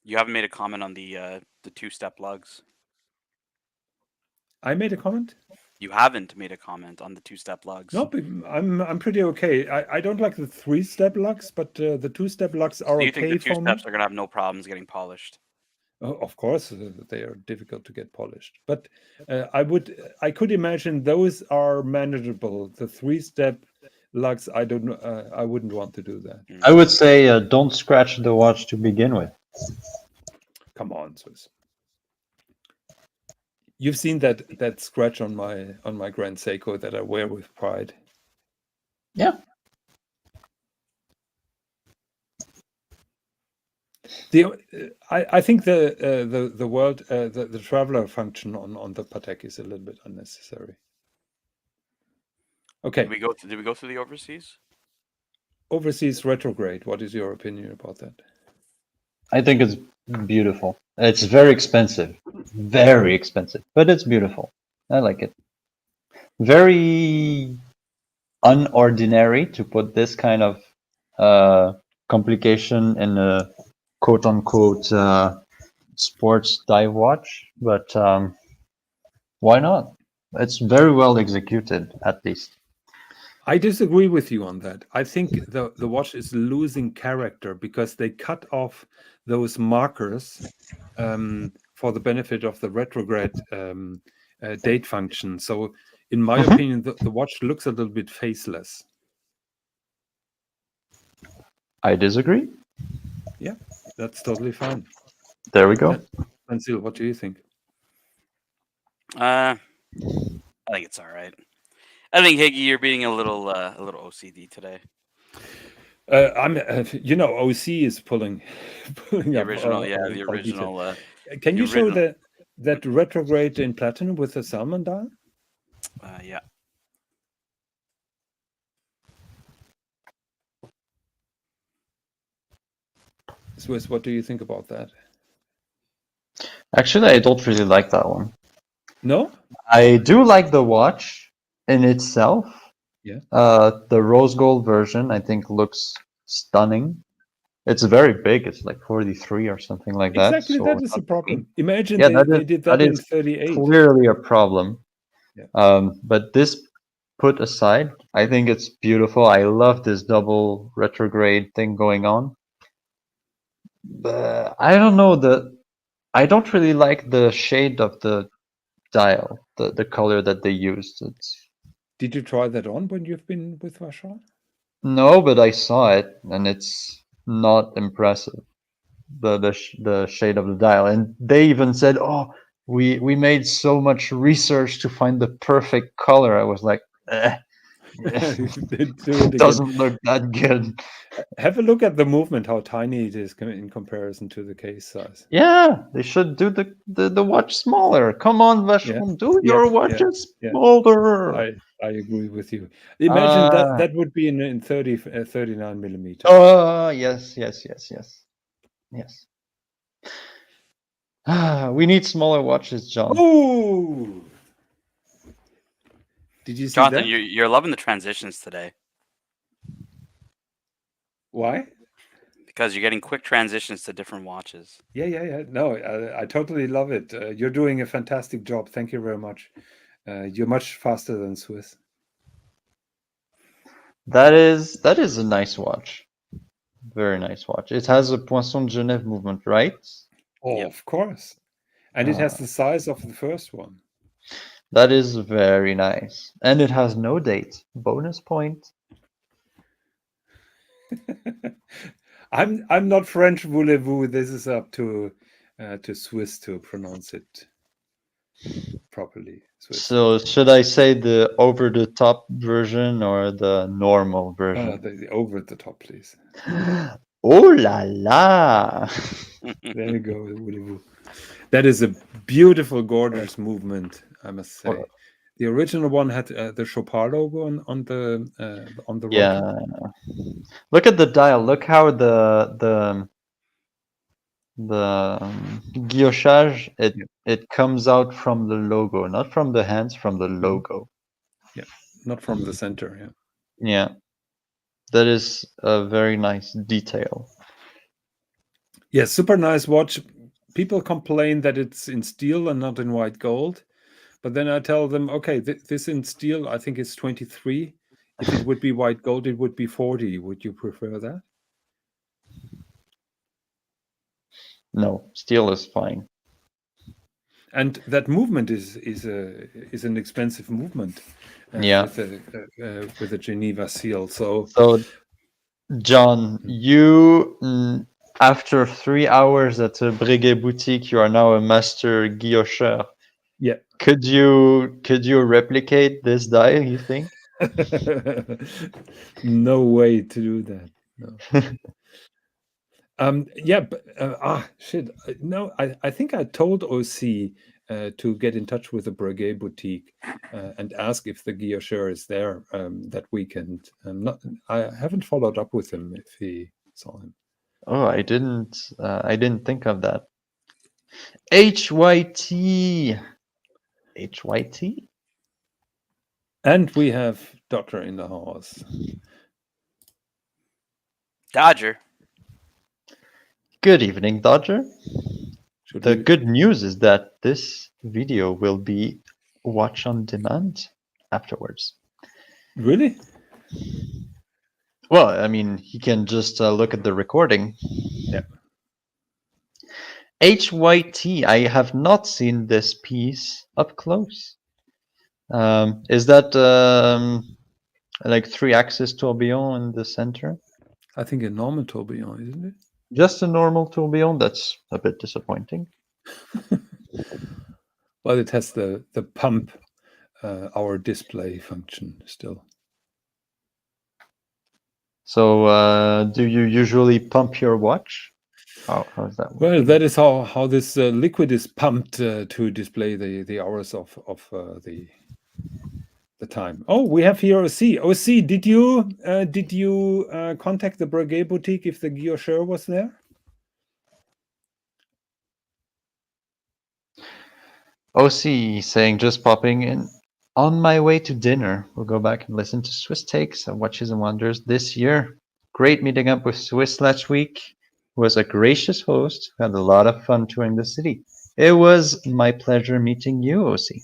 Speaker 3: You haven't made a comment on the two-step lugs.
Speaker 1: I made a comment.
Speaker 3: You haven't made a comment on the two-step lugs.
Speaker 1: No, I'm pretty okay. I don't like the three-step lugs, but the two-step lugs are okay for me.
Speaker 3: Do you think the two steps are gonna have no problems getting polished?
Speaker 1: Of course, they are difficult to get polished, but I could imagine those are manageable. The three-step lugs, I don't know. I wouldn't want to do that.
Speaker 2: I would say don't scratch the watch to begin with.
Speaker 1: Come on, Swis. You've seen that scratch on my Grand Seiko that I wear with pride.
Speaker 2: Yeah.
Speaker 1: I think the world the traveler function on the Patek is a little bit unnecessary. Okay.
Speaker 3: Did we go through the overseas?
Speaker 1: Overseas retrograde. What is your opinion about that?
Speaker 2: I think it's beautiful. It's very expensive, but it's beautiful. I like it. Very unordinary to put this kind of complication in a quote-unquote sports dive watch, but why not? It's very well executed, at least.
Speaker 1: I disagree with you on that. I think the watch is losing character because they cut off those markers for the benefit of the retrograde date function. So, in my opinion, the watch looks a little bit faceless.
Speaker 2: I disagree.
Speaker 1: Yeah, that's totally fine.
Speaker 2: There we go.
Speaker 1: Ansil, what do you think?
Speaker 3: I think it's all right. I think Higgy, you're being a little OCD today.
Speaker 1: I'm, OC is pulling
Speaker 3: The
Speaker 1: up
Speaker 3: original,
Speaker 1: all-
Speaker 3: yeah,
Speaker 1: all-
Speaker 3: the
Speaker 1: all detail.
Speaker 3: original.
Speaker 1: Can
Speaker 3: the
Speaker 1: you show
Speaker 3: original-
Speaker 1: that retrograde in platinum with the salmon dial?
Speaker 3: Yeah.
Speaker 1: Swis, what do you think about that?
Speaker 2: Actually, I don't really like that one.
Speaker 1: No?
Speaker 2: I do like the watch in itself.
Speaker 1: Yeah.
Speaker 2: The rose gold version, I think, looks stunning. It's very big. It's like 43 or something like that.
Speaker 1: Exactly,
Speaker 2: so
Speaker 1: that is the
Speaker 2: not
Speaker 1: problem.
Speaker 2: big.
Speaker 1: Imagine
Speaker 2: Yeah,
Speaker 1: they did that in
Speaker 2: is
Speaker 1: 38.
Speaker 2: clearly a problem.
Speaker 1: Yeah.
Speaker 2: But this put aside, I think it's beautiful. I love this double retrograde thing going on. But I don't know, I don't really like the shade of the dial, the color that they used.
Speaker 1: Did you try that on when you've been with Vashon?
Speaker 2: No, but I saw it and it's not impressive. The shade of the dial, and they even said, "Oh, we made so much research to find the perfect color." I was like, it doesn't look that good.
Speaker 1: Have a look at the movement, how tiny it is in comparison to the case size.
Speaker 2: Yeah, they should do the watch smaller. Come on, Vashon, do your watches smaller.
Speaker 1: I agree with you. Imagine that would be in 39 millimeters.
Speaker 2: Oh, yes. We need smaller watches, John.
Speaker 1: Oh! Did you see
Speaker 3: Jonathan,
Speaker 1: that?
Speaker 3: you're loving the transitions today.
Speaker 1: Why?
Speaker 3: Because you're getting quick transitions to different watches.
Speaker 1: Yeah. No, I totally love it. You're doing a fantastic job. Thank you very much. You're much faster than Swis.
Speaker 2: That is a nice watch. Very nice watch. It has a Poisson de Genève movement, right?
Speaker 1: Oh,
Speaker 3: Yep.
Speaker 1: of course. And it has the size of the first one.
Speaker 2: That is very nice. And it has no date. Bonus point.
Speaker 1: I'm not French, voulez-vous. This is up to Swis to pronounce it properly. Swis.
Speaker 2: So should I say the over-the-top version or the normal version?
Speaker 1: The over the top, please.
Speaker 2: Oh la la!
Speaker 1: There you go, voulez-vous. That is a beautiful, gorgeous movement, I must say. The original one had the Chopard logo on the
Speaker 2: Yeah. Look at the dial. Look how the guillochage it comes out from the logo, not from the hands, from the logo.
Speaker 1: Yeah, not from the center. Yeah.
Speaker 2: Yeah, that is a very nice detail.
Speaker 1: Yeah, super nice watch. People complain that it's in steel and not in white gold, but then I tell them, okay, this in steel I think is 23. If it would be white gold, it would be 40. Would you prefer that?
Speaker 2: No, steel is fine.
Speaker 1: And that movement is an expensive movement. With a Geneva seal. So
Speaker 2: John, you after 3 hours at a Breguet boutique, you are now a master guillocheur.
Speaker 1: Yeah.
Speaker 2: Could you replicate this dial, you think?
Speaker 1: No way to do that. No. Yeah, but shit. No, I think I told OC to get in touch with the Breguet boutique and ask if the guillocheur is there that weekend. I haven't followed up with him if he saw him.
Speaker 2: Oh, I didn't think of that. HYT.
Speaker 1: And we have Doctor in the house.
Speaker 3: Dodger.
Speaker 2: Good evening, Dodger. The good news is that this video will be watch on demand afterwards.
Speaker 1: Really?
Speaker 2: Well, I mean, he can just look at the recording.
Speaker 1: Yeah.
Speaker 2: HYT. I have not seen this piece up close. Is that like 3-axis tourbillon in the center?
Speaker 1: I think a normal tourbillon, isn't it?
Speaker 2: Just a normal tourbillon? That's a bit disappointing.
Speaker 1: Well, it has the pump, our display function still.
Speaker 2: So do you usually pump your watch? How's that?
Speaker 1: Well, that is how this liquid is pumped to display the hours of the time. Oh, we have here OC. OC, did you contact the Breguet boutique if the guillocher was there?
Speaker 2: OC saying, just popping in. On my way to dinner, we'll go back and listen to Swiss takes and Watches and Wonders this year. Great meeting up with Swiss last week. He was a gracious host. Had a lot of fun touring the city. It was my pleasure meeting you, OC.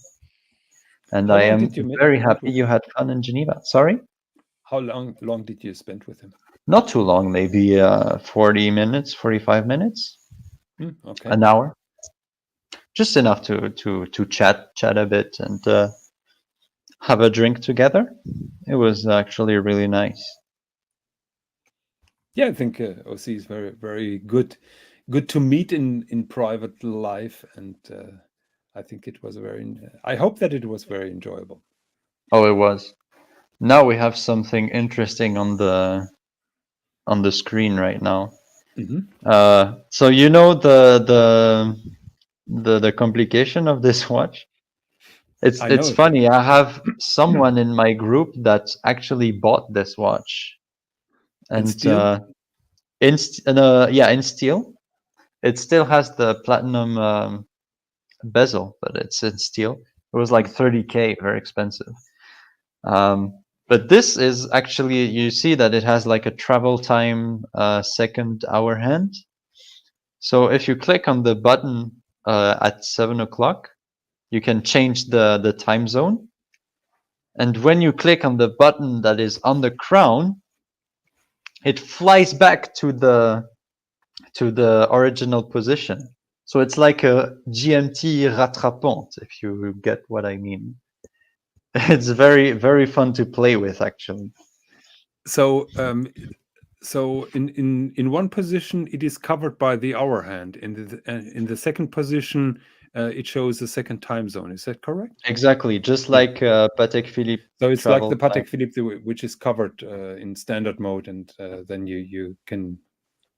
Speaker 2: And I am very happy you had fun in Geneva. Sorry?
Speaker 1: How long did you spend with him?
Speaker 2: Not too long, maybe 40 minutes, 45 minutes,
Speaker 1: okay.
Speaker 2: An hour. Just enough to chat a bit and have a drink together. It was actually really nice.
Speaker 1: Yeah, I think OC is very, very good to meet in private life, and I think it was I hope that it was very enjoyable.
Speaker 2: Oh, it was. Now we have something interesting on the screen right now.
Speaker 1: Mm-hmm.
Speaker 2: So you know the complication of this watch. It's funny. I have someone in my group that actually bought this watch, and in steel. It still has the platinum bezel, but it's in steel. It was like 30K, very expensive. But this is actually, you see that it has like a travel time second hour hand. So if you click on the button at 7 o'clock, you can change the time zone. And when you click on the button that is on the crown, it flies back to the original position. So it's like a GMT rattrapante, if you get what I mean. It's very, very fun to play with, actually.
Speaker 1: So so in one position it is covered by the hour hand. In the second position it shows the second time zone. Is that correct?
Speaker 2: Exactly, just like Patek Philippe.
Speaker 1: So it's like the Patek Philippe, which is covered in standard mode, and then you can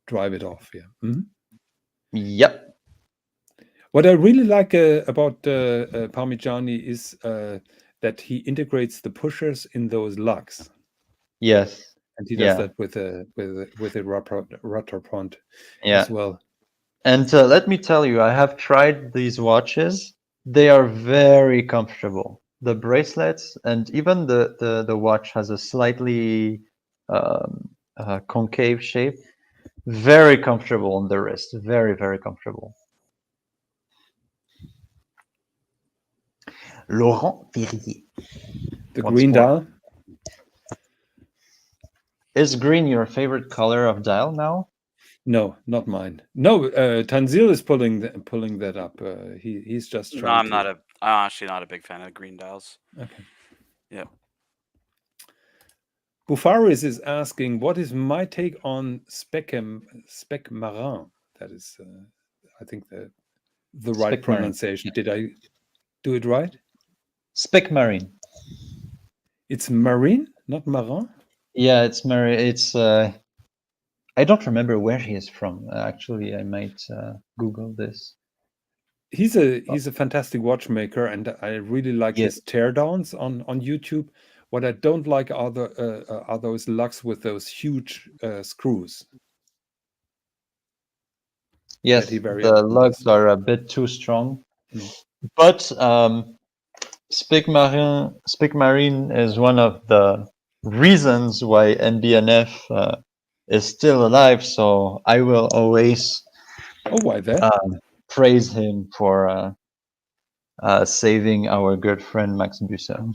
Speaker 1: drive it off. Yeah. Mm-hmm.
Speaker 2: Yep.
Speaker 1: What I really like about Parmigiani is that he integrates the pushers in those lugs.
Speaker 2: Yes.
Speaker 1: And he does that with a rattrapante as well.
Speaker 2: And let me tell you, I have tried these watches. They are very comfortable. The bracelets and even the watch has a slightly concave shape. Very comfortable on the wrist. Very, very comfortable. Laurent Verrier.
Speaker 1: The green dial.
Speaker 2: Is green your favorite color of dial now?
Speaker 1: No, not mine. No, Tanzil is pulling that up. He's just trying.
Speaker 3: No, I'm actually not a big fan of green dials.
Speaker 1: Okay.
Speaker 3: Yeah.
Speaker 1: Bufaris is asking, what is my take on Spec Marin? That is, I think the right pronunciation. Did I do it right?
Speaker 2: Spec Marine.
Speaker 1: It's Marine, not Marin?
Speaker 2: Yeah, it's Marine. It's I don't remember where he is from. Actually, I might Google this.
Speaker 1: He's a fantastic watchmaker, and I really like his teardowns on YouTube. What I don't like are those lugs with those huge screws.
Speaker 2: Yes, the lugs are a bit too strong. But Spec Marine is one of the reasons why NBNF is still alive. So I will always
Speaker 1: why that?
Speaker 2: Praise him for saving our good friend Max Busser.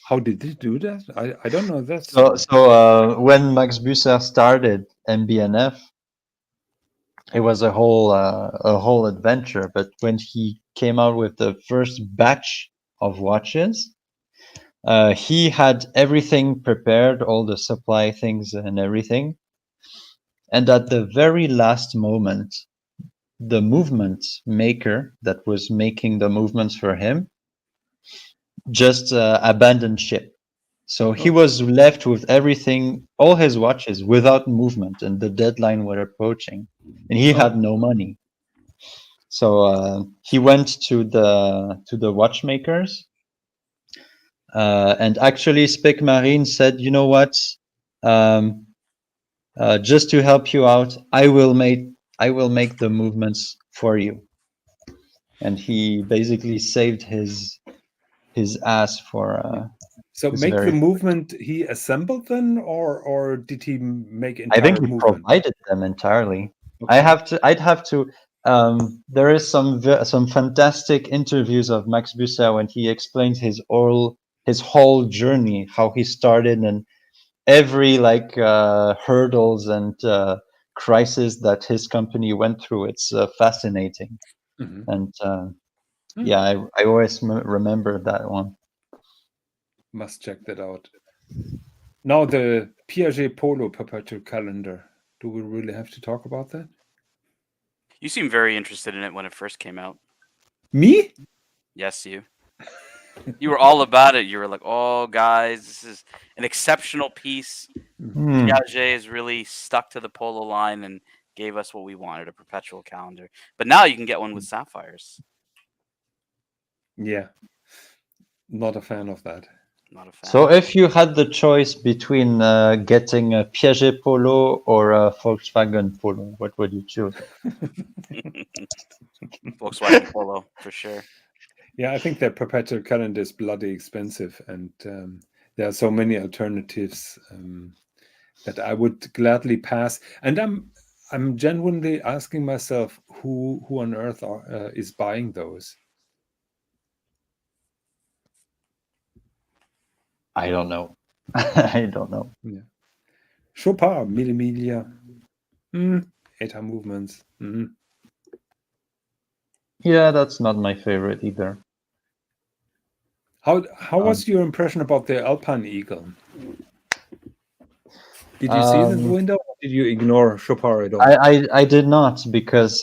Speaker 1: How did he do that? I don't know that.
Speaker 2: So when Max Busser started NBNF, it was a whole adventure. But when he came out with the first batch of watches, he had everything prepared, all the supply things and everything. And at the very last moment, the movement maker that was making the movements for him just abandoned ship. So he was left with everything, all his watches without movement, and the deadline were approaching, and he had no money. So he went to the watchmakers, and actually Spec Marine said, "You know what? Just to help you out, I will make the movements for you." And he basically saved his ass for.
Speaker 1: So
Speaker 2: It's
Speaker 1: make the
Speaker 2: very-
Speaker 1: movement he assembled then, or did he make
Speaker 2: I
Speaker 1: entire
Speaker 2: think he
Speaker 1: movement?
Speaker 2: provided them entirely.
Speaker 1: Okay.
Speaker 2: I'd have to. There is some fantastic interviews of Max Busser when he explains his whole journey, how he started, and every hurdles and crisis that his company went through. It's fascinating,
Speaker 1: Mhm.
Speaker 2: and yeah, I always remember that one.
Speaker 1: Must check that out. Now the Piaget Polo perpetual calendar. Do we really have to talk about that?
Speaker 3: You seemed very interested in it when it first came out.
Speaker 1: Me?
Speaker 3: Yes, you. You were all about it. You were like, "Oh, guys, this is an exceptional piece.
Speaker 2: Hmm.
Speaker 3: Piaget is really stuck to the polo line and gave us what we wanted, a perpetual calendar." But now you can get one with sapphires.
Speaker 1: Yeah. Not a fan of that.
Speaker 3: Not a fan.
Speaker 2: So if you had the choice between getting a Piaget Polo or a Volkswagen Polo, what would you choose?
Speaker 3: Volkswagen Polo for sure.
Speaker 1: Yeah, I think that perpetual calendar is bloody expensive, and there are so many alternatives that I would gladly pass. And I'm genuinely asking myself, who on earth is buying those?
Speaker 2: I don't know. I don't know.
Speaker 1: Yeah. Chopin, Mille Miglia. 8 movements.
Speaker 2: Yeah, that's not my favorite either.
Speaker 1: How was your impression about the Alpine Eagle? Did you see the window, or did you ignore Chopin at all?
Speaker 2: I did not, because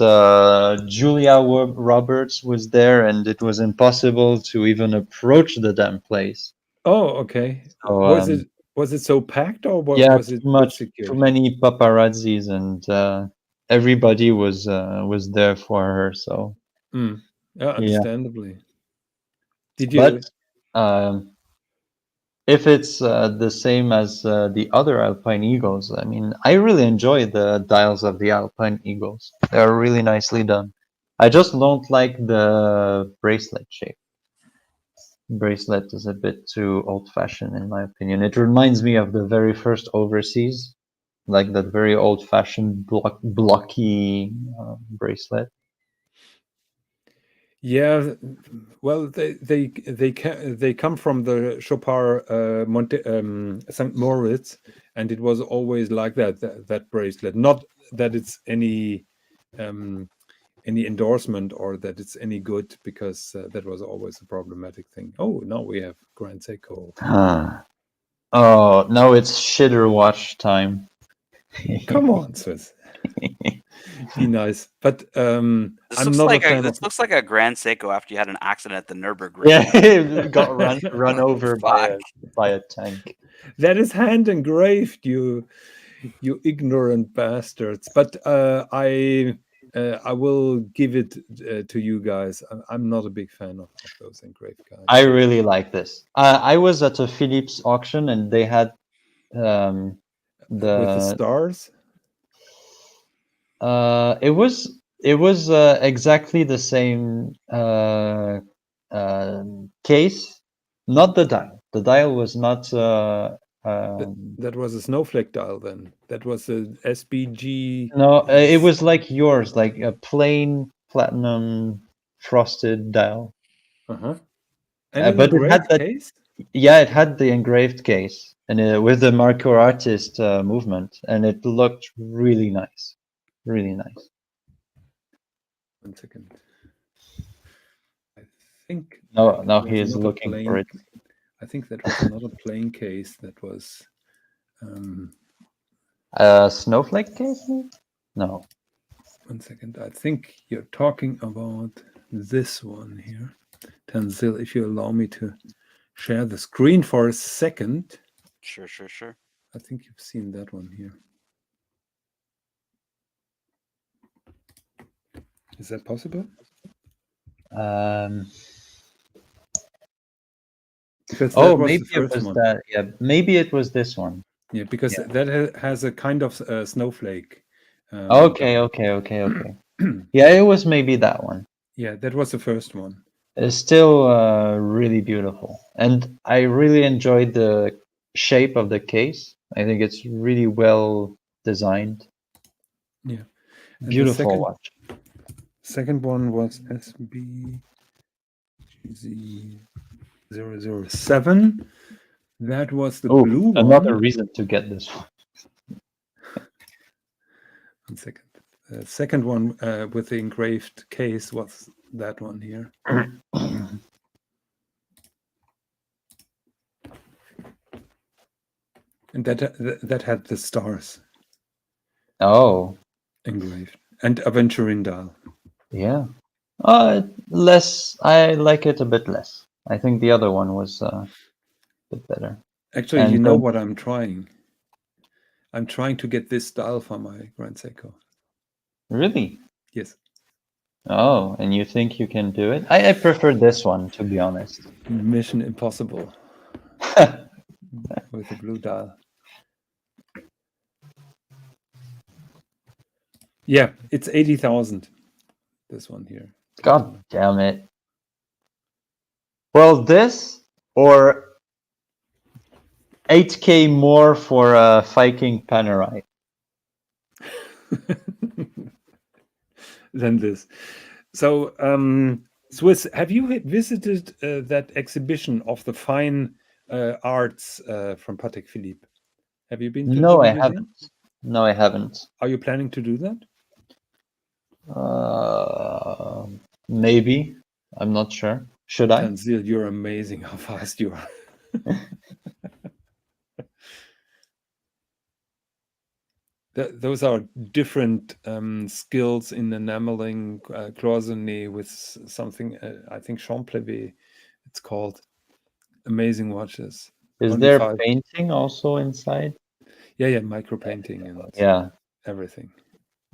Speaker 2: Julia Roberts was there, and it was impossible to even approach the damn place.
Speaker 1: Oh, okay.
Speaker 2: So,
Speaker 1: was it so packed, or what,
Speaker 2: yeah,
Speaker 1: was it
Speaker 2: too many paparazzis, and everybody was there for her. So
Speaker 1: yeah, understandably. Did
Speaker 2: but
Speaker 1: you?
Speaker 2: if it's the same as the other Alpine Eagles, I mean, I really enjoy the dials of the Alpine Eagles. They're really nicely done. I just don't like the bracelet shape. Bracelet is a bit too old-fashioned, in my opinion. It reminds me of the very first Overseas, like that very old-fashioned blocky bracelet.
Speaker 1: Yeah, well, they come from the Chopard St. Moritz, and it was always like that bracelet. Not that it's any endorsement or that it's any good, because that was always a problematic thing. Oh, now we have Grand Seiko.
Speaker 2: Oh, now it's shitter watch time.
Speaker 1: Come on, Swis. Be nice, but
Speaker 3: This
Speaker 1: I'm
Speaker 3: looks
Speaker 1: not
Speaker 3: like
Speaker 1: a fan
Speaker 3: this looks like a Grand Seiko after you had an accident at the Nürburgring.
Speaker 2: Yeah, got run over by a tank.
Speaker 1: That is hand engraved, you ignorant bastards. But I will give it to you guys. I'm not a big fan of those engraved guys.
Speaker 2: I really like this. I was at a Philips auction, and they had
Speaker 1: with the stars.
Speaker 2: It was exactly the same case, not the dial. The dial was not.
Speaker 1: That was a snowflake dial then. That was a SBG.
Speaker 2: No, it was like yours, like a plain platinum frosted dial.
Speaker 1: And
Speaker 2: But it had that
Speaker 1: case?
Speaker 2: Yeah, it had the engraved case, and with the Marco Artist movement, and it looked really nice, really nice.
Speaker 1: 1 second. I think
Speaker 2: No,
Speaker 1: that
Speaker 2: he
Speaker 1: was
Speaker 2: is
Speaker 1: not a
Speaker 2: looking
Speaker 1: plain-
Speaker 2: for it.
Speaker 1: I think that was not a plain case. That was
Speaker 2: Snowflake case? No.
Speaker 1: 1 second. I think you're talking about this one here. Tanzil, if you allow me to share the screen for a second.
Speaker 3: Sure.
Speaker 1: I think you've seen that one here. Is that possible? Because that was
Speaker 2: maybe
Speaker 1: the first
Speaker 2: it was
Speaker 1: one.
Speaker 2: that. Yeah, maybe it was this one.
Speaker 1: Yeah, because that has a kind of snowflake.
Speaker 2: Okay. Yeah, it was maybe that one.
Speaker 1: Yeah, that was the first one.
Speaker 2: It's still really beautiful, and I really enjoyed the shape of the case. I think it's really well designed.
Speaker 1: Yeah. And
Speaker 2: Beautiful watch.
Speaker 1: Second one was SBGZ007. That was the blue
Speaker 2: another
Speaker 1: one.
Speaker 2: reason to get this one.
Speaker 1: 1 second. The second one with the engraved case was that one here. And that had the stars
Speaker 2: Oh,
Speaker 1: engraved and aventurine dial.
Speaker 2: yeah. Less. I like it a bit less. I think the other one was a bit better.
Speaker 1: Actually,
Speaker 2: And
Speaker 1: you know what I'm trying? I'm trying to get this dial for my Grand Seiko.
Speaker 2: Really?
Speaker 1: Yes.
Speaker 2: Oh, and you think you can do it? I prefer this one, to be honest.
Speaker 1: Mission Impossible with the blue dial. Yeah, it's 80,000. This one here.
Speaker 2: God damn it. Well, this or 8K more for a Viking Panerai.
Speaker 1: Than this. So, Swis, have you visited that exhibition of the fine arts from Patek Philippe? Have you been to
Speaker 2: No,
Speaker 1: the
Speaker 2: I
Speaker 1: museum?
Speaker 2: haven't. No, I haven't.
Speaker 1: Are you planning to do that?
Speaker 2: Maybe. I'm not sure. Should I?
Speaker 1: Tanzil, you're amazing how fast you are. Those are different skills in enameling, cloisonné with something, I think Champlevé, it's called. Amazing watches.
Speaker 2: Is
Speaker 1: Only
Speaker 2: there
Speaker 1: 5.
Speaker 2: painting also inside?
Speaker 1: Yeah, micro painting and everything.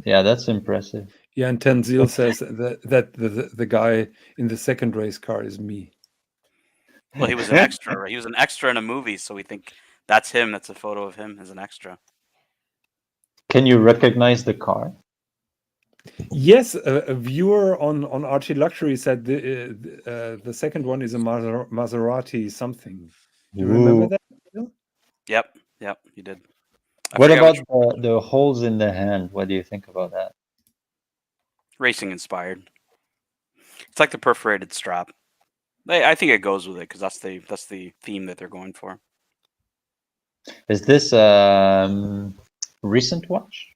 Speaker 2: Yeah, that's impressive.
Speaker 1: Yeah, and Tanzil says that the guy in the second race car is me.
Speaker 3: Well, he was an extra, right? He was an extra in a movie, so we think that's him. That's a photo of him as an extra.
Speaker 2: Can you recognize the car?
Speaker 1: Yes, a viewer on AHCI Luxury said the second one is a Maserati something. Do you remember that?
Speaker 3: Yep, you did.
Speaker 2: What about the holes in the hand? What do you think about that?
Speaker 3: Racing inspired. It's like the perforated strap. I think it goes with it because that's the theme that they're going for.
Speaker 2: Is this recent watch?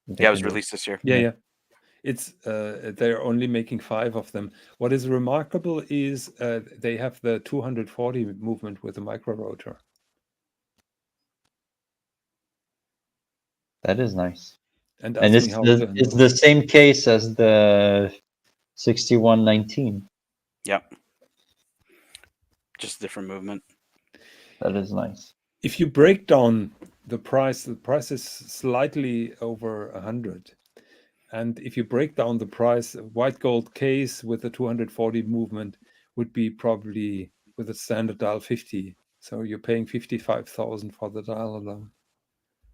Speaker 3: Yeah, it was released this year.
Speaker 1: Yeah. It's they're only making 5 of them. What is remarkable is they have the 240 movement with a micro rotor.
Speaker 2: That is nice.
Speaker 1: And
Speaker 2: it's the same case as the 6119.
Speaker 3: Yep. Just different movement.
Speaker 2: That is nice.
Speaker 1: If you break down the price is slightly over 100. And if you break down the price, a white gold case with the 240 movement would be probably with a standard dial 50. So you're paying 55,000 for the dial alone.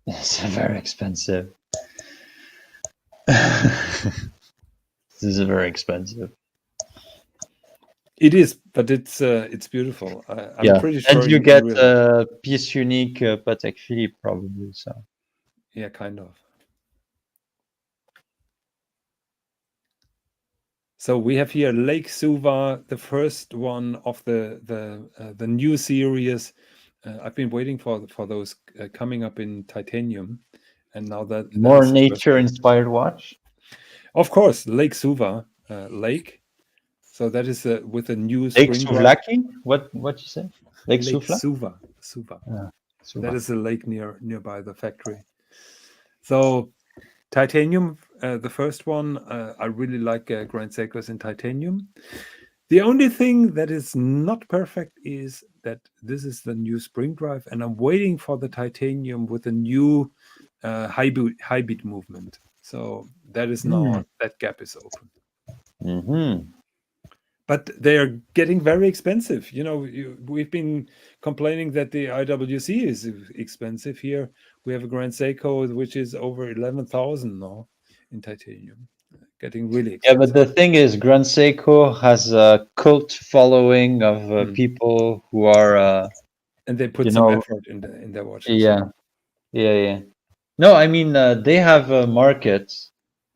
Speaker 2: It's very expensive. This is very expensive.
Speaker 1: It is, but it's beautiful. I'm pretty sure.
Speaker 2: And you get a piece unique Patek Philippe probably. So
Speaker 1: yeah, kind of. So we have here Lake Suva, the first one of the new series. I've been waiting for those coming up in titanium, and now that
Speaker 2: more nature-inspired watch.
Speaker 1: Of course, Lake Suva lake. So that is with a new
Speaker 2: Lake
Speaker 1: spring drive.
Speaker 2: Souvlaki? What you say? Lake Souvla?
Speaker 1: Suva.
Speaker 2: Suva.
Speaker 1: That is a lake nearby the factory. So titanium, the first one, I really like Grand Seikos in titanium. The only thing that is not perfect is that this is the new spring drive, and I'm waiting for the titanium with a new high beat movement. So that is now that gap is open.
Speaker 2: Mm-hmm.
Speaker 1: But they are getting very expensive. You know, we've been complaining that the IWC is expensive. Here we have a Grand Seiko which is over 11,000 now in titanium, getting really
Speaker 2: Yeah,
Speaker 1: expensive.
Speaker 2: but the thing is, Grand Seiko has a cult following of people who are,
Speaker 1: and they put some effort in their watches.
Speaker 2: Yeah. No, I mean they have a market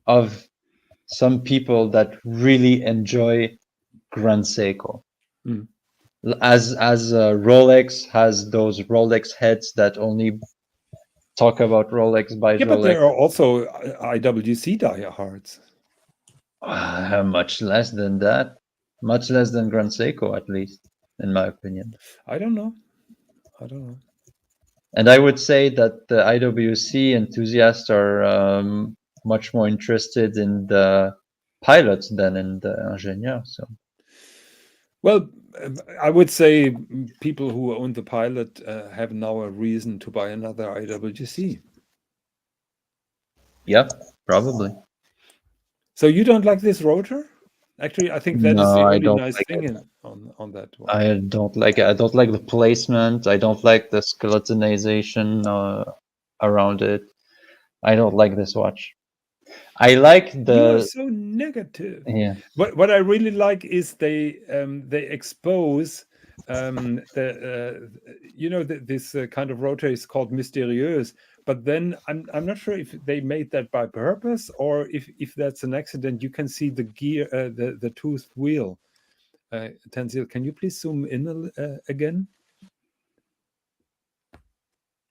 Speaker 2: of some people that really enjoy Grand Seiko. As Rolex has those Rolex heads that only talk about Rolex by
Speaker 1: Yeah,
Speaker 2: Rolex.
Speaker 1: but there are also IWC diehards.
Speaker 2: Much less than that. Much less than Grand Seiko, at least, in my opinion.
Speaker 1: I don't know.
Speaker 2: And I would say that the IWC enthusiasts are much more interested in the pilots than in the ingénieur. So,
Speaker 1: well, I would say people who own the pilot have now a reason to buy another IWC.
Speaker 2: yeah, probably.
Speaker 1: So you don't like this rotor? Actually, I think that is the
Speaker 2: No, I
Speaker 1: only
Speaker 2: don't
Speaker 1: nice
Speaker 2: like
Speaker 1: thing
Speaker 2: it.
Speaker 1: on that one.
Speaker 2: I don't like it. I don't like the placement. I don't like the skeletonization around it. I don't like this watch. I like
Speaker 1: You are
Speaker 2: the.
Speaker 1: so negative.
Speaker 2: Yeah.
Speaker 1: What I really like is they expose this kind of rotor is called Mystérieuse. But then I'm not sure if they made that by purpose or if that's an accident. You can see the gear, the toothed wheel. Tanzil, can you please zoom in again?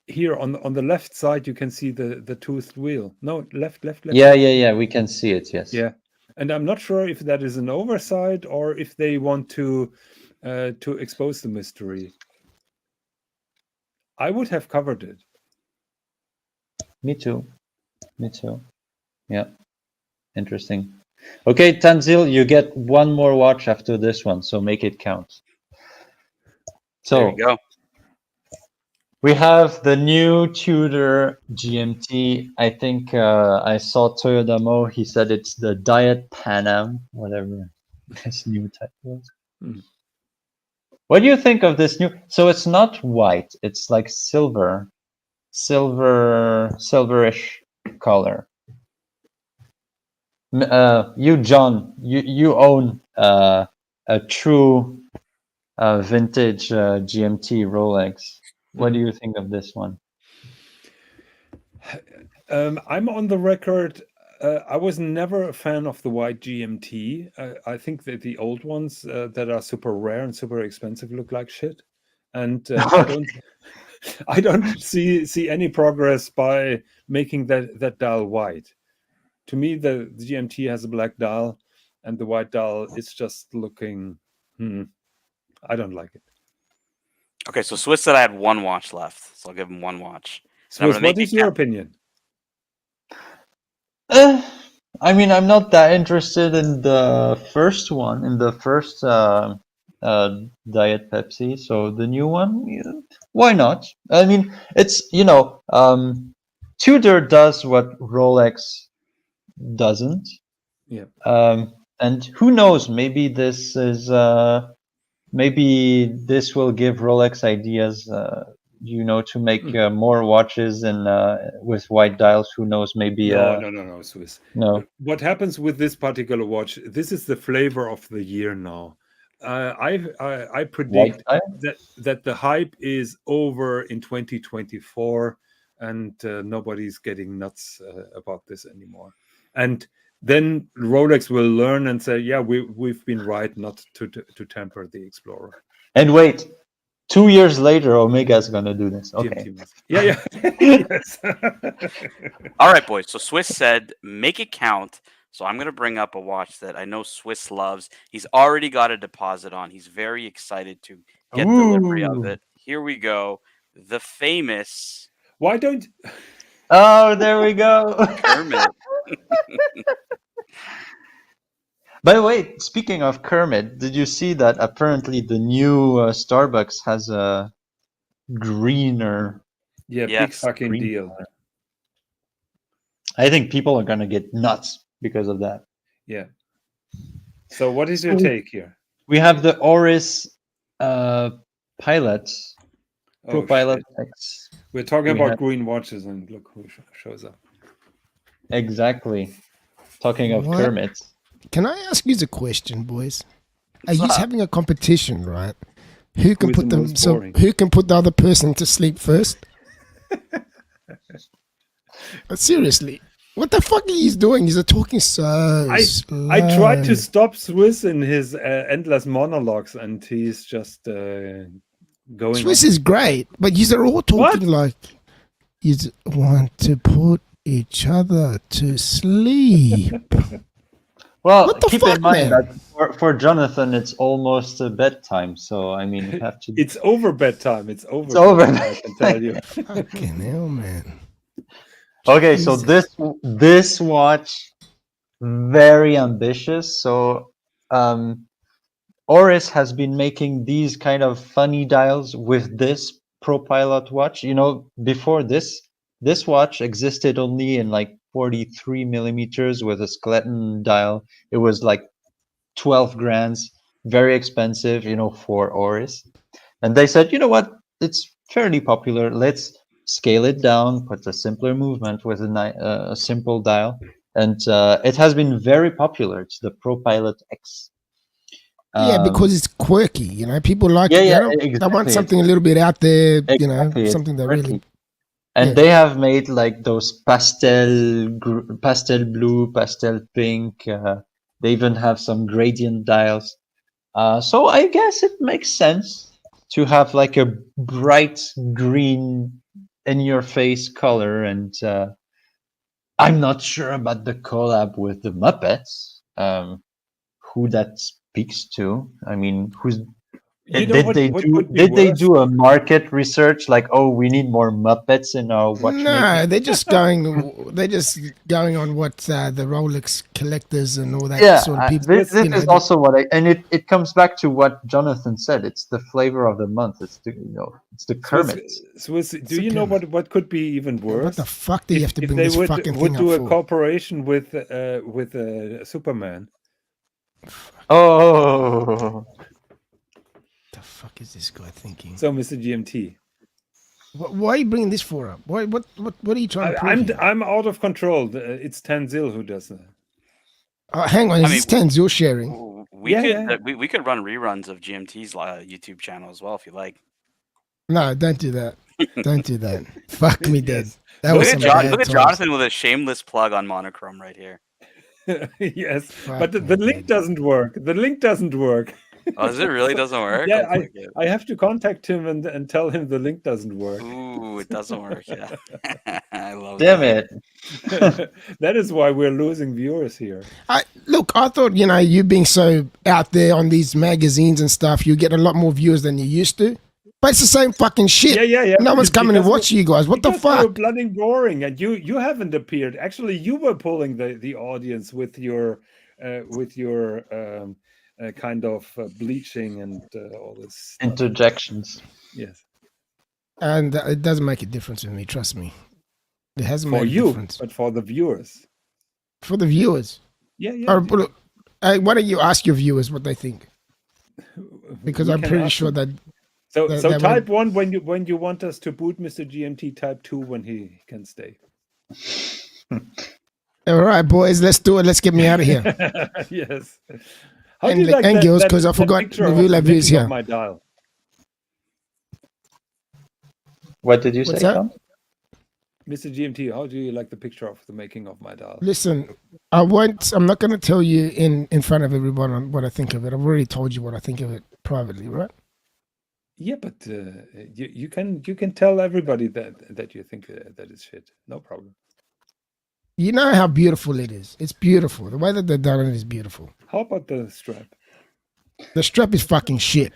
Speaker 1: Here on the left side, you can see the toothed wheel. No, left.
Speaker 2: Yeah. We can see it. Yes.
Speaker 1: Yeah, and I'm not sure if that is an oversight or if they want to expose the mystery. I would have covered it.
Speaker 2: Me too. Yeah. Interesting. Okay, Tanzil, you get one more watch after this one, so make it count. So
Speaker 3: there you go.
Speaker 2: We have the new Tudor GMT. I think I saw Toyodamo. He said it's the Diet Pan Am, whatever this new type was. What do you think of this new? So it's not white. It's like silverish color. You, John, you own a true vintage GMT Rolex. What do you think of this one?
Speaker 1: I'm on the record. I was never a fan of the white GMT. I think that the old ones that are super rare and super expensive look like shit, and I don't see any progress by making that dial white. To me, the GMT has a black dial, and the white dial is just looking. I don't like it.
Speaker 3: Okay, so Swis said I had one watch left, so I'll give him one watch.
Speaker 1: Swis, what is your opinion?
Speaker 2: I mean, I'm not that interested in the first one, in the first Diet Pepsi. So the new one, why not? I mean, it's, Tudor does what Rolex doesn't.
Speaker 1: Yeah.
Speaker 2: And who knows? Maybe this is maybe this will give Rolex ideas. To make more watches and with white dials. Who knows? Maybe
Speaker 1: no, Swis.
Speaker 2: No.
Speaker 1: What happens with this particular watch? This is the flavor of the year now. I predict that the hype is over in 2024, and nobody's getting nuts about this anymore. And then Rolex will learn and say, "Yeah, we've been right not to temper the Explorer."
Speaker 2: And wait. 2 years later, Omega's gonna do this. Okay.
Speaker 1: Yeah. Yes.
Speaker 3: All right, boys. So Swis said, make it count. So I'm going to bring up a watch that I know Swis loves. He's already got a deposit on. He's very excited to get delivery of it. Here we go. The famous
Speaker 1: Why don't?
Speaker 2: Oh, there we go.
Speaker 3: Kermit.
Speaker 2: By the way, speaking of Kermit, did you see that apparently the new Starbucks has a greener?
Speaker 1: Yeah, big
Speaker 3: Yes,
Speaker 1: fucking
Speaker 2: green
Speaker 1: deal.
Speaker 2: color. I think people are gonna get nuts because of that.
Speaker 1: Yeah. So what is your take here?
Speaker 2: We have the Oris Pilot, Pro
Speaker 1: Oh,
Speaker 2: Pilot
Speaker 1: shit.
Speaker 2: X.
Speaker 1: We're talking
Speaker 2: We
Speaker 1: about
Speaker 2: have-
Speaker 1: green watches, and look who shows up.
Speaker 2: Exactly. Talking of
Speaker 5: What?
Speaker 2: Kermit.
Speaker 5: Can I ask you a question, boys? Are
Speaker 3: What's
Speaker 5: you
Speaker 3: up?
Speaker 5: having a competition, right? Who can
Speaker 1: Who is
Speaker 5: put
Speaker 1: the
Speaker 5: them?
Speaker 1: most
Speaker 5: So
Speaker 1: boring?
Speaker 5: who can put the other person to sleep first? Seriously, what the fuck are you doing? He's talking so
Speaker 1: I tried to
Speaker 5: slow.
Speaker 1: stop Swiss in his endless monologues, and he's just going
Speaker 5: Swiss
Speaker 1: on.
Speaker 5: is great, but you're all talking like you want to put each other to sleep.
Speaker 2: Well,
Speaker 5: What the
Speaker 2: keep
Speaker 5: fuck,
Speaker 2: in mind
Speaker 5: man?
Speaker 2: that for Jonathan, it's almost bedtime. So I mean, we have to.
Speaker 1: It's over bedtime. It's over.
Speaker 2: It's over.
Speaker 1: bedtime, I can tell you.
Speaker 5: Fucking hell, man.
Speaker 2: Okay, so
Speaker 5: Jesus.
Speaker 2: this watch, very ambitious. So Oris has been making these kind of funny dials with this Pro Pilot watch. You know, before this watch existed only in like 43 millimeters with a skeleton dial. It was like 12 grands, very expensive, you know, for Oris. And they said, you know what, it's fairly popular. Let's scale it down, put a simpler movement with a simple dial. And it has been very popular. It's the Pro Pilot X.
Speaker 5: Yeah, because it's quirky, you know. People like
Speaker 2: yeah,
Speaker 5: it.
Speaker 2: yeah,
Speaker 5: They want
Speaker 2: exactly.
Speaker 5: something a little bit out there, you know,
Speaker 2: Exactly, it's
Speaker 5: something that
Speaker 2: quirky.
Speaker 5: really.
Speaker 2: And
Speaker 5: Yeah.
Speaker 2: they have made like those pastel blue, pastel pink. They even have some gradient dials. So I guess it makes sense to have like a bright green in your face color. And I'm not sure about the collab with the Muppets. Who that speaks to? I mean, who's
Speaker 1: You know
Speaker 2: did
Speaker 1: what
Speaker 2: they do?
Speaker 1: could be
Speaker 2: Did they
Speaker 1: worse?
Speaker 2: do a market research like, oh, we need more Muppets in our
Speaker 5: No,
Speaker 2: watchmaking?
Speaker 5: they're just going. They're just going on what the Rolex collectors and all that
Speaker 2: Yeah,
Speaker 5: sort of people.
Speaker 2: this
Speaker 5: you know,
Speaker 2: is also what it comes back to what Jonathan said. It's the flavor of the month. It's the it's the Kermit.
Speaker 1: Swiss, do
Speaker 5: a
Speaker 1: you know
Speaker 5: Kermit.
Speaker 1: what could be even worse?
Speaker 5: What the fuck do you have to
Speaker 1: if
Speaker 5: bring
Speaker 1: they
Speaker 5: this
Speaker 1: would
Speaker 5: fucking thing
Speaker 1: do
Speaker 5: up
Speaker 1: a
Speaker 5: for?
Speaker 1: cooperation with Superman.
Speaker 2: Oh,
Speaker 5: The fuck is this guy thinking?
Speaker 1: So, Mr. GMT,
Speaker 5: Why are you bringing this for up? What are you trying to prove? here?
Speaker 1: I'm out of control. It's Tanzil who does that.
Speaker 5: Hang on, is
Speaker 3: I
Speaker 5: this
Speaker 3: mean,
Speaker 5: tens you're sharing?
Speaker 3: We
Speaker 1: Yeah,
Speaker 3: could
Speaker 1: yeah.
Speaker 3: we could run reruns of GMT's YouTube channel as well if you like.
Speaker 5: No, don't do that. Don't do that. Fuck me dead.
Speaker 1: Yes.
Speaker 5: That
Speaker 1: Look
Speaker 5: was
Speaker 1: at
Speaker 5: some bad
Speaker 3: Look at
Speaker 5: times.
Speaker 3: Jonathan with a shameless plug on Monochrome right here.
Speaker 1: Yes,
Speaker 5: Fuck
Speaker 1: but the
Speaker 5: me
Speaker 1: link
Speaker 5: dead.
Speaker 1: doesn't work. The link doesn't work.
Speaker 3: Oh, does it really doesn't work?
Speaker 1: Yeah,
Speaker 3: Oh, fuck it.
Speaker 1: I have to contact him and tell him the link doesn't work.
Speaker 3: Ooh, it doesn't work. Yeah, I love
Speaker 2: damn
Speaker 3: that.
Speaker 2: it!
Speaker 1: That is why we're losing viewers here.
Speaker 5: Look, I thought, you know, you being so out there on these magazines and stuff, you get a lot more viewers than you used to. But it's the same fucking shit.
Speaker 1: Yeah.
Speaker 5: No one's coming to
Speaker 1: Because
Speaker 5: watch you guys. What the
Speaker 1: because you're
Speaker 5: fuck?
Speaker 1: bloody boring, and you haven't appeared. Actually, you were pulling the audience with your kind of bleaching and all this stuff.
Speaker 2: Interjections.
Speaker 1: Yes,
Speaker 5: And it doesn't make a difference with me, trust me. It hasn't
Speaker 1: for
Speaker 5: made a
Speaker 1: you,
Speaker 5: difference.
Speaker 1: but for the viewers.
Speaker 5: For the viewers.
Speaker 1: Yeah.
Speaker 5: But look, why don't you ask your viewers what they think? Because
Speaker 1: We
Speaker 5: I'm
Speaker 1: can
Speaker 5: pretty
Speaker 1: ask
Speaker 5: sure
Speaker 1: them.
Speaker 5: that
Speaker 1: So
Speaker 5: that
Speaker 1: type 1 when you want us to boot Mr. GMT. Type 2 when he can stay.
Speaker 5: all right, boys, let's do it. Let's get me out of here.
Speaker 1: Yes.
Speaker 5: And girls, 'cause I forgot
Speaker 1: picture
Speaker 5: the
Speaker 1: of
Speaker 5: real
Speaker 1: the
Speaker 5: views
Speaker 1: making of
Speaker 5: here.
Speaker 1: my dial?
Speaker 2: What did you
Speaker 5: What's
Speaker 2: say,
Speaker 5: that?
Speaker 2: Tom?
Speaker 1: Mr. GMT, how do you like the picture of the making of my dial?
Speaker 5: Listen, I'm not going to tell you in front of everyone on what I think of it. I've already told you what I think of it privately, right?
Speaker 1: Yeah, but you can tell everybody that you think that is shit. No problem.
Speaker 5: You know how beautiful it is. It's beautiful. The way that they've done it is beautiful.
Speaker 1: How about the strap?
Speaker 5: The strap is fucking shit.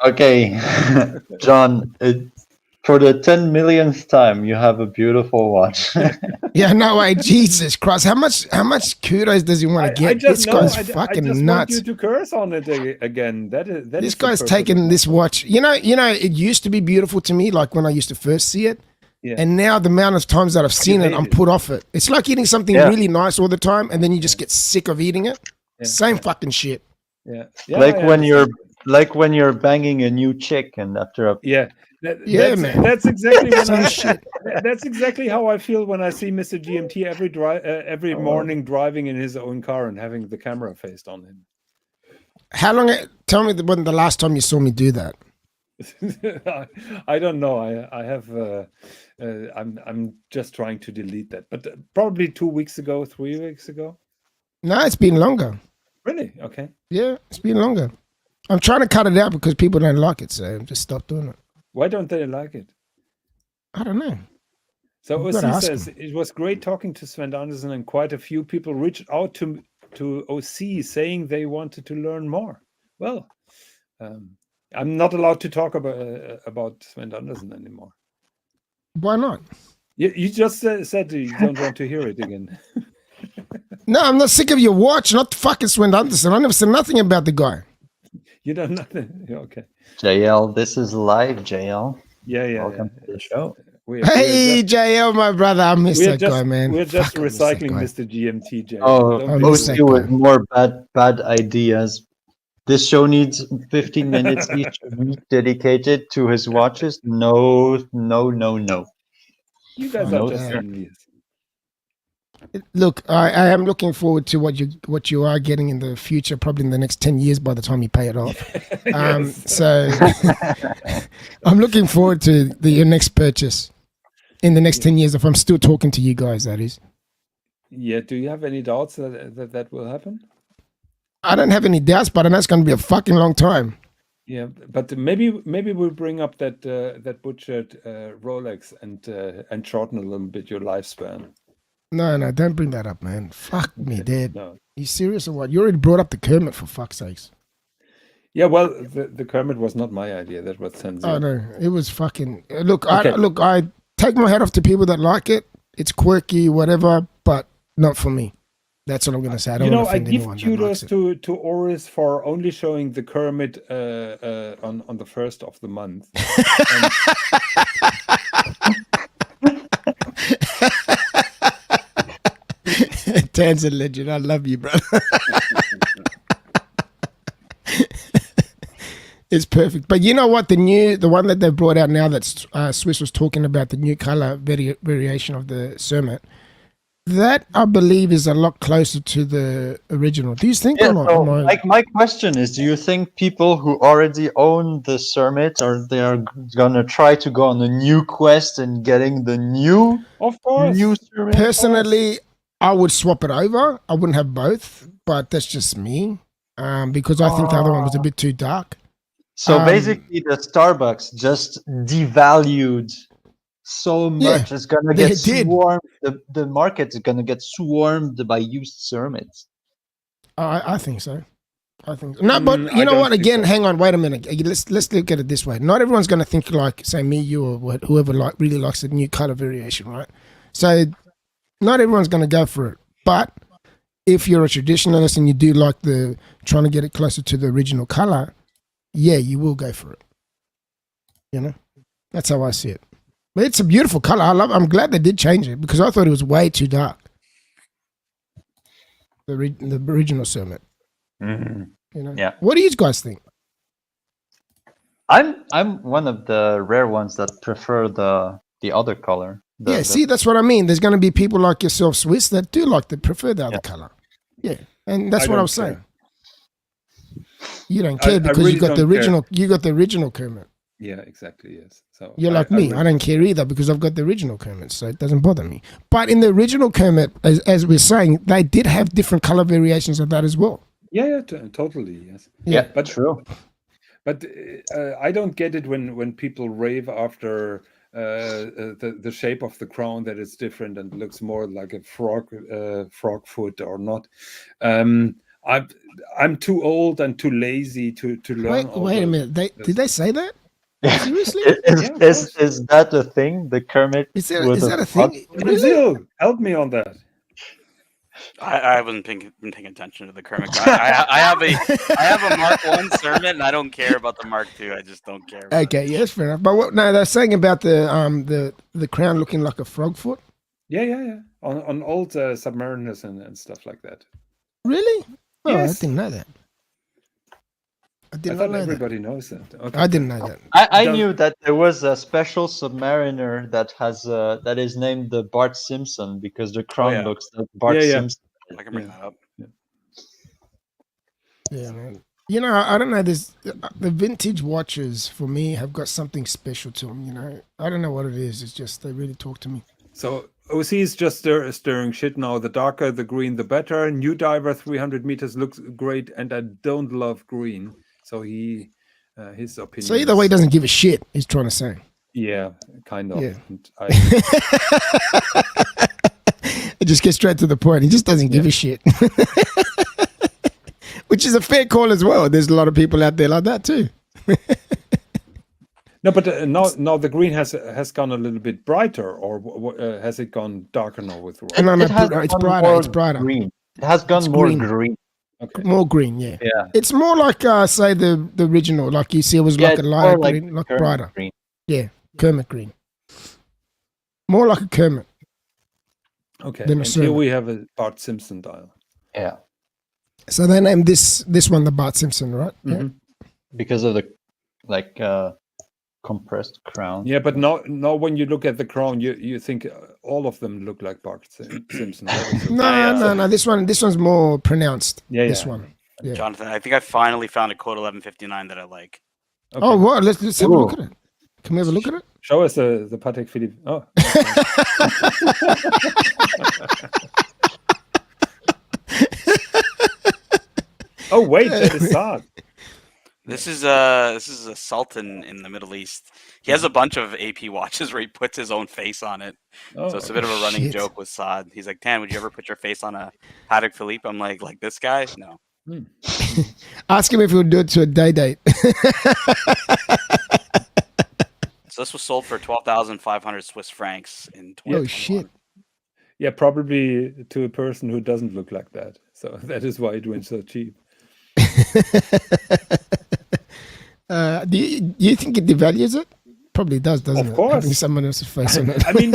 Speaker 2: Okay, John, for the 10 millionth time, you have a beautiful watch.
Speaker 5: Yeah, no way. Jesus Christ. How much kudos does he want to get? This guy's fucking
Speaker 1: I just
Speaker 5: nuts.
Speaker 1: want you to curse on it again.
Speaker 5: This guy's taken this watch. You know, it used to be beautiful to me, like when I used to first see it.
Speaker 1: Yeah.
Speaker 5: And now the amount of times that I've seen it, I'm put off it. It's like eating something really nice all the time, and then you just get sick of eating it.
Speaker 1: Yeah.
Speaker 5: Same fucking shit.
Speaker 1: Yeah.
Speaker 2: Like when you're banging a new chick, and after a
Speaker 5: man.
Speaker 1: That's exactly
Speaker 5: Shit.
Speaker 1: that's exactly how I feel when I see Mr. GMT every morning driving in his own car and having the camera faced on him.
Speaker 5: How long? Tell me when the last time you saw me do that.
Speaker 1: I don't know. I have. I'm just trying to delete that, but probably 2 weeks ago, 3 weeks ago.
Speaker 5: No, it's been longer.
Speaker 1: Really? Okay.
Speaker 5: Yeah, it's been longer. I'm trying to cut it out because people don't like it, so just stop doing it.
Speaker 1: Why don't they like it?
Speaker 5: I don't know.
Speaker 1: So OC says it was great talking to Sven Andersen, and quite a few people reached out to OC saying they wanted to learn more. Well, I'm not allowed to talk about Sven Andersen anymore.
Speaker 5: Why not?
Speaker 1: You just said you don't want to hear it again.
Speaker 5: No, I'm not sick of your watch. Not fucking Sven Andersen. I never said nothing about the guy.
Speaker 1: You know nothing. Okay.
Speaker 2: JL, this is live, JL.
Speaker 1: Yeah.
Speaker 2: Welcome to the show.
Speaker 5: Hey, JL, my brother. I miss that guy, man.
Speaker 1: We're just recycling Mr. GMT, JL.
Speaker 2: OC with more bad ideas. This show needs 15 minutes each week dedicated to his watches. No.
Speaker 1: You guys are just envious.
Speaker 5: Look, I am looking forward to what you are getting in the future, probably in the next 10 years by the time you pay it off. So I'm looking forward to your next purchase in the next 10 years, if I'm still talking to you guys, that is.
Speaker 1: Yeah, do you have any doubts that will happen?
Speaker 5: I don't have any doubts, but I know it's going to be a fucking long time.
Speaker 1: Yeah, but maybe we'll bring up that butchered Rolex and shorten a little bit your lifespan.
Speaker 5: No, don't bring that up, man. Fuck me, Dad.
Speaker 1: No.
Speaker 5: You serious or what? You already brought up the Kermit, for fuck's sakes.
Speaker 1: Yeah, well, the Kermit was not my idea. That was Sensei.
Speaker 5: Oh no, it was fucking. Look, okay. I take my hat off to people that like it. It's quirky, whatever, but not for me. That's what I'm going to say. I don't want to offend anyone.
Speaker 1: I give kudos to Oris for only showing the Kermit on the first of the month.
Speaker 5: Dan's a legend. I love you, brother. It's perfect. But you know what? The one that they brought out now that Swis was talking about, the new color variation of the Cermet, that I believe is a lot closer to the original. Do you think or not?
Speaker 2: So, my question is, do you think people who already own the Cermet they are gonna try to go on a new quest and getting the new Cermet?
Speaker 5: Personally, I would swap it over. I wouldn't have both, but that's just me. Because I think the other one was a bit too dark.
Speaker 2: So basically, the Starbucks just devalued so much. It's gonna get swarmed. The market is gonna get swarmed by used Cermets.
Speaker 5: I think so. No, but you know what? Again, hang on, wait a minute. Let's look at it this way. Not everyone's gonna think like, say, me, you, or whoever really likes the new color variation, right? So not everyone's gonna go for it. But if you're a traditionalist and you do like trying to get it closer to the original color, yeah, you will go for it. You know, that's how I see it. But it's a beautiful color. I'm glad they did change it because I thought it was way too dark. The original Cermet.
Speaker 2: Mm-hmm.
Speaker 5: You know?
Speaker 2: Yeah.
Speaker 5: What do you guys think?
Speaker 2: I'm one of the rare ones that prefer the other color.
Speaker 5: See, that's what I mean. There's going to be people like yourself, Swis, that do prefer the other color. Yeah, and that's what I was saying. You don't care because really you got the original. You got the original Kermit.
Speaker 1: Yeah, exactly. Yes. So
Speaker 5: you're like me. I don't care either because I've got the original Kermit, so it doesn't bother me. But in the original Kermit, as we're saying, they did have different color variations of that as well.
Speaker 1: Yeah, totally. Yes.
Speaker 2: Yeah, but true.
Speaker 1: But I don't get it when people rave after the shape of the crown that is different and looks more like a frog foot or not. I'm too old and too lazy to learn.
Speaker 5: Wait a minute. Did they say that? Seriously?
Speaker 2: Is that a thing? The Kermit?
Speaker 5: Is that a thing?
Speaker 1: Brazil, help me on that.
Speaker 3: I haven't been paying attention to the Kermit. I have a Mark 1 Sermon, and I don't care about the Mark 2. I just don't care.
Speaker 5: Okay, yes, fair enough. But what? No, they're saying about the crown looking like a frog foot.
Speaker 1: Yeah. On old submariners and stuff like that.
Speaker 5: Really? Oh,
Speaker 1: Yes.
Speaker 5: I didn't know that. I
Speaker 1: thought everybody knows that. Okay.
Speaker 5: I didn't know that.
Speaker 2: I knew that there was a special submariner that has that is named the Bart Simpson because the crown looks like Bart Simpson.
Speaker 3: I can bring that up.
Speaker 5: Yeah, man. You know, I don't know. The vintage watches for me have got something special to them. You know, I don't know what it is. It's just they really talk to me.
Speaker 1: So OC is just stirring shit now. The darker the green, the better. New diver 300 meters looks great, and I don't love green. So his opinion.
Speaker 5: So either way, he doesn't give a shit. He's trying to say.
Speaker 1: Yeah, kind of.
Speaker 5: Yeah.
Speaker 1: And
Speaker 5: It just gets straight to the point. He just doesn't give a shit. Which is a fair call as well. There's a lot of people out there like that too.
Speaker 1: No, but now the green has gone a little bit brighter, or has it gone darker now with Roy?
Speaker 5: No, it's brighter. It's brighter.
Speaker 2: Green. It has gone more green.
Speaker 1: Okay.
Speaker 5: More green, yeah.
Speaker 2: Yeah.
Speaker 5: It's more like say the original, like you see, it was like a lighter green, like brighter.
Speaker 2: Green.
Speaker 5: Yeah, Kermit green. More like a Kermit.
Speaker 1: Okay.
Speaker 5: Then
Speaker 1: And here we have a Bart Simpson dial.
Speaker 2: Yeah.
Speaker 5: So they named this one the Bart Simpson, right?
Speaker 1: Mm-hmm.
Speaker 5: Yeah.
Speaker 2: Because of the compressed crown.
Speaker 1: Yeah, but now when you look at the crown, you think all of them look like Bart Simpson.
Speaker 5: No. This one's more pronounced.
Speaker 1: Yeah,
Speaker 5: this one. Yeah.
Speaker 3: Jonathan, I think I finally found a quote 1159 that I like.
Speaker 1: Okay.
Speaker 5: Oh, what? Let's have a look at it. Can we have a look at it?
Speaker 1: Show us the Patek Philippe. Oh. Oh wait, that is Saad.
Speaker 3: This is a sultan in the Middle East. He has a bunch of AP watches where he puts his own face on it.
Speaker 1: Oh,
Speaker 3: So it's a bit of a running joke with Saad. He's like, Tan, would you ever put your face on a Patek Philippe? I'm like this guy? No.
Speaker 5: Ask him if he would do it to a day date.
Speaker 3: So this was sold for 12,500 Swiss francs in 2021.
Speaker 5: Oh shit!
Speaker 1: Yeah, probably to a person who doesn't look like that. So that is why it went so cheap.
Speaker 5: Do you think it devalues it? Probably does, doesn't it?
Speaker 1: Of course.
Speaker 5: Having someone else's face on it.
Speaker 1: I mean,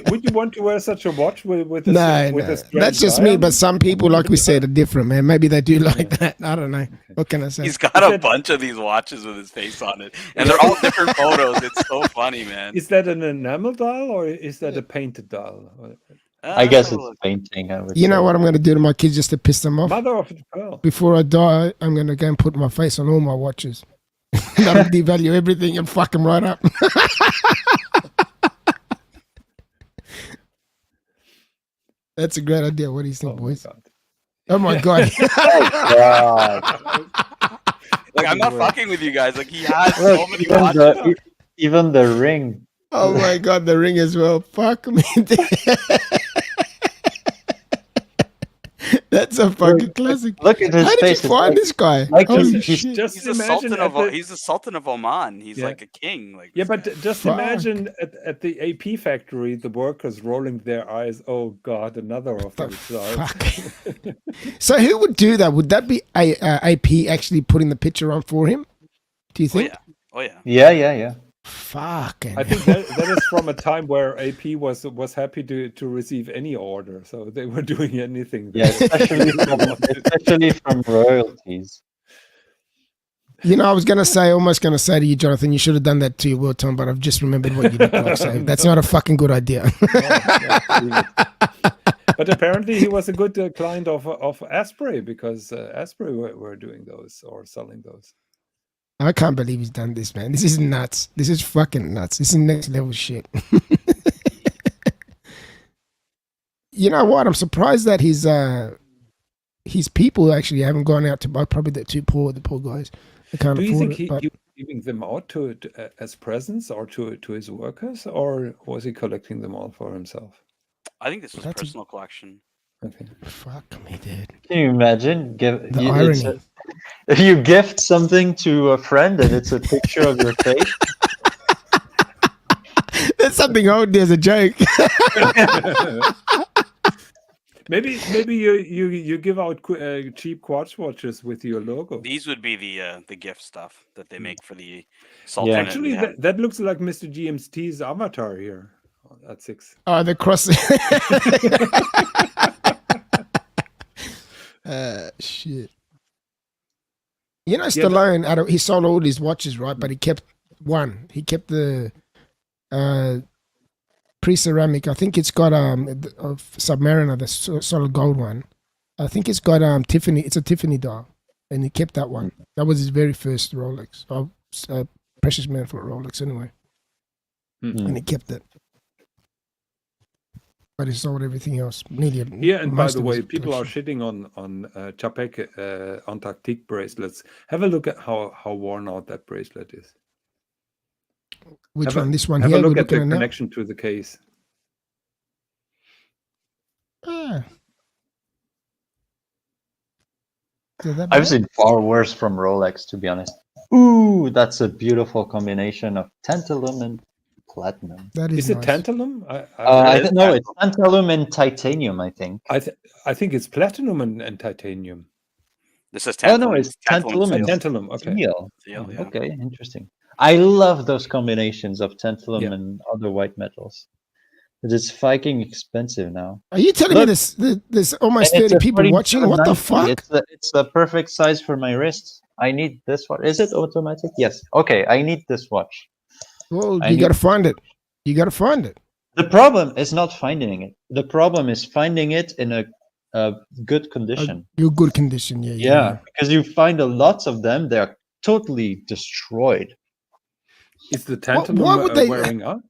Speaker 1: would you want to wear such a watch with a
Speaker 5: No. That's just me. But some people, like we said, are different, man. Maybe they do like that. I don't know. What can I say?
Speaker 3: He's got a bunch of these watches with his face on it, and they're all different photos. It's so funny, man.
Speaker 1: Is that an enamel dial or is that a painted dial?
Speaker 2: I guess it's painting.
Speaker 5: You know what I'm going to do to my kids just to piss them off?
Speaker 1: Mother of pearl.
Speaker 5: Before I die, I'm going to go and put my face on all my watches. That'll devalue everything and fuck them right up. That's a great idea. What do you think, boys? Oh my god!
Speaker 3: Like I'm not fucking with you guys. Like he has so many watches.
Speaker 2: Even the ring.
Speaker 5: Oh my god, the ring as well. Fuck me. That's a fucking classic.
Speaker 2: Look at his
Speaker 5: How
Speaker 2: face.
Speaker 5: did you find this guy?
Speaker 2: Like
Speaker 5: Holy
Speaker 2: he's
Speaker 5: shit.
Speaker 1: Just
Speaker 3: He's the
Speaker 1: imagine
Speaker 3: Sultan of Oman. He's like a king. Like
Speaker 1: yeah, but just
Speaker 5: Fuck.
Speaker 1: imagine at the AP factory, the workers rolling their eyes. Oh God, another of those dials.
Speaker 5: Fuck. So who would do that? Would that be AP actually putting the picture on for him? Do you think?
Speaker 3: Oh yeah.
Speaker 2: Yeah.
Speaker 5: Fuck.
Speaker 1: I think that is from a time where AP was happy to receive any order, so they were doing anything.
Speaker 2: Yeah, especially from royalties.
Speaker 5: You know, I was almost gonna say to you, Jonathan, you should have done that to your World Tom, but I've just remembered what you did. So that's not a fucking good idea.
Speaker 1: But apparently he was a good client of Asprey because Asprey were doing those or selling those.
Speaker 5: I can't believe he's done this, man. This is nuts. This is fucking nuts. This is next level shit. You know what? I'm surprised that his people actually haven't gone out to buy. Probably the poor guys. They can't
Speaker 1: Do you
Speaker 5: afford
Speaker 1: think
Speaker 5: it. But
Speaker 1: he giving them out as presents or to his workers, or was he collecting them all for himself?
Speaker 3: I think this was
Speaker 5: That's a-
Speaker 3: personal collection.
Speaker 1: Okay.
Speaker 5: Fuck me, dude.
Speaker 2: Can you imagine?
Speaker 5: The irony.
Speaker 2: If you gift something to a friend and it's a picture of your face.
Speaker 5: That's something I would do as a joke.
Speaker 1: Maybe you give out cheap quartz watches with your logo.
Speaker 3: These would be the gift stuff that they make for the
Speaker 2: Yeah.
Speaker 3: Sultan.
Speaker 1: Actually, that looks like Mr. GMT's avatar here at 6.
Speaker 5: Oh, the cross. Shit. You know, Stallone, he sold all his watches, right? But he kept one. He kept the pre-ceramic. I think it's got of Submariner, the solid gold one. I think it's got Tiffany. It's a Tiffany dial, and he kept that one. That was his very first Rolex. Precious man for a Rolex, anyway. And he kept it. But he sold everything else.
Speaker 1: Yeah, and by the way, people are shitting on Chapek Antarctic bracelets. Have a look at how worn out that bracelet is.
Speaker 5: Which one? This one
Speaker 1: have
Speaker 5: here?
Speaker 1: Have a look
Speaker 5: We're
Speaker 1: at the
Speaker 5: looking at
Speaker 1: connection to the case.
Speaker 5: Ah. Is that
Speaker 2: I've
Speaker 5: bad?
Speaker 2: seen far worse from Rolex, to be honest. Ooh, that's a beautiful combination of tantalum and platinum.
Speaker 5: That
Speaker 1: Is
Speaker 5: nice.
Speaker 1: it tantalum?
Speaker 2: I don't know. It's tantalum and titanium, I think.
Speaker 1: I think it's platinum and titanium.
Speaker 3: This is
Speaker 2: Oh
Speaker 3: tantalum.
Speaker 2: no, it's tantalum and
Speaker 1: Tantalum. Okay.
Speaker 2: steel.
Speaker 3: Steel, yeah.
Speaker 2: Okay, interesting. I love those combinations of tantalum and other white metals. But it's fucking expensive now.
Speaker 5: Are you telling me there's almost
Speaker 2: And it's
Speaker 5: 30
Speaker 2: a
Speaker 5: people watching? What the
Speaker 2: 4790.
Speaker 5: fuck?
Speaker 2: It's the perfect size for my wrist. I need this one. Is it automatic? Yes. Okay, I need this watch.
Speaker 5: Well,
Speaker 2: I
Speaker 5: you
Speaker 2: need-
Speaker 5: got to find it. You got to find it.
Speaker 2: The problem is not finding it. The problem is finding it in a good condition.
Speaker 5: You're good condition, yeah.
Speaker 2: Yeah, because you find a lots of them, they're totally destroyed.
Speaker 1: Is the tantalum
Speaker 5: why would they-
Speaker 1: wearing out?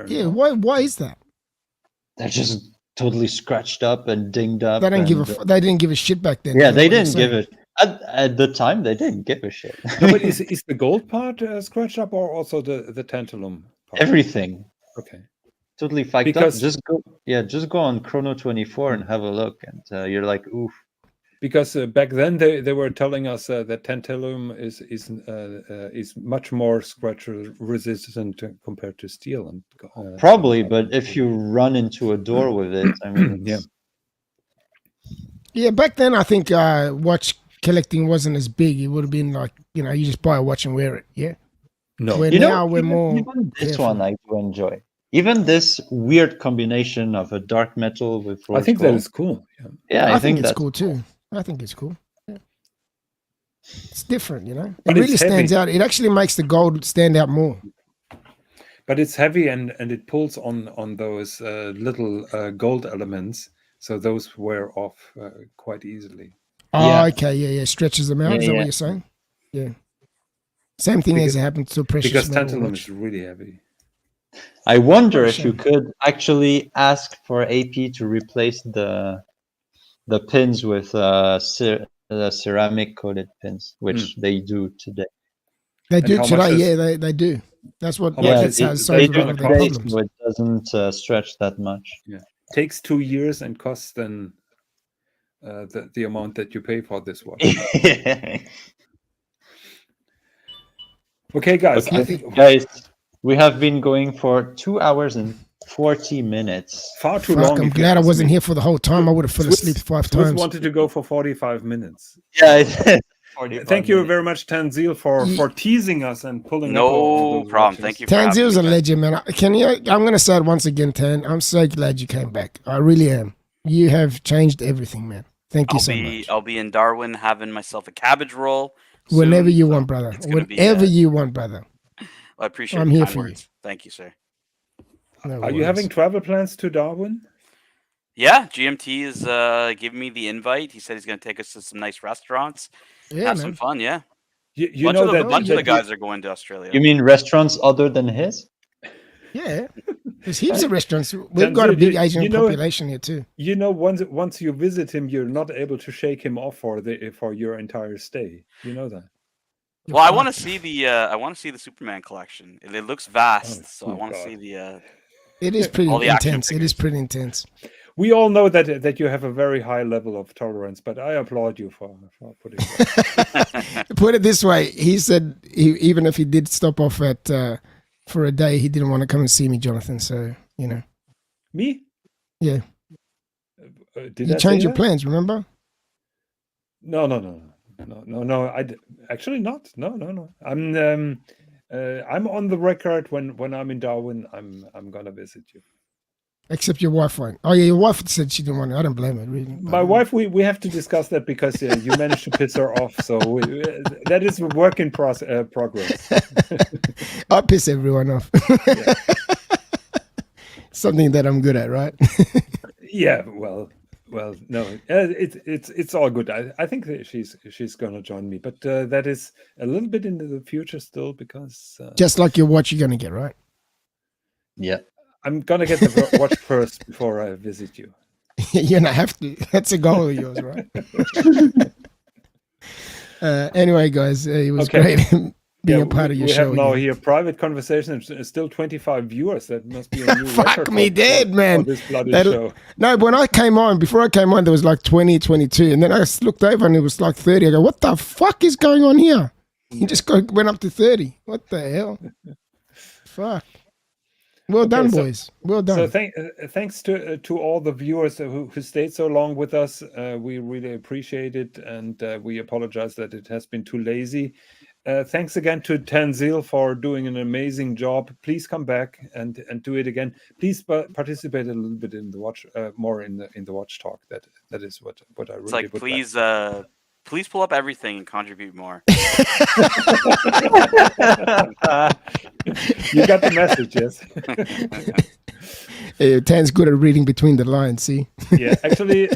Speaker 5: Yeah, why is that?
Speaker 2: They're just totally scratched up and dinged up.
Speaker 5: They didn't
Speaker 2: and,
Speaker 5: they didn't give a shit back then.
Speaker 2: Yeah,
Speaker 5: That's
Speaker 2: they
Speaker 5: what you're
Speaker 2: didn't give
Speaker 5: saying.
Speaker 2: it at the time. They didn't give a shit.
Speaker 1: No, but is the gold part scratched up, or also the tantalum part?
Speaker 2: Everything
Speaker 1: Okay.
Speaker 2: totally fucked
Speaker 1: Because-
Speaker 2: up. Just go on Chrono 24 and have a look, and you're like, oof.
Speaker 1: Because back then they were telling us that tantalum is much more scratch resistant compared to steel, and
Speaker 2: Probably, but if you run into a door with it, I mean,
Speaker 1: Yeah.
Speaker 5: Yeah, back then I think watch collecting wasn't as big. It would have been like, you just buy a watch and wear it. Yeah.
Speaker 1: no,
Speaker 5: Where
Speaker 2: You know,
Speaker 5: now we're
Speaker 2: even-
Speaker 5: more.
Speaker 2: even this
Speaker 5: careful.
Speaker 2: one I do enjoy. Even this weird combination of a dark metal with
Speaker 1: I
Speaker 2: rose
Speaker 1: think that
Speaker 2: gold.
Speaker 1: is cool. Yeah.
Speaker 2: Yeah,
Speaker 5: I think it's
Speaker 2: that's
Speaker 5: cool too. I think it's cool. Yeah. It's different, It
Speaker 1: But it's
Speaker 5: really stands
Speaker 1: heavy.
Speaker 5: out. It actually makes the gold stand out more.
Speaker 1: But it's heavy and it pulls on those little gold elements, so those wear off quite easily.
Speaker 5: Oh,
Speaker 2: Yeah.
Speaker 5: okay, yeah. Stretches them out.
Speaker 2: Yeah,
Speaker 5: Is that
Speaker 2: yeah.
Speaker 5: what you're saying? Yeah. Same thing as happened to precious
Speaker 1: Because
Speaker 5: metal
Speaker 1: tantalum
Speaker 5: watch.
Speaker 1: is really heavy.
Speaker 2: I wonder
Speaker 5: Oh,
Speaker 2: if you
Speaker 5: shame.
Speaker 2: could actually ask for AP to replace the pins with ceramic coated pins, which they do today.
Speaker 5: They do
Speaker 1: how much
Speaker 5: today.
Speaker 1: is-
Speaker 5: Yeah, they do. That's what
Speaker 1: How much
Speaker 5: that's
Speaker 1: is
Speaker 5: how
Speaker 1: it-
Speaker 5: it
Speaker 2: they
Speaker 5: solves a
Speaker 2: do
Speaker 5: lot of
Speaker 2: it
Speaker 5: their
Speaker 2: today,
Speaker 5: problems.
Speaker 2: so it doesn't stretch that much.
Speaker 1: Takes 2 years and costs then the amount that you pay for this watch. Okay, guys.
Speaker 2: Okay.
Speaker 1: I think
Speaker 2: Guys, we have been going for 2 hours and 40 minutes.
Speaker 1: far too
Speaker 5: Fuck,
Speaker 1: long.
Speaker 5: I'm
Speaker 1: if you
Speaker 5: glad I
Speaker 1: ask
Speaker 5: wasn't
Speaker 1: me.
Speaker 5: here for the whole time. I would have fell asleep 5
Speaker 1: Swiss
Speaker 5: times.
Speaker 1: wanted to go for 45 minutes.
Speaker 2: Yeah, it's 45
Speaker 1: Thank you
Speaker 2: minutes.
Speaker 1: very much, Tanzil, for teasing us and pulling up
Speaker 3: No
Speaker 1: those
Speaker 3: problem.
Speaker 1: watches.
Speaker 3: Thank you for having
Speaker 5: Tanzil's
Speaker 3: me,
Speaker 5: a
Speaker 3: guys.
Speaker 5: legend, man. I'm going to say it once again, Tan. I'm so glad you came back. I really am. You have changed everything, man. Thank you so much.
Speaker 3: I'll be in Darwin having myself a cabbage roll.
Speaker 5: Whenever
Speaker 3: soon,
Speaker 5: you
Speaker 3: so
Speaker 5: want, brother.
Speaker 3: it's gonna be,
Speaker 5: Whenever you want, brother.
Speaker 3: I appreciate
Speaker 5: I'm
Speaker 3: the
Speaker 5: here
Speaker 3: kind
Speaker 5: for you.
Speaker 3: words. Thank you, sir.
Speaker 5: No
Speaker 1: Are you
Speaker 5: worries.
Speaker 1: having travel plans to Darwin?
Speaker 3: Yeah, GMT is giving me the invite. He said he's going to take us to some nice restaurants,
Speaker 5: Yeah,
Speaker 3: have
Speaker 5: man.
Speaker 3: some fun. Yeah,
Speaker 1: You know that
Speaker 3: bunch of the
Speaker 1: that-
Speaker 3: guys are going to Australia.
Speaker 2: You mean restaurants other than his?
Speaker 5: Yeah. There's heaps of restaurants. We've got a
Speaker 1: Tanzil,
Speaker 5: big
Speaker 1: you
Speaker 5: Asian
Speaker 1: know-
Speaker 5: population here too.
Speaker 1: once you visit him, you're not able to shake him off for your entire stay. You know that.
Speaker 3: Well, I want to see the Superman collection. It looks vast, so I want to
Speaker 1: God.
Speaker 3: see the.
Speaker 5: It is pretty
Speaker 3: all the action
Speaker 5: intense. It is
Speaker 3: figures.
Speaker 5: pretty intense.
Speaker 1: We all know that you have a very high level of tolerance, but I applaud you for putting it.
Speaker 5: Put it this way: he said even if he did stop off at for a day, he didn't want to come and see me, Jonathan. So you know,
Speaker 1: Me?
Speaker 5: yeah,
Speaker 1: Did
Speaker 5: you
Speaker 1: I
Speaker 5: changed
Speaker 1: say
Speaker 5: your
Speaker 1: that?
Speaker 5: plans. Remember?
Speaker 1: No. Actually not. No. I'm on the record when I'm in Darwin. I'm gonna visit you.
Speaker 5: Except your wife won't. Oh yeah, your wife said she didn't want it. I don't blame her really.
Speaker 1: My wife, we have to discuss that because you managed to piss her off. So that is a work in progress.
Speaker 5: I piss everyone off.
Speaker 1: Yeah.
Speaker 5: Something that I'm good at, right?
Speaker 1: Yeah, well, no, it's all good. I think that she's gonna join me, but that is a little bit into the future still because
Speaker 5: Just like your watch, you're gonna get right.
Speaker 2: Yeah.
Speaker 1: I'm gonna get the watch first before I visit you.
Speaker 5: You're gonna have to. That's a goal of yours, right? Anyway, guys, it was
Speaker 1: Okay.
Speaker 5: great being a part of your
Speaker 1: we
Speaker 5: show.
Speaker 1: have now
Speaker 5: again.
Speaker 1: here private conversations. Still 25 viewers. That must be a new
Speaker 5: Fuck
Speaker 1: record
Speaker 5: me dead, man.
Speaker 1: For this bloody
Speaker 5: That'll-
Speaker 1: show.
Speaker 5: No, when I came on, before I came on, there was like 20, 22. And then I just looked over and it was like 30. I go, what the fuck is going on here? He just went up to 30. What the hell? Fuck. Well done,
Speaker 1: so-
Speaker 5: boys. Well done.
Speaker 1: So thanks to all the viewers who stayed so long with us. We really appreciate it, and we apologize that it has been too lazy. Thanks again to Tanzil for doing an amazing job. Please come back and do it again. Please participate a little bit in the watch, more in the watch talk. That is what I really
Speaker 3: It's like
Speaker 1: would
Speaker 3: please pull up everything and contribute more.
Speaker 1: You got the message, yes.
Speaker 5: Tan's good at reading between the lines, see?
Speaker 1: Yeah, actually,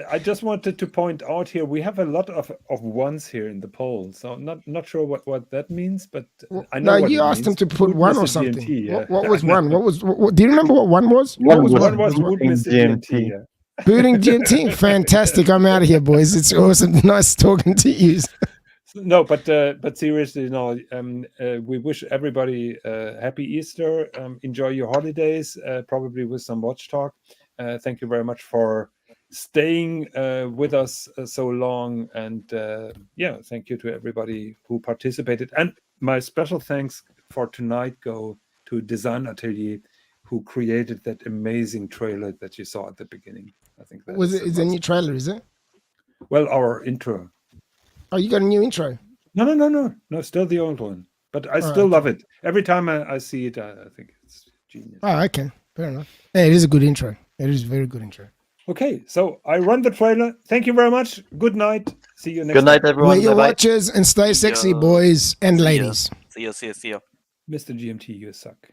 Speaker 1: I just wanted to point out here we have a lot of ones here in the poll, so not sure what that means, but I know.
Speaker 5: No,
Speaker 1: what
Speaker 5: you
Speaker 1: it
Speaker 5: asked him
Speaker 1: means.
Speaker 5: to put
Speaker 1: Would
Speaker 5: one
Speaker 1: Mr.
Speaker 5: or something.
Speaker 1: GMT, yeah.
Speaker 5: What was one? What do you remember what one was? What was
Speaker 1: One was
Speaker 2: Would
Speaker 1: would Mr.
Speaker 2: GMT.
Speaker 1: GMT, yeah.
Speaker 5: Booting GMT? Fantastic. I'm out of here, boys. It's awesome. Nice talking to you.
Speaker 1: No, but seriously, no. We wish everybody happy Easter. Enjoy your holidays, probably with some watch talk. Thank you very much for staying with us so long, and thank you to everybody who participated. And my special thanks for tonight go to Design Atelier, who created that amazing trailer that you saw at the beginning. I think that
Speaker 5: Is a new trailer, is it?
Speaker 1: Well, our intro.
Speaker 5: Oh, you got a new intro.
Speaker 1: No, still the old one. But I still love it. Every time I see it, I think it's genius.
Speaker 5: Oh, okay. Fair enough. Yeah, it is a good intro. It is a very good intro.
Speaker 1: Okay, so I run the trailer. Thank you very much. Good night. See you next
Speaker 2: Good night,
Speaker 1: time.
Speaker 2: everyone.
Speaker 5: Wear your
Speaker 2: Bye-bye.
Speaker 5: watches and stay sexy,
Speaker 3: Yo.
Speaker 5: boys and
Speaker 3: See ya.
Speaker 5: ladies.
Speaker 3: See you.
Speaker 1: Mr. GMT, you suck.